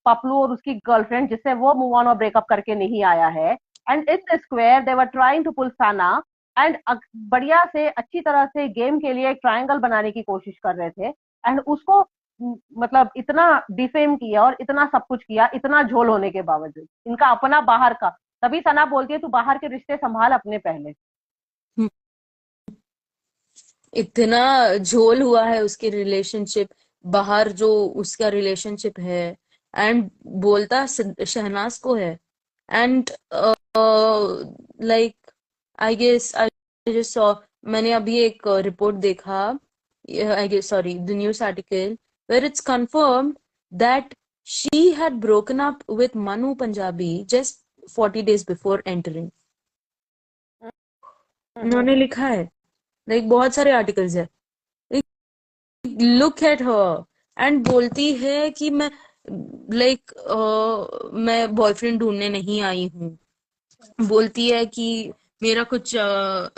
Speaker 1: पपलू और उसकी गर्लफ्रेंड जिससे वो मूव ऑन और ब्रेकअप करके नहीं आया है, and in the square they were trying to pull Sana, and बढ़िया से अच्छी तरह से गेम के लिए एक ट्रायंगल बनाने की कोशिश कर रहे थे, एंड उसको मतलब इतना डिफेम किया और इतना सब कुछ किया, इतना झोल होने के बावजूद, इनका अपना बाहर का। तभी सना बोलती है तू बाहर के रिश्ते संभाल अपने पहले।
Speaker 2: इतना झोल हुआ है उसकी रिलेशनशिप, बाहर जो उसका रिलेशनशिप है, एंड बोलता शहनाज को है। And like I guess I just saw, मैंने अभी एक रिपोर्ट देखा, I guess sorry the news article where it's confirmed that she had broken up with Manu Punjabi just 40 days before entering. उन्होंने लिखा है, लाइक बहुत सारे आर्टिकल्स है, लुक एट हर, एंड बोलती है कि मैं लाइक मैं बॉयफ्रेंड ढूंढने नहीं आई हूँ। बोलती है कि मेरा कुछ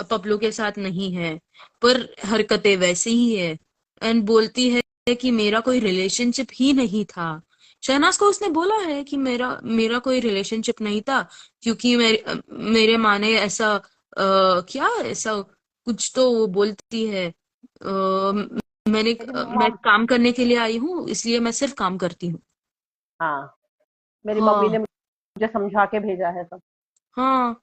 Speaker 2: पपलू के साथ नहीं है, पर हरकतें वैसे ही है। एंड बोलती है कि मेरा कोई रिलेशनशिप ही नहीं था। शहनाज को उसने बोला है कि मेरा मेरा कोई रिलेशनशिप नहीं था, क्योंकि मेरे माँ ने ऐसा क्या ऐसा कुछ तो वो बोलती है,
Speaker 1: मेरी
Speaker 2: मैं
Speaker 1: मॉम।
Speaker 2: काम करने के लिए आई हूँ, इसलिए मैं सिर्फ काम करती हूँ।
Speaker 1: हाँ, मेरी मम्मी ने
Speaker 2: हाँ
Speaker 1: मुझे समझा के भेजा है सब।
Speaker 2: हाँ।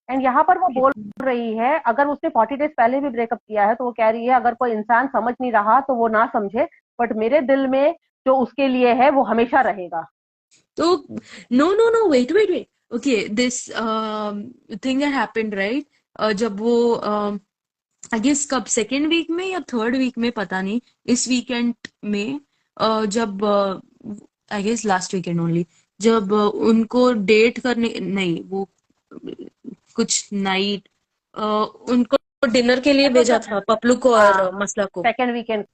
Speaker 1: एंड यहाँ पर वो बोल रही है, अगर उसने 40 डेज पहले भी ब्रेकअप किया है तो वो कह रही है अगर कोई इंसान समझ नहीं रहा तो वो ना समझे, बट मेरे दिल में जो उसके लिए है वो हमेशा रहेगा।
Speaker 2: तो no no no, wait wait wait, okay this thing that happened right, जब वो आई गेस कब सेकेंड वीक में या थर्ड वीक में पता नहीं, इस वीकेंड में, जब I guess last weekend only, जब उनको डेट करने नहीं, वो कुछ नाइट उनको डिनर के लिए भेजा था पपलू को और
Speaker 1: हाँ,
Speaker 2: मसला को।
Speaker 1: Second weekend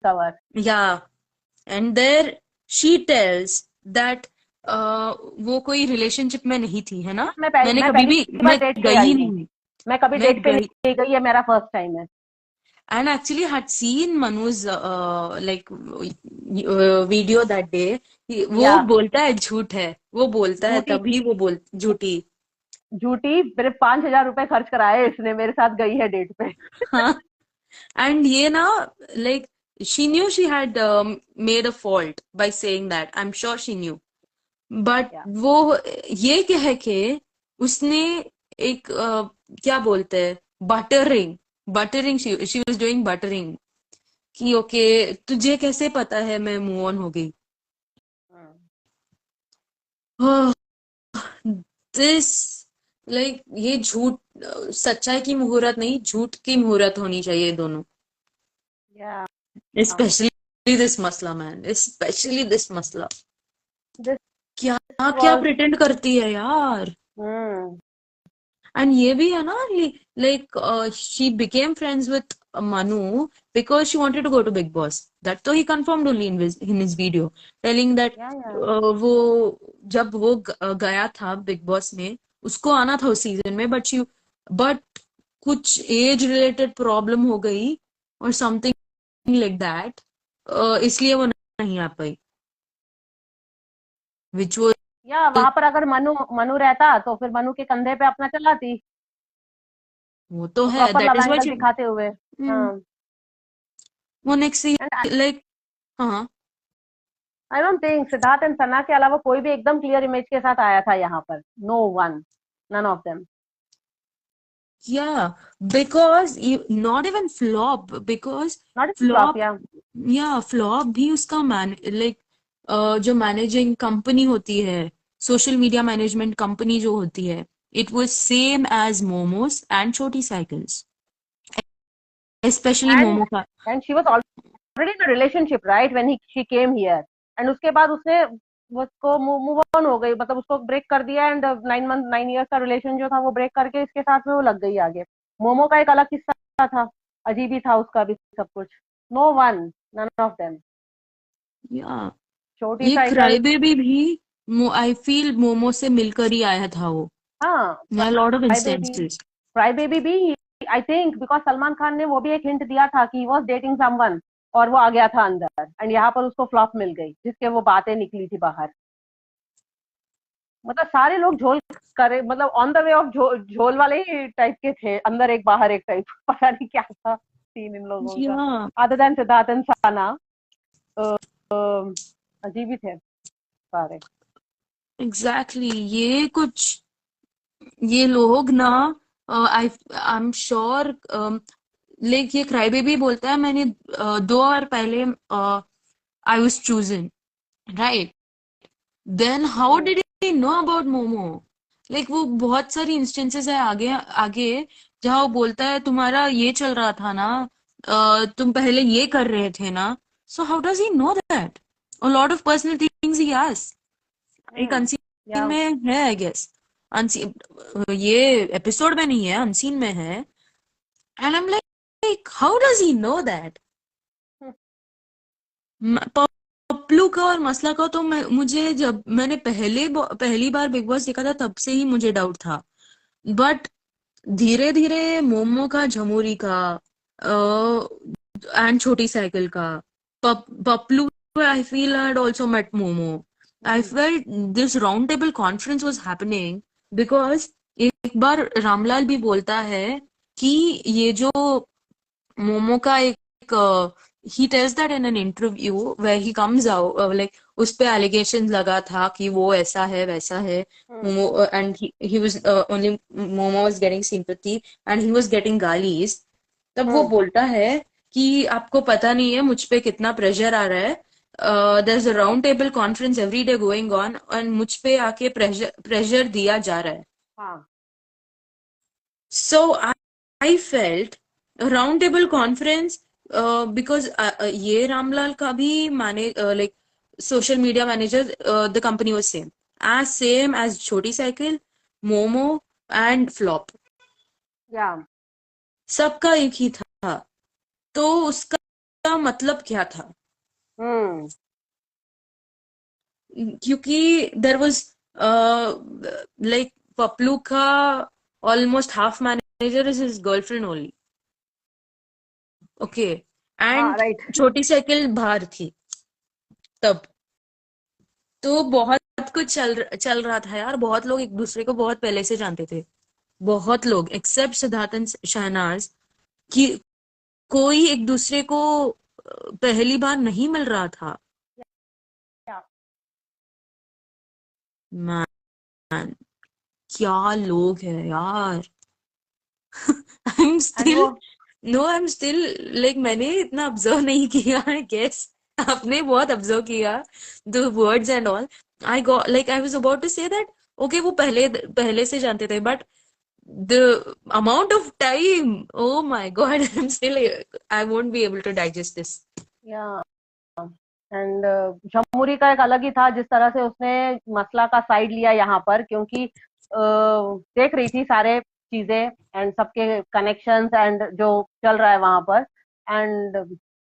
Speaker 1: cover.
Speaker 2: Yeah and there she tells that वो कोई रिलेशनशिप में नहीं थी, है ना। मैंने
Speaker 1: मैं
Speaker 2: कभी
Speaker 1: पहली
Speaker 2: भी
Speaker 1: बार
Speaker 2: मैं
Speaker 1: डेट पे
Speaker 2: गई
Speaker 1: आई हूँ,
Speaker 2: नहीं,
Speaker 1: मैं कभी
Speaker 2: मैं
Speaker 1: डेट पे
Speaker 2: गई,
Speaker 1: नहीं गई, ये मेरा फर्स्ट टाइम है।
Speaker 2: and actually had seen Manu's like video that day। वो
Speaker 1: या
Speaker 2: बोलता है झूठ है, वो बोलता है
Speaker 1: झूठी,
Speaker 2: तभी वो बोल झूठी।
Speaker 1: झूठी मेरे 5,000 रुपए खर्च कराए इसने, मेरे साथ गई है डेट पे।
Speaker 2: हाँ, एंड ये ना like she knew she had made a fault by saying that, I'm sure she knew, but
Speaker 1: या
Speaker 2: वो ये कह के उसने एक क्या बोलते हैं, buttering, buttering she was doing buttering, कि ओके तुझे कैसे पता है मैं मूव ऑन हो गई। दिस लाइक ये झूठ, सच्चाई की मुहूर्त नहीं, झूठ की मुहूर्त होनी चाहिए दोनों।
Speaker 1: या
Speaker 2: स्पेशली दिस मसला मैन, स्पेशली दिस मसला।
Speaker 1: दिस
Speaker 2: क्या क्या
Speaker 1: वाज।
Speaker 2: प्रिटेंड करती है यार। एंड ये भी है ना, like she became friends with Manu because she wanted to go to Big Boss. That तो he confirmed only in his video, telling that
Speaker 1: या
Speaker 2: वो जब वो गया था बिग बॉस में, उसको आना था उस सीजन में, बट कुछ एज रिलेटेड प्रॉब्लम हो गई और समथिंग लाइक दैट, इसलिए वो नहीं आ पाई, विच वो
Speaker 1: या वहां पर अगर मनु मनु रहता तो फिर मनु के कंधे पे अपना चलाती,
Speaker 2: तो है,
Speaker 1: proper
Speaker 2: that
Speaker 1: love
Speaker 2: is
Speaker 1: angle
Speaker 2: why
Speaker 1: दिखाते हुए। हाँ।
Speaker 2: वो नेक्स्ट
Speaker 1: एंड
Speaker 2: लाइक हाँ
Speaker 1: I don't think Siddharth and Sana के अलावा कोई भी एकदम क्लियर इमेज के साथ आया था यहाँ पर. No one, none of them.
Speaker 2: Yeah, because not even flop, because
Speaker 1: not in flop.
Speaker 2: flop,
Speaker 1: yeah.
Speaker 2: या फ्लॉप भी उसका लाइक जो मैनेजिंग कंपनी होती है, सोशल मीडिया मैनेजमेंट कंपनी जो होती है, it was same as momos and छोटी साइकिल्स, स्पेशली
Speaker 1: एंड
Speaker 2: मोमो का.
Speaker 1: And she was already in relationship right when he she came here. And उसके बाद उसने उसको मूव ऑन हो गई, मतलब उसको ब्रेक कर दिया. एंड 9 मंथ 9 ईयर्स का रिलेशन जो था वो ब्रेक करके इसके साथ में वो लग गई आगे. मोमो का एक अलग किस्सा था, अजीब ही था उसका भी सब कुछ. No one, none of them.
Speaker 2: Yeah
Speaker 1: छोटी
Speaker 2: ये
Speaker 1: साइकिल.
Speaker 2: क्राई बेबी भी आई फील मोमो से मिलकर ही आया था वो,
Speaker 1: हाँ.
Speaker 2: Lot of
Speaker 1: cry baby.
Speaker 2: Instances.
Speaker 1: Cry baby भी I think because Salman Khan ने वो भी एक हिंट दिया था कि ही वॉज डेटिंग समवन, और वो आ गया था अंदर. एंड यहाँ पर उसको फ्लॉप मिल गई जिसके वो बातें निकली थी बाहर. मतलब सारे लोग झोल करे, मतलब ऑन द वे ऑफ झोल वाले ही टाइप के थे, अंदर एक बाहर एक टाइप. पता नहीं क्या था सीन इन लोगों का.
Speaker 2: या
Speaker 1: अदर देन सिद्धार्थ एंड साना, अजीब ही थे सारे.
Speaker 2: एग्जैक्टली ये कुछ, ये लोग ना, I I am sure, like ये क्राई बेबी बोलता है मैंने 2 आवर पहले I was chosen, right? Then how did he know about Momo? Like वो बहुत सारी इंस्टेंसेस है आगे आगे जहाँ वो बोलता है तुम्हारा ये चल रहा था ना, तुम पहले ये कर रहे थे ना. So how does he know that? A lot of personal things he ask. एक अनसीन
Speaker 1: या.
Speaker 2: में है आई गेस. अनसीन, ये एपिसोड में नहीं है, अनसीन में है. And I am like how does he know that? Papplu का और मसला का तो मुझे जब मैंने पहली बार बिग बॉस देखा था तब से ही मुझे डाउट था. बट धीरे धीरे मोमो का, झमूरी का, एंड छोटी साइकिल का, Papplu, I feel had also met Momo. I felt this round table conference was happening because एक बार रामलाल भी बोलता है कि ये जो मोमो का एक, he tells that in an interview where he comes out, like उस पे एलिगेशन लगा था कि वो ऐसा है वैसा है. Momo and he was only Momo was getting sympathy and he was getting गालीज. तब वो बोलता है कि आपको पता नहीं है मुझ पे कितना प्रेशर आ रहा है. there's a round table conference every day going on and मुझ पे आके प्रेशर दिया जा रहा है.
Speaker 1: हाँ.
Speaker 2: So I felt a round table conference, because ये रामलाल का भी माने, like social media manager, the company was same as छोटी साइकिल, मोमो and फ्लॉप.
Speaker 1: या.
Speaker 2: सबका एक ही था. तो उसका मतलब क्या था? क्योंकि देर वॉज लाइक पपलू का almost half manager is his girlfriend only. Okay.
Speaker 1: हाँ.
Speaker 2: And
Speaker 1: right.
Speaker 2: छोटी साइकिल बाहर थी तब. तो बहुत कुछ चल रहा था यार. बहुत लोग एक दूसरे को बहुत पहले से जानते थे. बहुत लोग एक्सेप्ट सिद्धार्थ एंड शहनाज, कि कोई एक दूसरे को पहली बार नहीं मिल रहा था. मैन क्या लोग हैं यार. I am still, no I am still, like मैंने इतना ऑब्जर्व नहीं किया है गेस. आपने बहुत ऑब्जर्व किया the words and all. I got like I was about to say that okay वो पहले से जानते थे, but the amount of time, oh my god, I'm still, I won't be able to digest this.
Speaker 1: या. एंड झमुरी का एक अलग ही था, जिस तरह से उसने मसला का साइड लिया यहाँ पर, क्योंकि देख रही थी सारे चीजें एंड सबके कनेक्शंस एंड जो चल रहा है वहां पर. एंड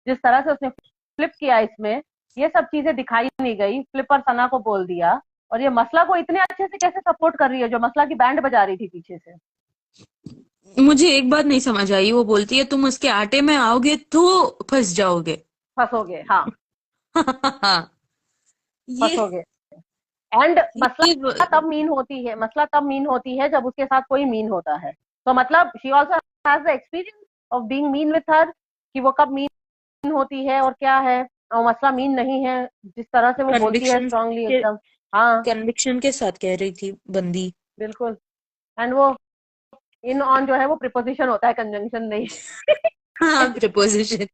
Speaker 1: जिस तरह से उसने फ्लिप किया इसमें, ये सब चीजें दिखाई नहीं गई. फ्लिप और सना को बोल दिया, और ये मसला को इतने अच्छे से कैसे सपोर्ट कर रही है, जो मसला की बैंड बजा रही थी पीछे से.
Speaker 2: मुझे एक बात नहीं समझ आई. वो बोलती है तुम उसके आटे में आओगे तो फंस जाओगे.
Speaker 1: फंसोगे. हाँ.
Speaker 2: ये
Speaker 1: फंसोगे. एंड मसला तब मीन होती है जब उसके साथ कोई मीन होता है. तो मतलब she also has the experience of being mean with her, कि वो कब मीन होती है और क्या है. और मसला मीन नहीं है, जिस तरह से वो बोलती है
Speaker 2: कन्विक्शन
Speaker 1: स्ट्रांगली
Speaker 2: के
Speaker 1: एकदम। हाँ,
Speaker 2: कन्विक्शन के साथ कह रही थी बंदी।
Speaker 1: बिल्कुल। एंड वो इन ऑन जो है वो प्रिपोजिशन होता है, कंजंक्शन नहीं।
Speaker 2: हाँ, प्रिपोजिशन।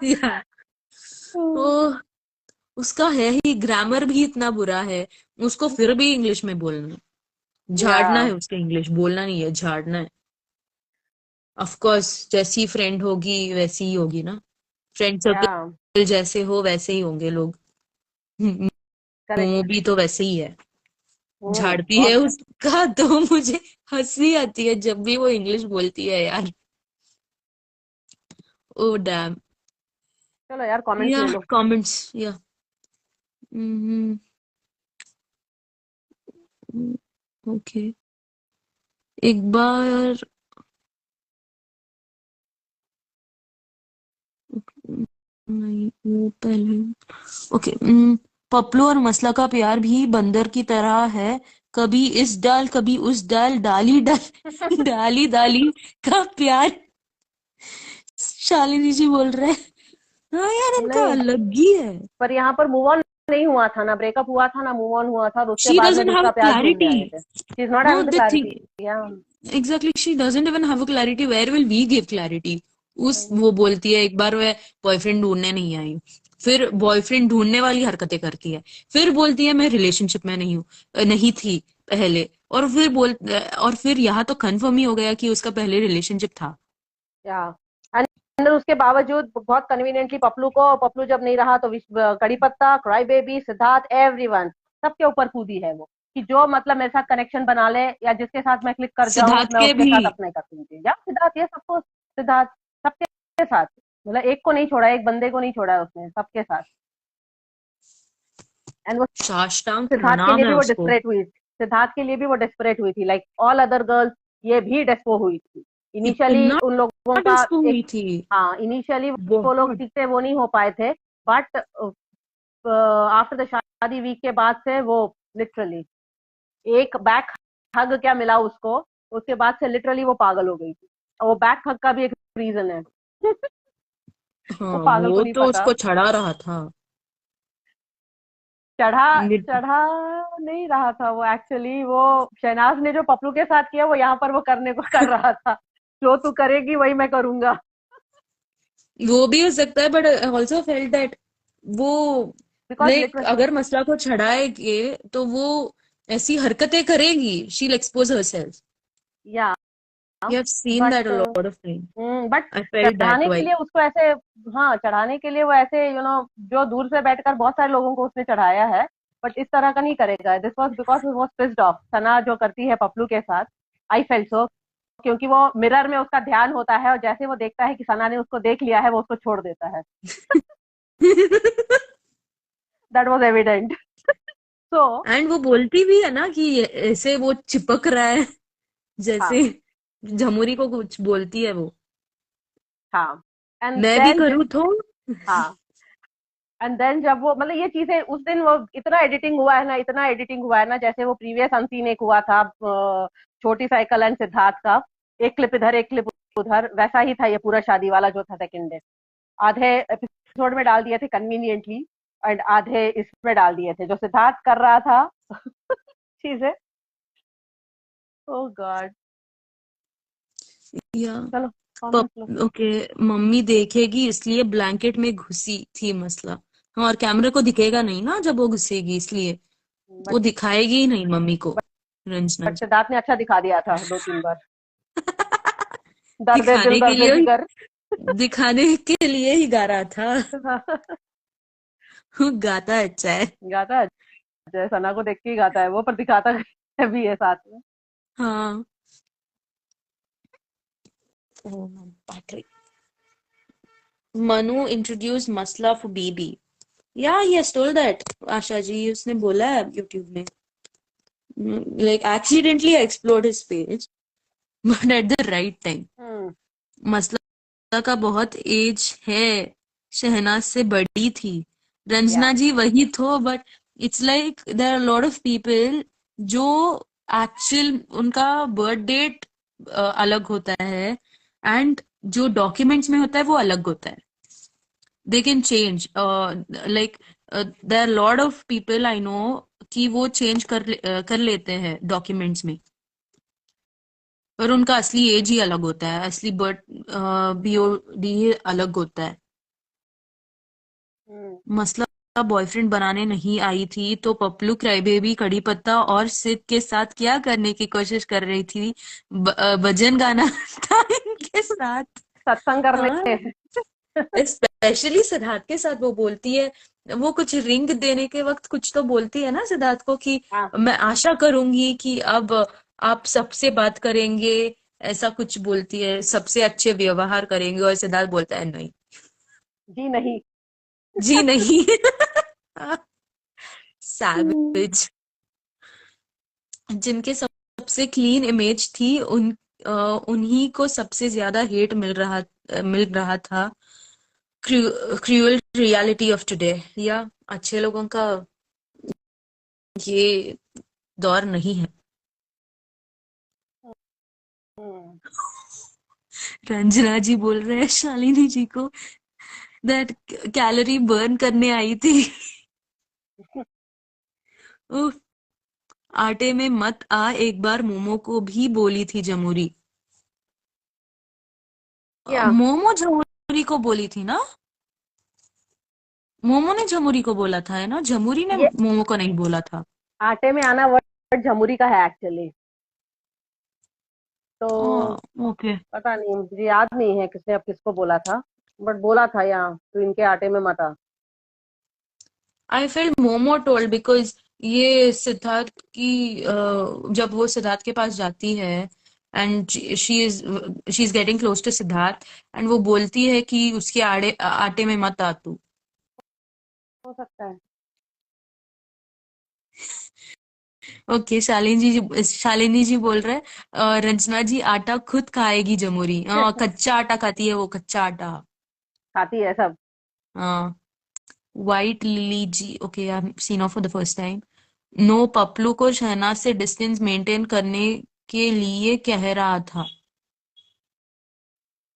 Speaker 2: या
Speaker 1: हम्म,
Speaker 2: ओ, उसका है ही, ग्रामर भी इतना बुरा है, उसको फिर भी इंग्लिश में बोलना है।
Speaker 1: या
Speaker 2: झाड़ना है उसके, इंग्लिश बोलना नहीं है, झाड़ना है। ऑफ कोर्स जैसी फ्रेंड होगी वैसी ही होगी ना, फ्रेंड
Speaker 1: या
Speaker 2: सर्कल जैसे हो वैसे ही होंगे लोग।
Speaker 1: करेक्ट।
Speaker 2: वो भी तो वैसे ही है, झाड़ती है
Speaker 1: बहुत।
Speaker 2: उसका। तो मुझे हंसी आती है जब भी वो इंग्लिश बोलती है यार। Oh damn.
Speaker 1: चलो यार, कमेंट्स
Speaker 2: या
Speaker 1: ले लो।
Speaker 2: कमेंट्स, या ओके, एक बार। नहीं, वो पहले। ओके। पपलू और मसला का प्यार भी बंदर की तरह है, कभी इस डाल कभी उस डाल, डाली डाल डाली डाली का प्यार। शालिनी जी बोल रहे हैं। हाँ यार, इनका
Speaker 1: नहीं,
Speaker 2: अलग ही है।
Speaker 1: पर यहाँ पर मूव ऑन नहीं हुआ था ना, ब्रेकअप हुआ था ना, मूव ऑन हुआ था, और उसके
Speaker 2: शी
Speaker 1: बाद में
Speaker 2: डजंट हैव
Speaker 1: दूसरा प्यार ढूंढने
Speaker 2: क्लैरिटी।
Speaker 1: आए थे। She is not
Speaker 2: no,
Speaker 1: having the
Speaker 2: the
Speaker 1: clarity.
Speaker 2: Thing,
Speaker 1: yeah
Speaker 2: exactly, she doesn't even have a clarity, where will we give clarity. उस वो बोलती है एक बार वह बॉयफ्रेंड ढूंढने नहीं आई, फिर बॉयफ्रेंड ढूंढने वाली हरकतें करती है, फिर बोलती है मैं रिलेशनशिप में नहीं हूँ, नहीं थी पहले, और फिर यहाँ तो कंफर्म ही हो गया कि उसका पहले रिलेशनशिप था।
Speaker 1: या एंड उसके बावजूद बहुत कन्वीनियंटली पप्लू जब नहीं रहा तो कड़ी पत्ता, क्राई बेबी, सिद्धार्थ, एवरीवन, सबके ऊपर कूदी है वो, कि जो मतलब मेरे साथ कनेक्शन बना ले या जिसके साथ मैं क्लिक कर जाऊं
Speaker 2: सिद्धार्थ
Speaker 1: मैं
Speaker 2: के
Speaker 1: उसके
Speaker 2: भी।
Speaker 1: साथ अपने कर दूंगी। या सिद्धार्थ, ये सबको सिद्धार्थ, सबके साथ, मतलब एक को नहीं छोड़ा, एक बंदे को नहीं छोड़ा है उसने, सबके साथ। एंड वो
Speaker 2: साष्टांग
Speaker 1: सिद्धार्थ के
Speaker 2: प्रणाम
Speaker 1: लिए
Speaker 2: है
Speaker 1: भी वो
Speaker 2: उसको।
Speaker 1: डिस्परेट हुई, सिद्धार्थ के लिए भी वो डिस्परेट हुई थी, लाइक ऑल अदर गर्ल्स, ये भी डेस्पो हुई थी इनिशियली
Speaker 2: इतना
Speaker 1: उन लोगों का।
Speaker 2: डिस्को
Speaker 1: एक,
Speaker 2: हुई थी।
Speaker 1: हाँ, इनिशियली वो लोग
Speaker 2: बहुत।
Speaker 1: ठीक से वो नहीं हो पाए थे, बट आफ्टर द शादी वीक के बाद से वो लिटरली एक बैक हग क्या मिला उसको, उसके बाद से लिटरली वो पागल हो गई थी। और वो बैक हग का भी एक रीजन है। वो
Speaker 2: हाँ,
Speaker 1: पागल को
Speaker 2: वो
Speaker 1: नहीं
Speaker 2: तो
Speaker 1: पता।
Speaker 2: उसको छड़ा रहा था।
Speaker 1: चढ़ा चढ़ा नहीं रहा था वो, एक्चुअली वो शहनाज ने जो पपलू के साथ किया वो यहाँ पर वो करने को कर रहा था, जो तू करेगी वही मैं करूंगा।
Speaker 2: वो भी हो सकता है, बट ऑल्सो फेल्ट दैट वो,
Speaker 1: बिकॉज
Speaker 2: लाइक
Speaker 1: लिटरल,
Speaker 2: अगर मसला को छड़ाएगे तो वो ऐसी हरकतें करेगी, she will expose herself.
Speaker 1: Yeah
Speaker 2: we have seen
Speaker 1: but
Speaker 2: that a lot of time.
Speaker 1: But
Speaker 2: I felt that
Speaker 1: चढ़ाने के
Speaker 2: वाइब।
Speaker 1: लिए उसको ऐसे, हाँ, चढ़ाने के लिए वो ऐसे जो दूर से बैठकर बहुत सारे लोगों को उसने चढ़ाया है, बट इस तरह का नहीं करेगा। This was because was pissed off, Sana जो करती है पपलू के साथ, आई फेल्ट सो, क्योंकि वो मिरर में उसका ध्यान होता है और जैसे वो देखता है कि सना ने उसको देख लिया है वो उसको छोड़ देता है। That was evident. So
Speaker 2: and वो बोलती भी है ना कि ऐसे वो चिपक रहा है, जैसे
Speaker 1: हाँ,
Speaker 2: झमुरी को कुछ बोलती है वो,
Speaker 1: हाँ, एंड
Speaker 2: मैं भी
Speaker 1: देन,
Speaker 2: करूँ तो।
Speaker 1: हाँ, एंड देन जब वो मतलब ये चीजें उस दिन वो इतना एडिटिंग हुआ है ना, इतना एडिटिंग हुआ है ना, जैसे वो प्रीवियस अनसीन एक हुआ था छोटी साइकिल एंड सिद्धार्थ का, एक क्लिप इधर एक क्लिप उधर, वैसा ही था ये पूरा शादी वाला जो था सेकंड डे। आधे एपिसोड में डाल दिए थे कन्वीनियंटली, एंड आधे इसमें डाल दिए थे जो सिद्धार्थ कर रहा था चीजें। ओ गॉड।
Speaker 2: या
Speaker 1: चलो,
Speaker 2: पप
Speaker 1: कमेंट लो।
Speaker 2: ओके, मम्मी देखेगी इसलिए ब्लैंकेट में घुसी थी मसला। हाँ, और कैमरे को दिखेगा नहीं ना जब वो घुसेगी, इसलिए
Speaker 1: बट
Speaker 2: वो दिखाएगी ही नहीं मम्मी को, रंजना
Speaker 1: बट
Speaker 2: जी।
Speaker 1: सिद्धार्थ ने अच्छा दिखा दिया था 2-3 बार, दर्द दिल
Speaker 2: दिखाने के
Speaker 1: दर्द
Speaker 2: लिए,
Speaker 1: जिगर।
Speaker 2: दिखाने के लिए ही गा रहा था। गाता अच्छा है।
Speaker 1: गाता है, जय सना को देख के ही गाता है वो, पर दिखाता है भी है साथ में।
Speaker 2: हाँ। ओ, बैटरी। मनु इंट्रोड्यूस मसला for baby. Yeah he has told that, Asha ji उसने बोला है यूट्यूब में, like accidentally explored his page, but at the right time.
Speaker 1: Hmm.
Speaker 2: मसला का बहुत एज है, शहनाज से बड़ी थी,
Speaker 1: या
Speaker 2: रंजना जी वही तो, but it's like there are lot of people जो एक्चुअल उनका बर्थ डेट अलग होता है, एंड जो डॉक्यूमेंट्स में होता है वो अलग होता है। They can change, like there are lot of people I know कि वो चेंज कर लेते हैं डॉक्यूमेंट्स में, पर उनका असली एज ही अलग होता है, असली बर्थ बीओडी ही अलग होता है।
Speaker 1: हम्म।
Speaker 2: मसला बॉयफ्रेंड बनाने नहीं आई थी तो पपलू क्राईबेबी कड़ी पत्ता और सिद के साथ क्या करने की कोशिश कर रही थी? भजन गाना था इनके साथ।
Speaker 1: सत्संग
Speaker 2: हाँ,
Speaker 1: करने।
Speaker 2: स्पेशली सिद्धार्थ के साथ वो बोलती है, वो कुछ रिंग देने के वक्त कुछ तो बोलती है ना सिद्धार्थ को कि
Speaker 1: हाँ
Speaker 2: मैं आशा करूंगी कि अब आप सबसे बात करेंगे, ऐसा कुछ बोलती है, सबसे अच्छे व्यवहार करेंगे, और सिद्धार्थ बोलता है नहीं,
Speaker 1: जी नहीं।
Speaker 2: जी नहीं।
Speaker 1: हम्म।
Speaker 2: सैवेज। जिनके सबसे क्लीन इमेज थी उन्हीं को सबसे ज्यादा हेट मिल रहा था। क्रूअल रियलिटी ऑफ टुडे, या अच्छे लोगों का ये दौर नहीं है।
Speaker 1: हम्म।
Speaker 2: रंजना जी बोल रहे हैं शालिनी जी को दैट कैलोरी बर्न करने आई थी। उफ, आटे में मत आ एक बार मोमो को भी बोली थी जमूरी।
Speaker 1: क्या?
Speaker 2: मोमो जमूरी को बोली थी ना? मोमो ने जमूरी को बोला था, है ना? जमूरी ने
Speaker 1: ये
Speaker 2: मोमो को नहीं बोला था।
Speaker 1: आटे में आना वर्ड झमुरी का है एक्चुअली। तो
Speaker 2: ओके।
Speaker 1: पता नहीं, मुझे याद नहीं है किसने अब किसको बोला था, बट बोला था यहाँ तो इनके आटे में मत आ।
Speaker 2: I felt Momo told because ये सिद्धार्थ की जब वो सिद्धार्थ के पास जाती है and she is getting close to Siddharth and वो बोलती है कि उसके आटे में मत आ तू।
Speaker 1: हो सकता है।
Speaker 2: ओके, शालिनी जी बोल रहे हैं रंजना जी आटा खुद खाएगी जमूरी, कच्चा आटा खाती है वो, कच्चा आटा।
Speaker 1: खाती है सब।
Speaker 2: हाँ। White Lily ji, okay, I seen of for the first time. No, Papplu को शहनाज से डिस्टेंस मेंटेन करने के लिए कह रहा था।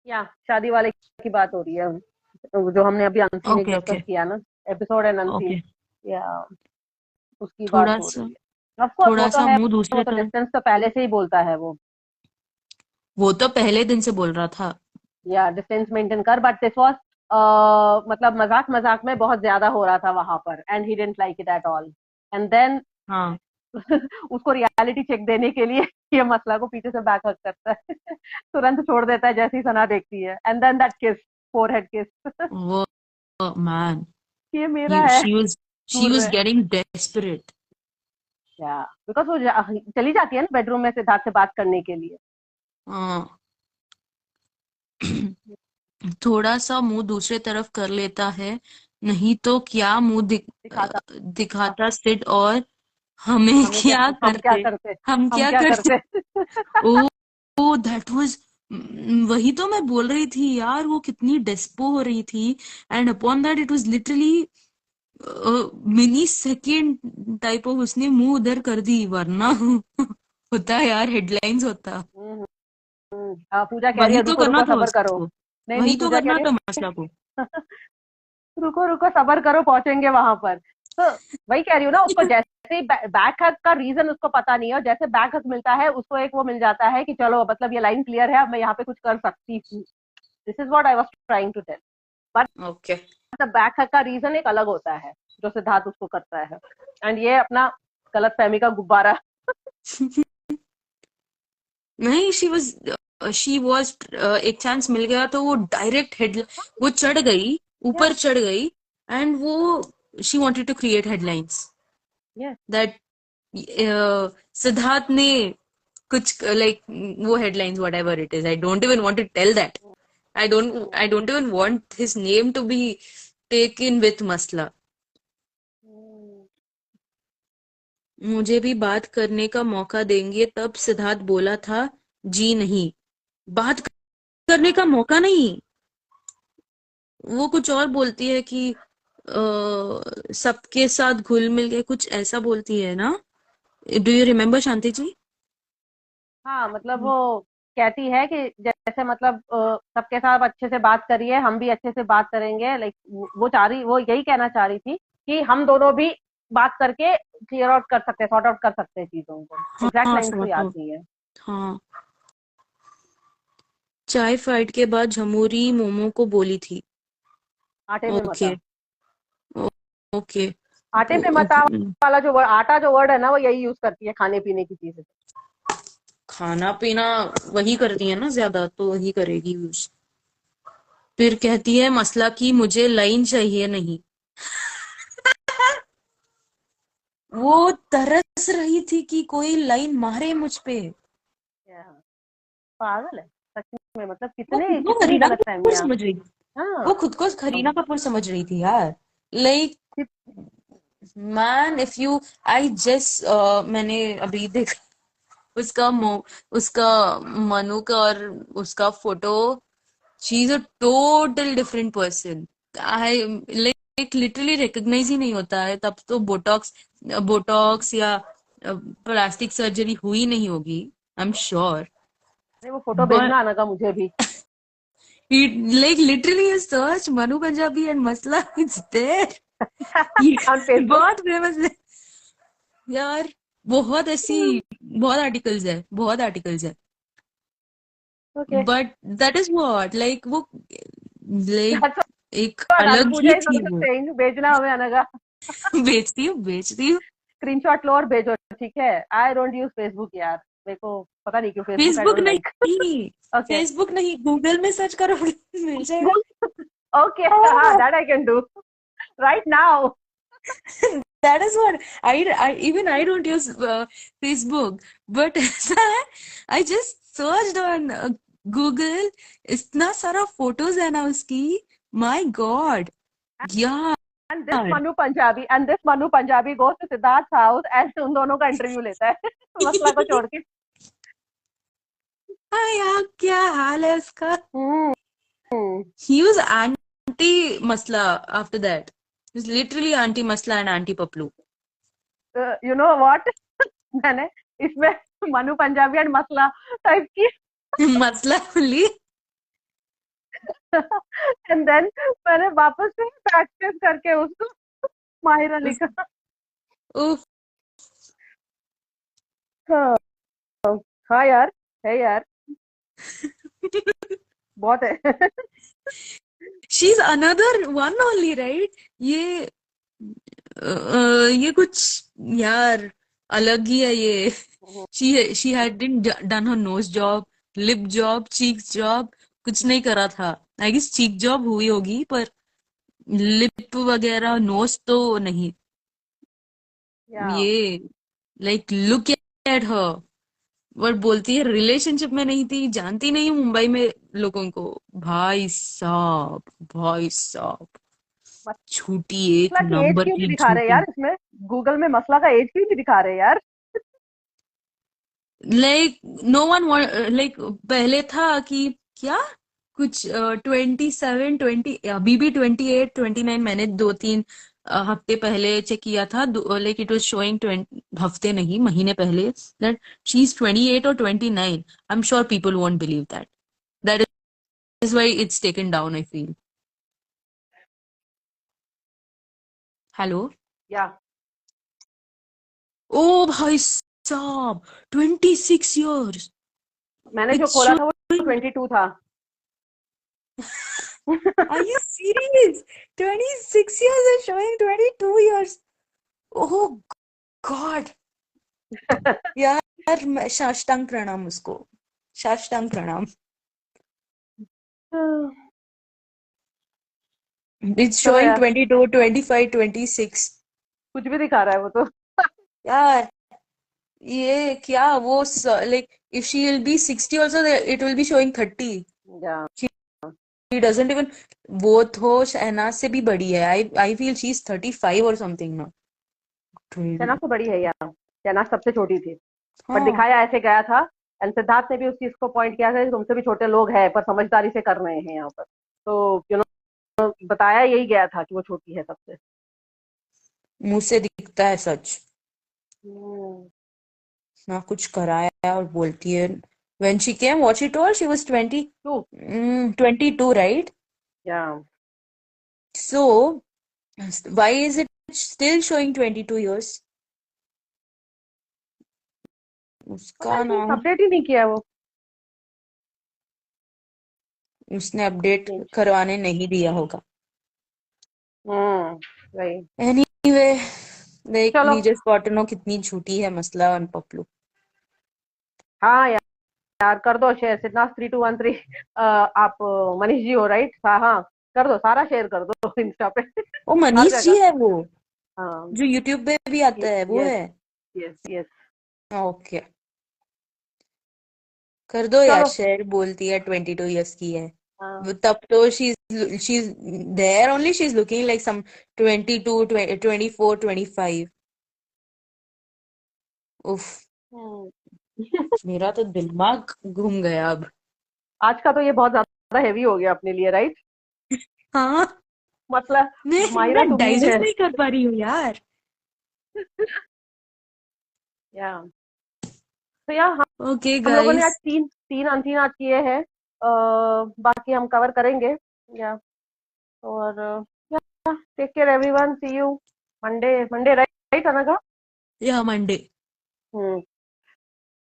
Speaker 1: या शादी वाले की बात हो रही है, जो हमने अभी अनसीन एक
Speaker 2: ओके
Speaker 1: डिस्कस
Speaker 2: ओके
Speaker 1: किया ना, एपिसोड एंड अनसीन,
Speaker 2: ओके।
Speaker 1: या उसकी बात
Speaker 2: थोड़ा
Speaker 1: हो
Speaker 2: सा
Speaker 1: रही है। ऑफ कोर्स वो
Speaker 2: थोड़ा
Speaker 1: तो
Speaker 2: सा
Speaker 1: है,
Speaker 2: मुंह
Speaker 1: वो
Speaker 2: दूसरे
Speaker 1: तो
Speaker 2: तरफ।
Speaker 1: डिस्टेंस तो पहले से ही बोलता है वो।
Speaker 2: वो तो पहले दिन से बोल रहा था।
Speaker 1: या डिस्टेंस मेंटेन कर, बट दिस वाज मतलब मजाक मजाक में बहुत ज्यादा हो रहा था वहां पर, and he didn't like it at all. And then
Speaker 2: हाँ।
Speaker 1: उसको रियलिटी चेक देने के लिए ये मसला को पीछे से बैक हक करता है। तुरंत छोड़ देता है जैसी सना देखती है, एंड देन दैट किस, फोरहेड किस।
Speaker 2: वो मैन,
Speaker 1: ये मेरा है,
Speaker 2: शी
Speaker 1: दूर
Speaker 2: वाज
Speaker 1: रहे।
Speaker 2: Getting desperate.
Speaker 1: या बिकॉज वो चली जाती है ना बेडरूम में सिद्धार्थ से बात करने के लिए।
Speaker 2: हाँ। थोड़ा सा मुंह दूसरे तरफ कर लेता है, नहीं तो क्या मुंह
Speaker 1: दिखाता।
Speaker 2: दिखाता सिड, और हमें
Speaker 1: हमें क्या,
Speaker 2: क्या
Speaker 1: हम क्या
Speaker 2: करते,
Speaker 1: करते,
Speaker 2: हम
Speaker 1: हम
Speaker 2: क्या
Speaker 1: क्या
Speaker 2: करते।
Speaker 1: करते।
Speaker 2: ओ, ओ दैट वाज, वही तो मैं बोल रही थी यार, वो कितनी डेस्पो हो रही थी। And upon that it was literally mini second type of, उसने मुंह उधर कर दी, वरना होता यार, हेडलाइंस होता।
Speaker 1: पूजा कह रही
Speaker 2: वही
Speaker 1: है
Speaker 2: तो
Speaker 1: रुको
Speaker 2: करना
Speaker 1: रुको
Speaker 2: था
Speaker 1: सबर करो।
Speaker 2: उसको,
Speaker 1: नहीं नहीं,
Speaker 2: वही तो
Speaker 1: पूजा कह
Speaker 2: करना
Speaker 1: रही
Speaker 2: था मसला को।
Speaker 1: है रुको रुको सबर करो, पहुंचेंगे वहां पर। तो वही कह रही हूँ ना, उसको जैसे ही बैक हक का रीजन उसको पता नहीं है, और जैसे बैक हक मिलता है उसको एक वो मिल जाता है कि चलो मतलब ये लाइन क्लियर है, अब मैं यहाँ पे कुछ कर सकती हूँ। This is what I was trying to tell. But
Speaker 2: okay.
Speaker 1: Back हक का रीजन एक अलग होता है जो सिद्धार्थ उसको करता है, एंड ये अपना गलत फहमी का गुब्बारा।
Speaker 2: नहीं, शी वॉज एक चांस मिल गया तो वो डायरेक्ट हेड, वो चढ़ गई,
Speaker 1: या
Speaker 2: ऊपर चढ़ गई, एंड वो she wanted to create headlines
Speaker 1: yes.
Speaker 2: That Siddharth ने कुछ लाइक वो headlines whatever it is, I don't even want to tell that, I don't even want his name to be taken with Masla. मुझे भी बात करने का मौका देंगे, तब सिद्धार्थ बोला था, जी नहीं, बात करने का मौका नहीं। वो कुछ और बोलती है कि सबके साथ घुल मिल के कुछ ऐसा बोलती है ना? डू यू रिमेम्बर शांति जी?
Speaker 1: हाँ मतलब वो कहती है कि ऐसे मतलब सबके साथ अच्छे से बात करिए, हम भी अच्छे से बात करेंगे, लाइक वो यही कहना चाह रही थी कि हम दोनों भी बात करके क्लियर आउट कर सकते हैं, सॉर्ट आउट कर सकते हैं चीजों को। एग्जैक्ट
Speaker 2: हाँ
Speaker 1: लाइन तो
Speaker 2: सॉर्ट
Speaker 1: याद
Speaker 2: आउट।
Speaker 1: नहीं है।
Speaker 2: हाँ, चाय फाइट के बाद झमूरी मोमो को बोली थी।
Speaker 1: आटे में
Speaker 2: ओके।
Speaker 1: मता।
Speaker 2: ओके।
Speaker 1: आटे में मता वाला जो वर्ड, आटा जो वर्ड है ना, वो यही यूज करती है खाने पीने की चीजें।
Speaker 2: खाना पीना वही करती है ना ज्यादा, तो वही करेगी यूज। फिर कहती है मसला की मुझे लाइन चाहिए नहीं। वो तरस रही थी कि कोई लाइन मारे मुझ पे।
Speaker 1: या, पागल है सच में, मतलब
Speaker 2: वो
Speaker 1: कितने
Speaker 2: खुद को
Speaker 1: कितनी
Speaker 2: करीना
Speaker 1: गलत
Speaker 2: कपूर
Speaker 1: फहमियां।
Speaker 2: समझ रही थी।
Speaker 1: हाँ।
Speaker 2: वो खुद को करीना कपूर समझ रही थी यार। Like man, if you I just मैंने अभी देखा उसका उसका मनु का और उसका photo. She is a total different person. I like literally recognise ही नहीं होता है। तब तो बोटॉक्स बोटॉक्स या प्लास्टिक सर्जरी हुई नहीं होगी, आई एम श्योर।
Speaker 1: अरे वो फोटो
Speaker 2: बट
Speaker 1: भेजना आना का मुझे भी।
Speaker 2: Like literally you search Manu Punjabi and मसला, इट्स देयर।
Speaker 1: On Facebook.
Speaker 2: बहुत फेमस है यार। बहुत ऐसी बहुत आर्टिकल्स है, बहुत आर्टिकल्स है।
Speaker 1: Okay.
Speaker 2: But that is what like वो लाइक
Speaker 1: दैट्स
Speaker 2: एक
Speaker 1: व्हाट अनु
Speaker 2: अलग ही
Speaker 1: पूजा इज
Speaker 2: थी
Speaker 1: आल्सो
Speaker 2: वो।
Speaker 1: सेइंग, भेजना हमें आना का।
Speaker 2: बेचती हूँ बेचती हूँ।
Speaker 1: स्क्रीनशॉट लो और भेजो, ठीक है। आई डोंट यूज फेसबुक यार, मेरे को पता नहीं क्यों Facebook I
Speaker 2: Facebook
Speaker 1: don't like.
Speaker 2: नहीं,
Speaker 1: ओके।
Speaker 2: फेसबुक नहीं, गूगल में सर्च करो मिल जाएगा।
Speaker 1: ओके, हाँ, that I can do right now.
Speaker 2: That is what I even I don't use Facebook, but ऐसा है, I just searched on Google, इतना सारा फोटोज है ना उसकी, my God, यार।
Speaker 1: And this Manu Punjabi goes to Siddharth house एंड उन दोनों का इंटरव्यू लेता है मसला को छोड़ के।
Speaker 2: हाँ यार, क्या हाल है उसका।
Speaker 1: हम्म।
Speaker 2: He was anti Masla after that. He was literally anti Masla and anti Paplu.
Speaker 1: You know what, मैंने इसमें मनु पंजाबी एंड मसला टाइप की
Speaker 2: Masla only.
Speaker 1: एंड देन मैंने वापस से प्रैक्टिस करके उसको माहिरा लिखा।
Speaker 2: Oof.
Speaker 1: हाँ। हाँ यार, है यार, बहुत है।
Speaker 2: She's another one only, right? ये ये कुछ यार अलग ही है ये। she hadn't done her nose job, lip job, cheeks job, कुछ नहीं करा था। आई गेस चीक जॉब हुई होगी पर लिप वगैरह नोज तो नहीं।
Speaker 1: या
Speaker 2: ये लाइक लुक एट हर। और बोलती है रिलेशनशिप में नहीं थी, जानती नहीं हूँ मुंबई में लोगों को। भाई साहब, भाई साहब, झूठी, एक
Speaker 1: मसला की एज
Speaker 2: नंबर
Speaker 1: क्यों नहीं
Speaker 2: की
Speaker 1: दिखा रहे
Speaker 2: झूठी।
Speaker 1: यार इसमें, गूगल में मसला का एज क्यों नहीं दिखा रहे यार।
Speaker 2: लाइक नो वन लाइक पहले था कि क्या कुछ 27 20, अभी भी 28 29। मैंने 2 3 हफ्ते पहले चेक किया था, लाइक इट वाज शोइंग 20 हफ्ते नहीं महीने पहले, that she is 28 or 29। I am sure people won't believe that. That is why it's taken down I feel. Hello.
Speaker 1: या
Speaker 2: ओ भाई साहब, 26 years।
Speaker 1: मैंने जो
Speaker 2: इट्स
Speaker 1: खोला था वो
Speaker 2: शोइंग।
Speaker 1: 22 था।
Speaker 2: Are you serious? 26 years is showing 22 years. Oh God. यार मैं साष्टांग प्रणाम उसको, साष्टांग प्रणाम। It's
Speaker 1: चलो
Speaker 2: showing
Speaker 1: यार,
Speaker 2: 22 25 26।
Speaker 1: कुछ भी दिखा रहा है वो तो।
Speaker 2: यार ये क्या वो like if she will be 60 also it will be showing 30।
Speaker 1: या
Speaker 2: She doesn't even, वो तो शहनाज से भी बड़ी है। I feel she's 35 or something now।
Speaker 1: Shehnaaz तो बड़ी है यार, शहनाज सबसे छोटी थी, पर
Speaker 2: हाँ।
Speaker 1: दिखाया ऐसे गया था। एंड सिद्धार्थ ने भी उस चीज को पॉइंट किया था कि तुमसे भी छोटे लोग हैं पर समझदारी से कर रहे हैं यहाँ पर, तो यू नो बताया यही गया था कि वो छोटी है सबसे।
Speaker 2: मुंह से दिखता है सच,
Speaker 1: हम्म।
Speaker 2: ना कुछ कराया और बोलती है When she came, what she told, she was
Speaker 1: 2.
Speaker 2: 22, right?
Speaker 1: Yeah.
Speaker 2: So, why is it still showing 22 years?
Speaker 1: पता
Speaker 2: उसका
Speaker 1: नहीं,
Speaker 2: नाम,
Speaker 1: अपडेट ही नहीं किया वो।
Speaker 2: उसने अपडेट
Speaker 1: Change.
Speaker 2: करवाने नहीं दिया होगा।
Speaker 1: वही।
Speaker 2: एनीवे, देख
Speaker 1: चलो।
Speaker 2: We just got to know कितनी झूठी है मसला और पपलू।
Speaker 1: हाँ यार, कर दो शेयर, सिद्धार्थ 3213। आप मनीष जी हो, राइट? हाँ हाँ, कर दो, सारा शेयर कर दो इंस्टा पे।
Speaker 2: वो
Speaker 1: हर
Speaker 2: मनीष जी
Speaker 1: जगह।
Speaker 2: है वो,
Speaker 1: हाँ।
Speaker 2: जो यूट्यूब पे भी आता है, वो
Speaker 1: यस
Speaker 2: है।
Speaker 1: Yes yes.
Speaker 2: ओके, कर दो यार
Speaker 1: चलो।
Speaker 2: शेयर, बोलती है 22 इयर्स की है।
Speaker 1: हाँ।
Speaker 2: तब तो she is there only, she is looking like some 22, 24, 25। उफ,
Speaker 1: हम्म।
Speaker 2: मेरा तो दिमाग घूम गया अब।
Speaker 1: आज का तो ये बहुत ज्यादा हैवी हो गया अपने लिए, राइट?
Speaker 2: हाँ,
Speaker 1: मतलब मायरा
Speaker 2: मैं
Speaker 1: तुमीन है।
Speaker 2: डाइजेस्ट नहीं कर पा रही हूँ यार।
Speaker 1: या तो यार,
Speaker 2: ओके
Speaker 1: हम लोगों ने आज
Speaker 2: गाइस,
Speaker 1: तीन तीन अनतीन आज किए हैं। बाकी हम कवर करेंगे। या और take care everyone, see you Monday. Monday, right Anagha?
Speaker 2: Yeah Monday.
Speaker 1: Hmm.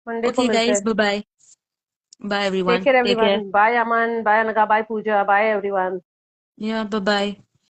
Speaker 1: Monday को
Speaker 2: ओके
Speaker 1: मिलते
Speaker 2: गाइस,
Speaker 1: हैं।
Speaker 2: Bye bye. Bye
Speaker 1: take
Speaker 2: everyone,
Speaker 1: care
Speaker 2: take
Speaker 1: everyone,
Speaker 2: care.
Speaker 1: Bye Aman, bye Anagha, bye Pooja, bye everyone.
Speaker 2: Yeah bye bye.